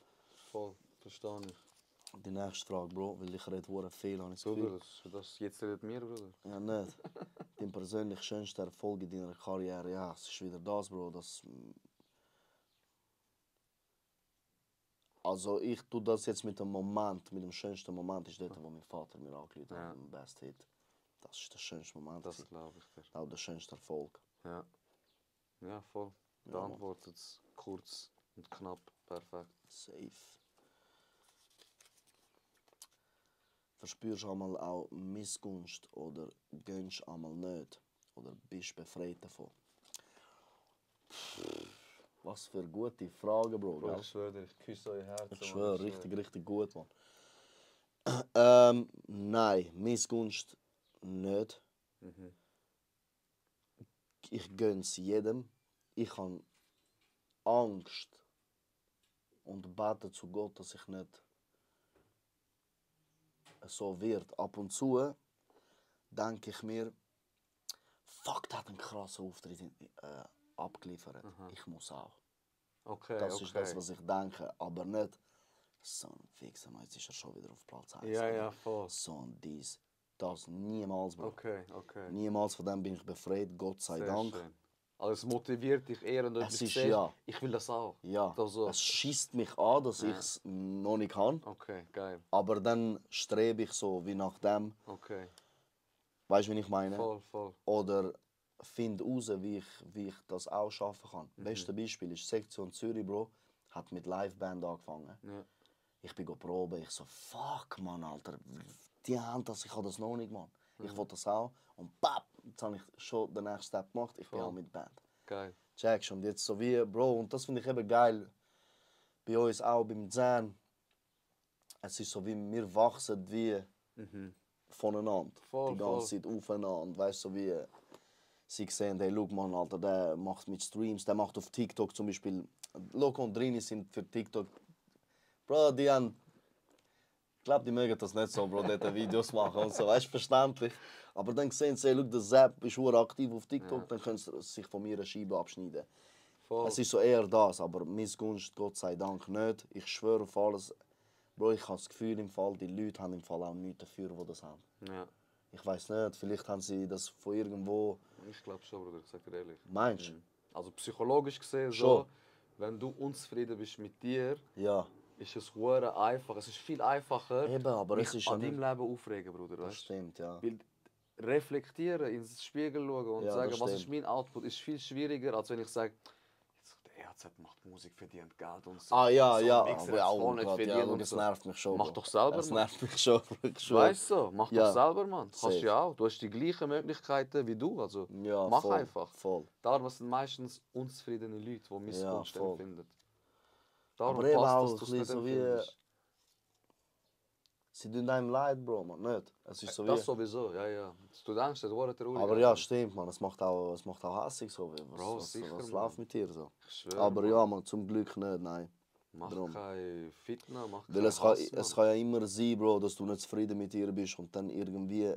Voll, verstehe ich. Die nächste Frage, Bro, weil ich rede hure viel, habe ich das Bruder, Gefühl. das jetzt redet mir, Bruder. Ja, nicht. Dein persönlich schönster Erfolg in deiner Karriere, ja, es ist wieder das, Bro. Also ich tue das jetzt mit dem Moment, mit dem schönsten Moment ist dort, wo mein Vater mir angerufen hat, Ja. im Best Hit. Das ist der schönste Moment. Das gewesen. glaube ich dir. Auch der schönste Erfolg. Ja. Ja, voll. Ja, Mann. Beantwortet es kurz und knapp. Perfekt. Safe. Verspürst du einmal auch Missgunst oder gönnst du einmal nicht? Oder bist du befreit davon? Was für gute Frage, Bro. Bro, Gell? ich schwöre dir, ich küsse euer Herz. Ich schwöre, richtig gut, Mann. Nein, Missgunst nicht. Ich gönn's jedem. Ich habe Angst und bete zu Gott, dass ich nicht so wird. Ab und zu denke ich mir, fuck, der hat einen krassen Auftritt abgeliefert. Ich muss auch. Okay, Das okay. ist das, was ich denke, aber nicht so ein Fixer, jetzt ist er schon wieder auf Platz 1. Ja, ja, voll. So ein das niemals, Bro. Okay, okay. Niemals von dem bin ich befreit, Gott sei Sehr Dank. schön. Also es motiviert dich eher, wenn du Es etwas ist siehst, ja. ich will das auch. Ja, Das so. es schießt mich an, dass Ja. ich es noch nicht kann. Okay, geil. Aber dann strebe ich so wie nach dem. Okay. Weißt du, wie ich meine? Voll, voll. Oder finde raus, wie ich das auch schaffen kann. Mhm. Bestes Beispiel ist Sektion Zürich, Bro. Hat mit Liveband angefangen. Ja. Ich bin proben, ich so, fuck, Mann, Alter. Die haben das, ich habe das noch nicht, Mann. Mhm. Ich will das auch. Und papp, jetzt habe ich schon den nächsten Step gemacht. Ich bin Voll. auch mit Band. Geil. Checkst und jetzt so wie, Bro, und das finde ich eben geil. Bei uns auch, beim Zahn. Es ist so wie, wir wachsen wie voneinander. Voll, die ganze Zeit aufeinander. Weißt du, so wie sie sehen, hey, schau mal, Alter, der macht mit Streams, der macht auf TikTok zum Beispiel. Loco und Drini sind für TikTok. Bro, die haben. Ich glaube, die mögen das nicht so, Bro, dort Videos machen und so, weißt du, verständlich. Aber dann sehen sie, hey, schau, der Zapp ist aktiv auf TikTok, Ja. dann können sie sich von mir eine Scheibe abschneiden. Voll. Es ist so eher das, aber Missgunst, Gott sei Dank nicht. Ich schwöre auf alles. Bro, ich habe das Gefühl, im Fall, die Leute haben im Fall auch nichts dafür, die das haben. Ja. Ich weiß nicht, vielleicht haben sie das von irgendwo. Ich glaube schon, Bruder, ich sag dir ehrlich. Meinst du? Also psychologisch gesehen Schon. so, wenn du unzufrieden bist mit dir, Ja, ist es hure einfach. Es ist viel einfacher, eben, aber mich es ist ja an deinem nicht. Leben aufregen, Bruder. Das Weißt? stimmt, ja. Weil reflektieren, ins Spiegel schauen und Ja, sagen, das was stimmt. ist mein Output, ist viel schwieriger, als wenn ich sage, der EHZ macht Musik, verdient Geld und so. Ah, ja, so ja. ein Mixer Aber ja, hat's voll oh nicht Gott, ja, verdient schau, und es so. nervt mich schon. Mach Bro. doch selber, Es Mann. nervt mich schon, Bro, ich schwöre. Weißt du, mach Ja. doch selber, Mann. Kannst Safe. du ja auch. Du hast die gleichen Möglichkeiten wie du. Also Ja, mach voll, einfach. Voll. Darum sind meistens unzufriedene Leute, die Missgunst voll. empfinden. Darum Aber eben passt auch dass du es ein nicht bisschen so wie- empfindest. Sie tun einem leid, Bro, man, nicht? Es ist so Das wie. sowieso, ja, ja. Du denkst, das war traurig. Aber ja, stimmt, man. Es macht auch hässlich so. Bro, sicher, Was Mann. läuft mit dir so? Ich schwöre, Aber Mann. ja, man, zum Glück nicht, nein. Mach Drum. kein Fitna, mach Weil kein es kann, Hass, es Mann. kann ja immer sein, Bro, dass du nicht zufrieden mit dir bist und dann irgendwie.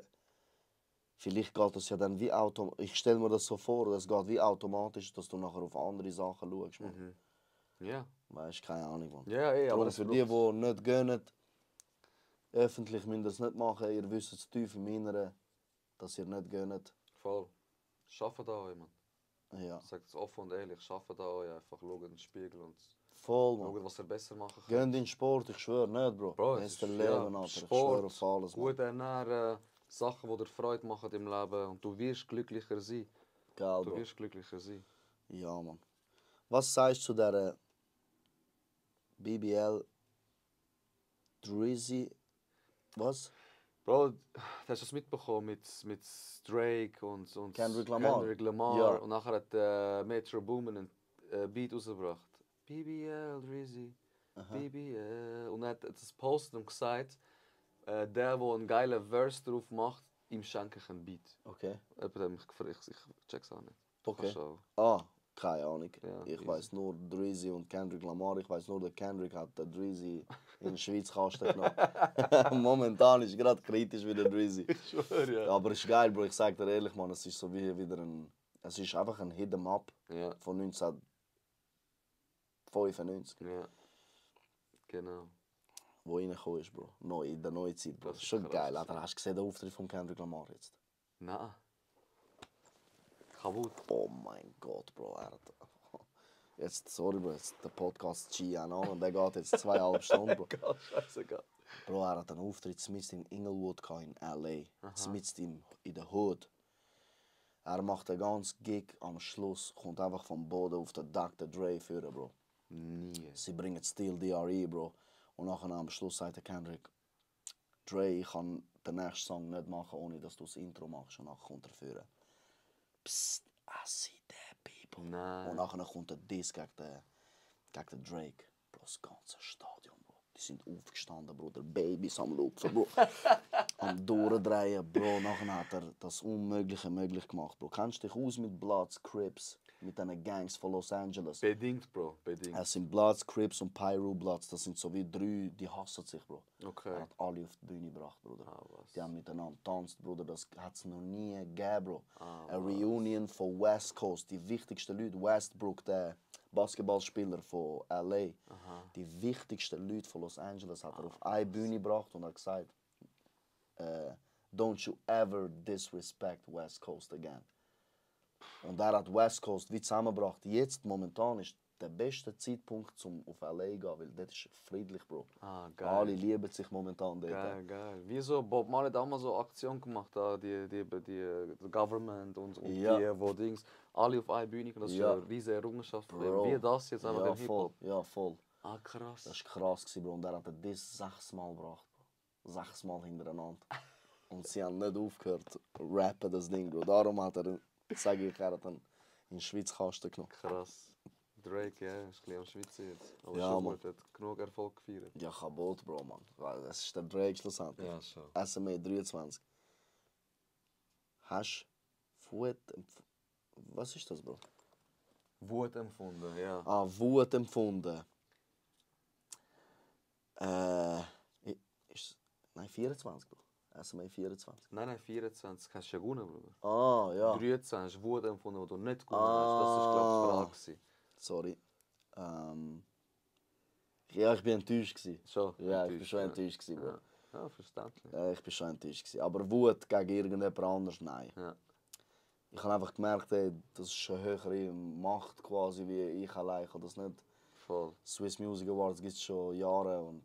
Vielleicht geht das ja dann wie automatisch. Ich stelle mir das so vor, das geht wie automatisch, dass du nachher auf andere Sachen schaust. Man. Ja, Weißt du, keine Ahnung, man. ja, aber Darum es für braucht- die nicht gönnen, Öffentlich müsst ihr es nicht machen. Ihr wisst es tief im Inneren, dass ihr nicht gönnt. Voll. Schafft an euch, man. Ja, Sagt es offen und ehrlich, schafft an euch. Einfach schaut in den Spiegel und voll, man. schaut, was ihr besser machen könnt. Gehen in den Sport, ich schwöre nicht, Bro. Bro, Das es ist der ist- Leben, ja, Alter. Ich Sport, schwöre auf alles, man. gut ernähren, Sachen, die dir Freude machen im Leben und du wirst glücklicher sein. Geil, Du Bro. wirst glücklicher sein. Ja, man. Was sagst du zu der BBL Drizzy? Was? Bro, hast du das mitbekommen mit Drake und Kendrick Lamar? Kendrick Lamar. Ja. Und nachher hat Metro Boomin einen Beat rausgebracht. BBL, Drizzy, BBL. Und er hat das postet und gesagt, der einen geilen Verse drauf macht, ihm schenke ich einen Beat. Okay. Jemand hat mich gefragt, ich check's auch nicht. Okay. Kannst du Ah, keine Ahnung. Ja, Ich easy. weiß nur Drizzy und Kendrick Lamar. Ich weiß nur, der Kendrick hat den Drizzy in den Schweizkasten genommen. Momentan ist gerade kritisch wie der Drizzy. Ich schwöre, ja. Aber es ist geil, Bro. Ich sag dir ehrlich, man, es ist so wie wieder ein. Es ist einfach ein Hidden Up Ja, von 1995, ja. Genau. wo reingekommen ist, Bro. Neu, in der neuen Zeit, Bro. Das ist Schon krass, geil. ja. Alter, hast du gesehen, den Auftritt von Kendrick Lamar jetzt? Nein. Kaputt. Oh mein Gott, Bro. Er hat. Jetzt, sorry, Bro, jetzt der Podcast G an und der geht jetzt 2,5 Stunden, Bro. Egal, scheißegal. Bro, er hat einen Auftritt mitten in Inglewood in L.A. Mitten in der Hood. Er macht den ganzen Gig, am Schluss kommt einfach vom Boden auf den Dr. Dre führen, Bro. Nie. Sie bringen Steel DRE, Bro. Und nachher am Schluss sagt der Kendrick, Dre, ich kann den nächsten Song nicht machen, ohne dass du das Intro machst. Und nachher kommt er führen. Psst, I see that people. Nein. Und nachher kommt der Diss gegen den Drake. Bro, das ganze Stadion, Bro. Die sind aufgestanden, Bro. Der Babys am Lupfen, Bro. Am Durchdrehen, Bro. Nachher hat er das Unmögliche möglich gemacht, Bro. Kennst du dich aus mit Bloods, Crips, mit den Gangs von Los Angeles? Bedingt, Bro. Bedingt. Es sind Bloods, Crips und Pyro Bloods. Das sind so wie drei, die hassen sich, Bro. Er Okay. hat alle auf die Bühne gebracht, Bruder. Ah, was? Die haben miteinander getanzt, Bruder. Das hat es noch nie gegeben, Bro. Ah, Eine Reunion von West Coast. Die wichtigsten Leute, Westbrook, der Basketballspieler von L.A., die wichtigsten Leute von Los Angeles hat er auf eine Bühne gebracht und hat gesagt, don't you ever disrespect West Coast again. Und er hat West Coast wie zusammengebracht. Jetzt, momentan, ist der beste Zeitpunkt, um auf L.A. zu gehen, weil dort ist friedlich, Bro. Ah, geil. Alle lieben sich momentan dort. Geil, geil. Wieso Bob Marley hat damals so Aktion gemacht, da die Government und Ja. die, wo Dings, alle auf eine Bühne, das ist Ja. eine riesige Errungenschaft. Bro. Wie das jetzt einfach Ja, im voll. Hip-Hop. Ja, voll. Ah, krass. Das war krass, Bro. Und er hat das 6-mal gebracht, Bro. 6-mal hintereinander. Und sie haben nicht aufgehört zu rappen, das Ding, Bro. Darum hat er, sage ich, er hat ihn in den Schweizkasten genommen. Krass. Drake, ja, ist ein bisschen am Schweizer jetzt. Aber Ja, schon Mann. gut, hat genug Erfolg gefeiert. Ja, Kabot, Bro, man. Weil das ist der Drake schlussendlich. Ja, schon. SME 23. Hast du Wut Was ist das, Bro? Wut empfunden, ja. Ah, Wut empfunden. Nein, 24, Bro. SME 24. Nein, 24 hast du ja gewonnen, Bruder. Ah, ja. 13 hast du Wut empfunden, die du nicht gewonnen hast. Das war, glaube ich, die Frage. gewesen. Sorry. Ja, ich bin enttäuscht gewesen. Schon? Ja, ich bin schon ja. enttäuscht gewesen, Bro. Ja, ja, verständlich. Ja, ich bin schon enttäuscht gewesen. Aber Wut gegen irgendjemand anders, nein. Ja. Ich habe einfach gemerkt, ey, das ist eine höhere Macht quasi wie ich allein. Ich habe das nicht. Voll. Swiss Music Awards gibt es schon Jahre und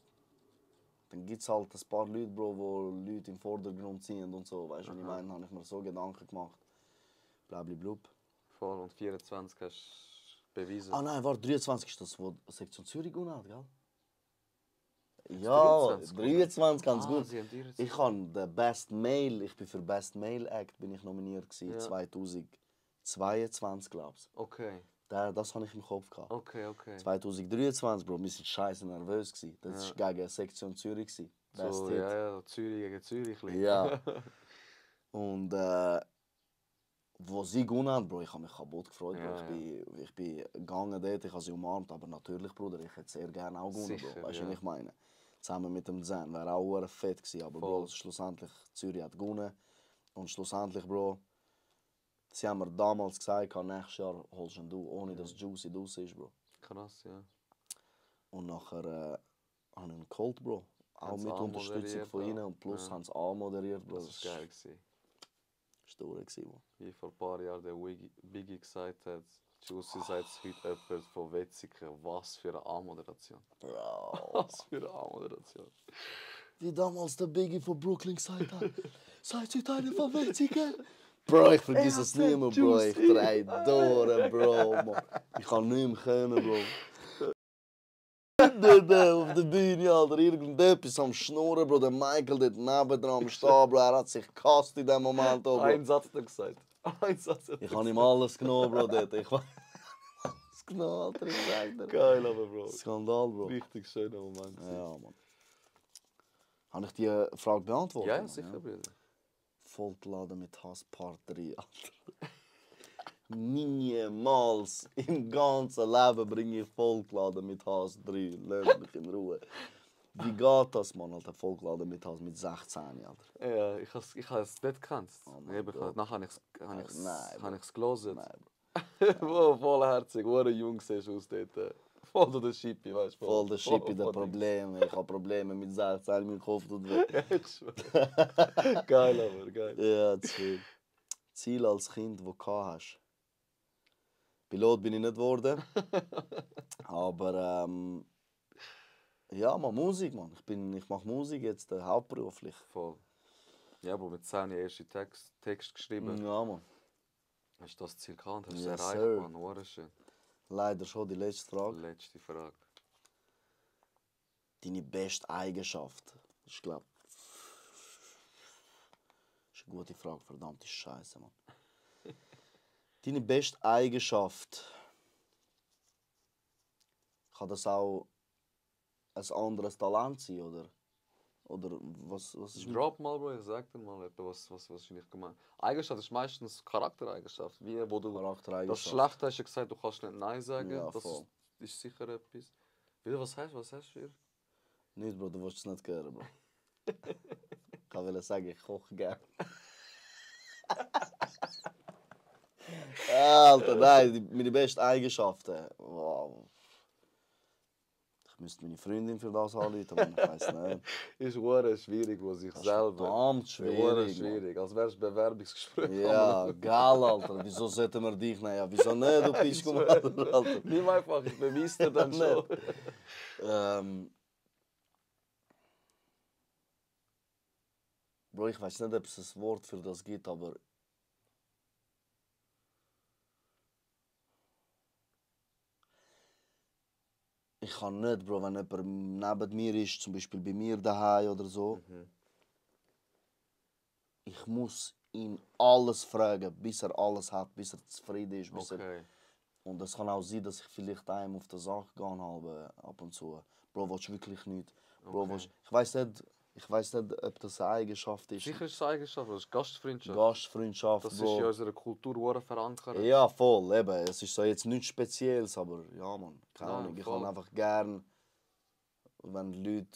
dann gibt es halt ein paar Leute, Bro, wo Leute im Vordergrund sind und so. Weißt du, was ich meine? Habe ich mir so Gedanken gemacht. Blablablub. Voll. Und 24 hast du bewiesen. Ah nein, warte, 23 ist das, wo Sektion Zürich gewonnen hat, gell? Ja, 23 23 ganz gut. Sie haben 23. Ich habe den Best Male, ich bin für Best Male Act bin ich nominiert gewesen, Ja. 2022, glaube ich. Okay, Das habe ich im Kopf gehabt. okay. 2023, Bro, wir waren scheiße nervös gewesen. Das war gegen Sektion Zürich gewesen. Best So, Hit. ja, Zürich gegen Zürich. Ja. Und wo sie gewonnen haben, Bro, ich habe mich kaputt gefreut. Bro. Ja, Ich bin gegangen dort, ich habe sie umarmt, aber natürlich, Bruder, ich hätte sehr gerne auch gewonnen, Sicher, Bro. Weißt du, ja. was ich meine? Zusammen mit dem Zen, wäre auch fett gewesen, aber Bro, Voll. schlussendlich, Zürich hat gewonnen. Und schlussendlich, Bro, sie haben mir damals gesagt, nächstes Jahr holst du, ohne dass Juicy draus ist, Bro. Krass, ja. Und nachher habe ich ihn geholt, Bro. Auch Haben's mit Unterstützung von ihnen und plus ja. haben sie anmoderiert, Bro. Das war geil. Gewesen. Das war durch, Mann. Wie vor ein paar Jahren der Biggie gesagt hat, Juicy sagt heute jemand von Wetzikon, was für eine Anmoderation. Bro. Was für eine Anmoderation. Wie damals der Biggie von Brooklyn gesagt hat. Seid ihr eine von Wetzikon? Bro, ich vergiss es nie mehr, Bro. Ich dreh durch, Bro. Man. Ich kann nicht mehr können, Bro. Auf der Bühne, Alter, irgendetwas am Schnurren, Bro. Der Michael dort nebendran am Stehen, Bro. Er hat sich gehasst in dem Moment, Bro. Ein Satz hat er gesagt. Ein Satz hat er Ich habe ihm alles genommen, Bro, dort. Ich weiß alles genommen, Alter, ich sag dir. Geil, aber Bro. Skandal, Bro. Richtig schöner Moment. Ja, Mann. Habe ich die Frage beantwortet? Ja, Mann? sicher, Bruder. Vollgeladen mit Hass Part 3, Alter. Niemals im ganzen Leben bringe ich vollgeladen mit Hass 3. Lass mich in Ruhe. Wie geht das, Mann, Alter? Vollgeladen mit Hass mit 16, Alter? Ja, ich has es nicht gekannt. Oh mein Gott. Nachher habe Nein, ich es gelesen. Nein, Wow, vollherzig, hure jung siehst du aus dort. Voll der Schippi, weißt du? voll der Schippi, der voll Probleme. Ich habe Probleme mit 16, mein Kopf tut weh. Ja, ich schwöre. Geil, aber geil. Ja, Ziel. Ziel als Kind, das du hast. Pilot bin ich nicht geworden. Aber ja, man, Musik, man. Ich mache Musik jetzt hauptberuflich. Voll. Ja, aber mit 10 erste Text geschrieben. Ja, man. Hast du das Ziel gehabt? Hast du es Yes, erreicht, sir. Mann? Hure schön. Leider schon die letzte Frage. Letzte Frage. Deine beste Eigenschaft. Ich glaube. Das ist eine gute Frage, verdammte Scheiße, Mann. Deine beste Eigenschaft. Kann das auch ein anderes Talent sein, oder? Oder was ist mit- Drop mal, Bro, ich sag dir mal etwas, was wahrscheinlich gemeint. Eigenschaft ist meistens Charaktereigenschaft. Wie, wo du das Charaktereigenschaft? Schlechte hast du gesagt, du kannst nicht Nein sagen. Ja, Das voll. ist sicher etwas. Wie, was hast du für? Nicht, Bro, du willst es nicht hören, Bro. Ich wollte sagen, ich koche gerne. Alter, nein, meine besten Eigenschaften. Wow. Ich müsste meine Freundin für das anrufen, aber ich weiß nicht. Ist hure schwierig, wo sich Das ist selber. verdammt Hure schwierig. schwierig. Als wär's Bewerbungsgespräch. Ja, geil, Alter. Wieso sollten wir dich nehmen? Ja, wieso nicht? Du bist Alter. Nimm einfach, ich beweise dir dann schon. Bro, ich weiß nicht, ob es ein Wort für das gibt, aber. Ich kann nicht, Bro, wenn jemand neben mir ist, zum Beispiel bei mir daheim oder so. Ich muss ihn alles fragen, bis er alles hat, bis er zufrieden ist. Bis er... Okay. Und es kann auch sein, dass ich vielleicht einem auf die Sache gehe, ab und zu. Bro, willst du wirklich nicht? Bro, Okay. ich weiß nicht, ob das eine Eigenschaft ist. Sicher ist es Eigenschaft, das ist Gastfreundschaft. Gastfreundschaft, Das Bro. ist in unserer Kultur hure verankert. Ja, voll, eben. Es ist so jetzt nichts Spezielles, aber ja, man, keine Ja, Ahnung. Ich voll. kann einfach gern, wenn die Leute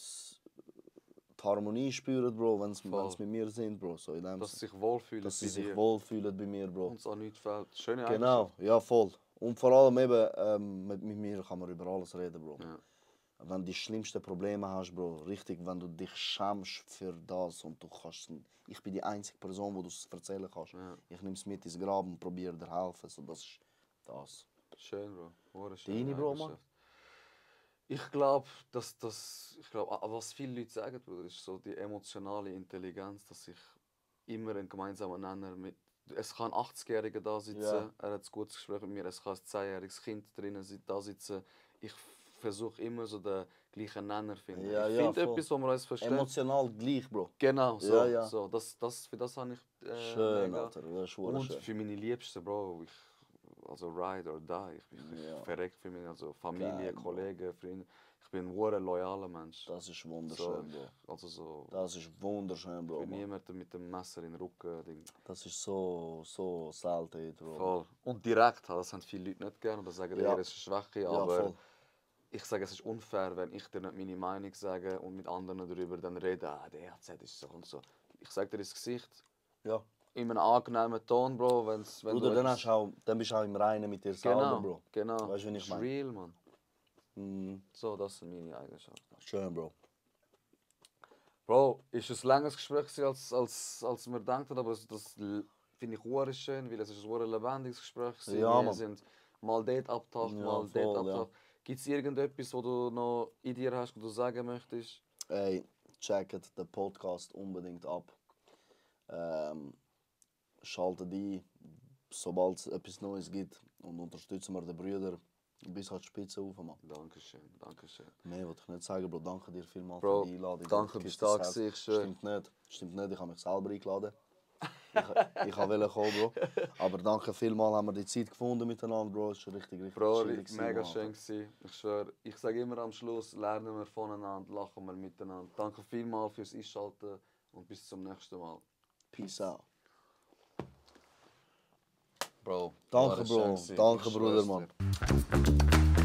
die Harmonie spüren, Bro, wenn sie Voll. mit mir sind, Bro. So in dem Dass sie Sinn. sich wohlfühlen Dass sie bei sich dir. wohlfühlen bei mir, Bro. Und es an nichts fehlt. Schöne Genau, ja, voll. Und vor allem eben, mit mir kann man über alles reden, Bro. Ja. Wenn du die schlimmsten Probleme hast, Bro, richtig, wenn du dich schämst für das und du kannst... Ich bin die einzige Person, wo du es erzählen kannst. Ja. Ich nehme es mit ins Grab und probiere dir helfen. So, das ist das. Schön, Bro. Hure schöne Deine, Bro, Mann? Eigenschaft. Ich glaube, was viele Leute sagen, Bruder, ist so die emotionale Intelligenz, dass ich immer einen gemeinsamen Nenner mit. Es kann ein 80-Jähriger da sitzen, Ja. er hat ein gutes Gespräch mit mir, es kann ein 10-jähriges Kind drinnen da sitzen. Ich versuche immer so den gleichen Nenner zu finden. Ja, ich ja, finde voll. etwas, wo wir uns verstehen. Emotional gleich, Bro. Genau, so. Ja, ja. So, für das habe ich Schön, mega. Alter. Das ist schön. Und für meine Liebsten, Bro, also ride or die. Ich Ja. verreck für mich, also Familie, Geil, Bro. Kollegen, Freunde. Ich bin ein hure loyaler Mensch. Das ist So, wunderschön, Bro. also so, Das ist wunderschön, Bro. für Mann. niemanden mit dem Messer in den Rücken. Ding. Das ist so selten, Bro. Voll. Und direkt, das haben viele Leute nicht gerne, oder sagen, Ja. er ist eine Schwäche, Ja, aber voll. ich sage, es ist unfair, wenn ich dir nicht meine Meinung sage und mit anderen darüber dann reden, der EHZ ist so und so. Ich sage dir ins Gesicht, Ja. in einem angenehmen Ton, Bro, wenn Bruder, du dann, dann bist du auch im Reinen mit dir selber, genau, Bro. genau. Weißt du, wie ich Das ist meine? real, Mann. Mhm. So, das sind meine Eigenschaften. Schön, Bro. Bro, ist ein längeres Gespräch gewesen, als wir gedacht haben, aber das finde ich hure schön, weil es ist ein hure lebendiges Gespräch gewesen. Ja, Wir Mann. sind mal dort abgetaucht, Ja, mal dort voll, ja. abgetaucht. Gibt es irgendetwas, was du noch in dir hast, was du sagen möchtest? Ey, checkt den Podcast unbedingt ab. Schaltet ein, sobald es etwas Neues gibt. Und unterstützen wir den Brüder bis an die Spitze rauf, Mann. Dankeschön, Dankeschön. Mehr wollte ich nicht sagen, Bro. Danke dir vielmals Bro, für die Einladung. danke, Küss bist du da das Herz. gewesen, ich schwör. Stimmt nicht, ich habe mich selber eingeladen. Ich wollte kommen, Bro. Aber danke vielmals, haben wir die Zeit gefunden miteinander, Bro. Es war richtig Bro, chillig gewesen, mega Mann. schön gewesen. Ich schwöre, ich sage immer am Schluss, lernen wir voneinander, lachen wir miteinander. Danke vielmals fürs Einschalten und bis zum nächsten Mal. Peace out. Bro, Danke, war schön Bro. gewesen. Danke, Ich Bruder, schwör's Mann. dir.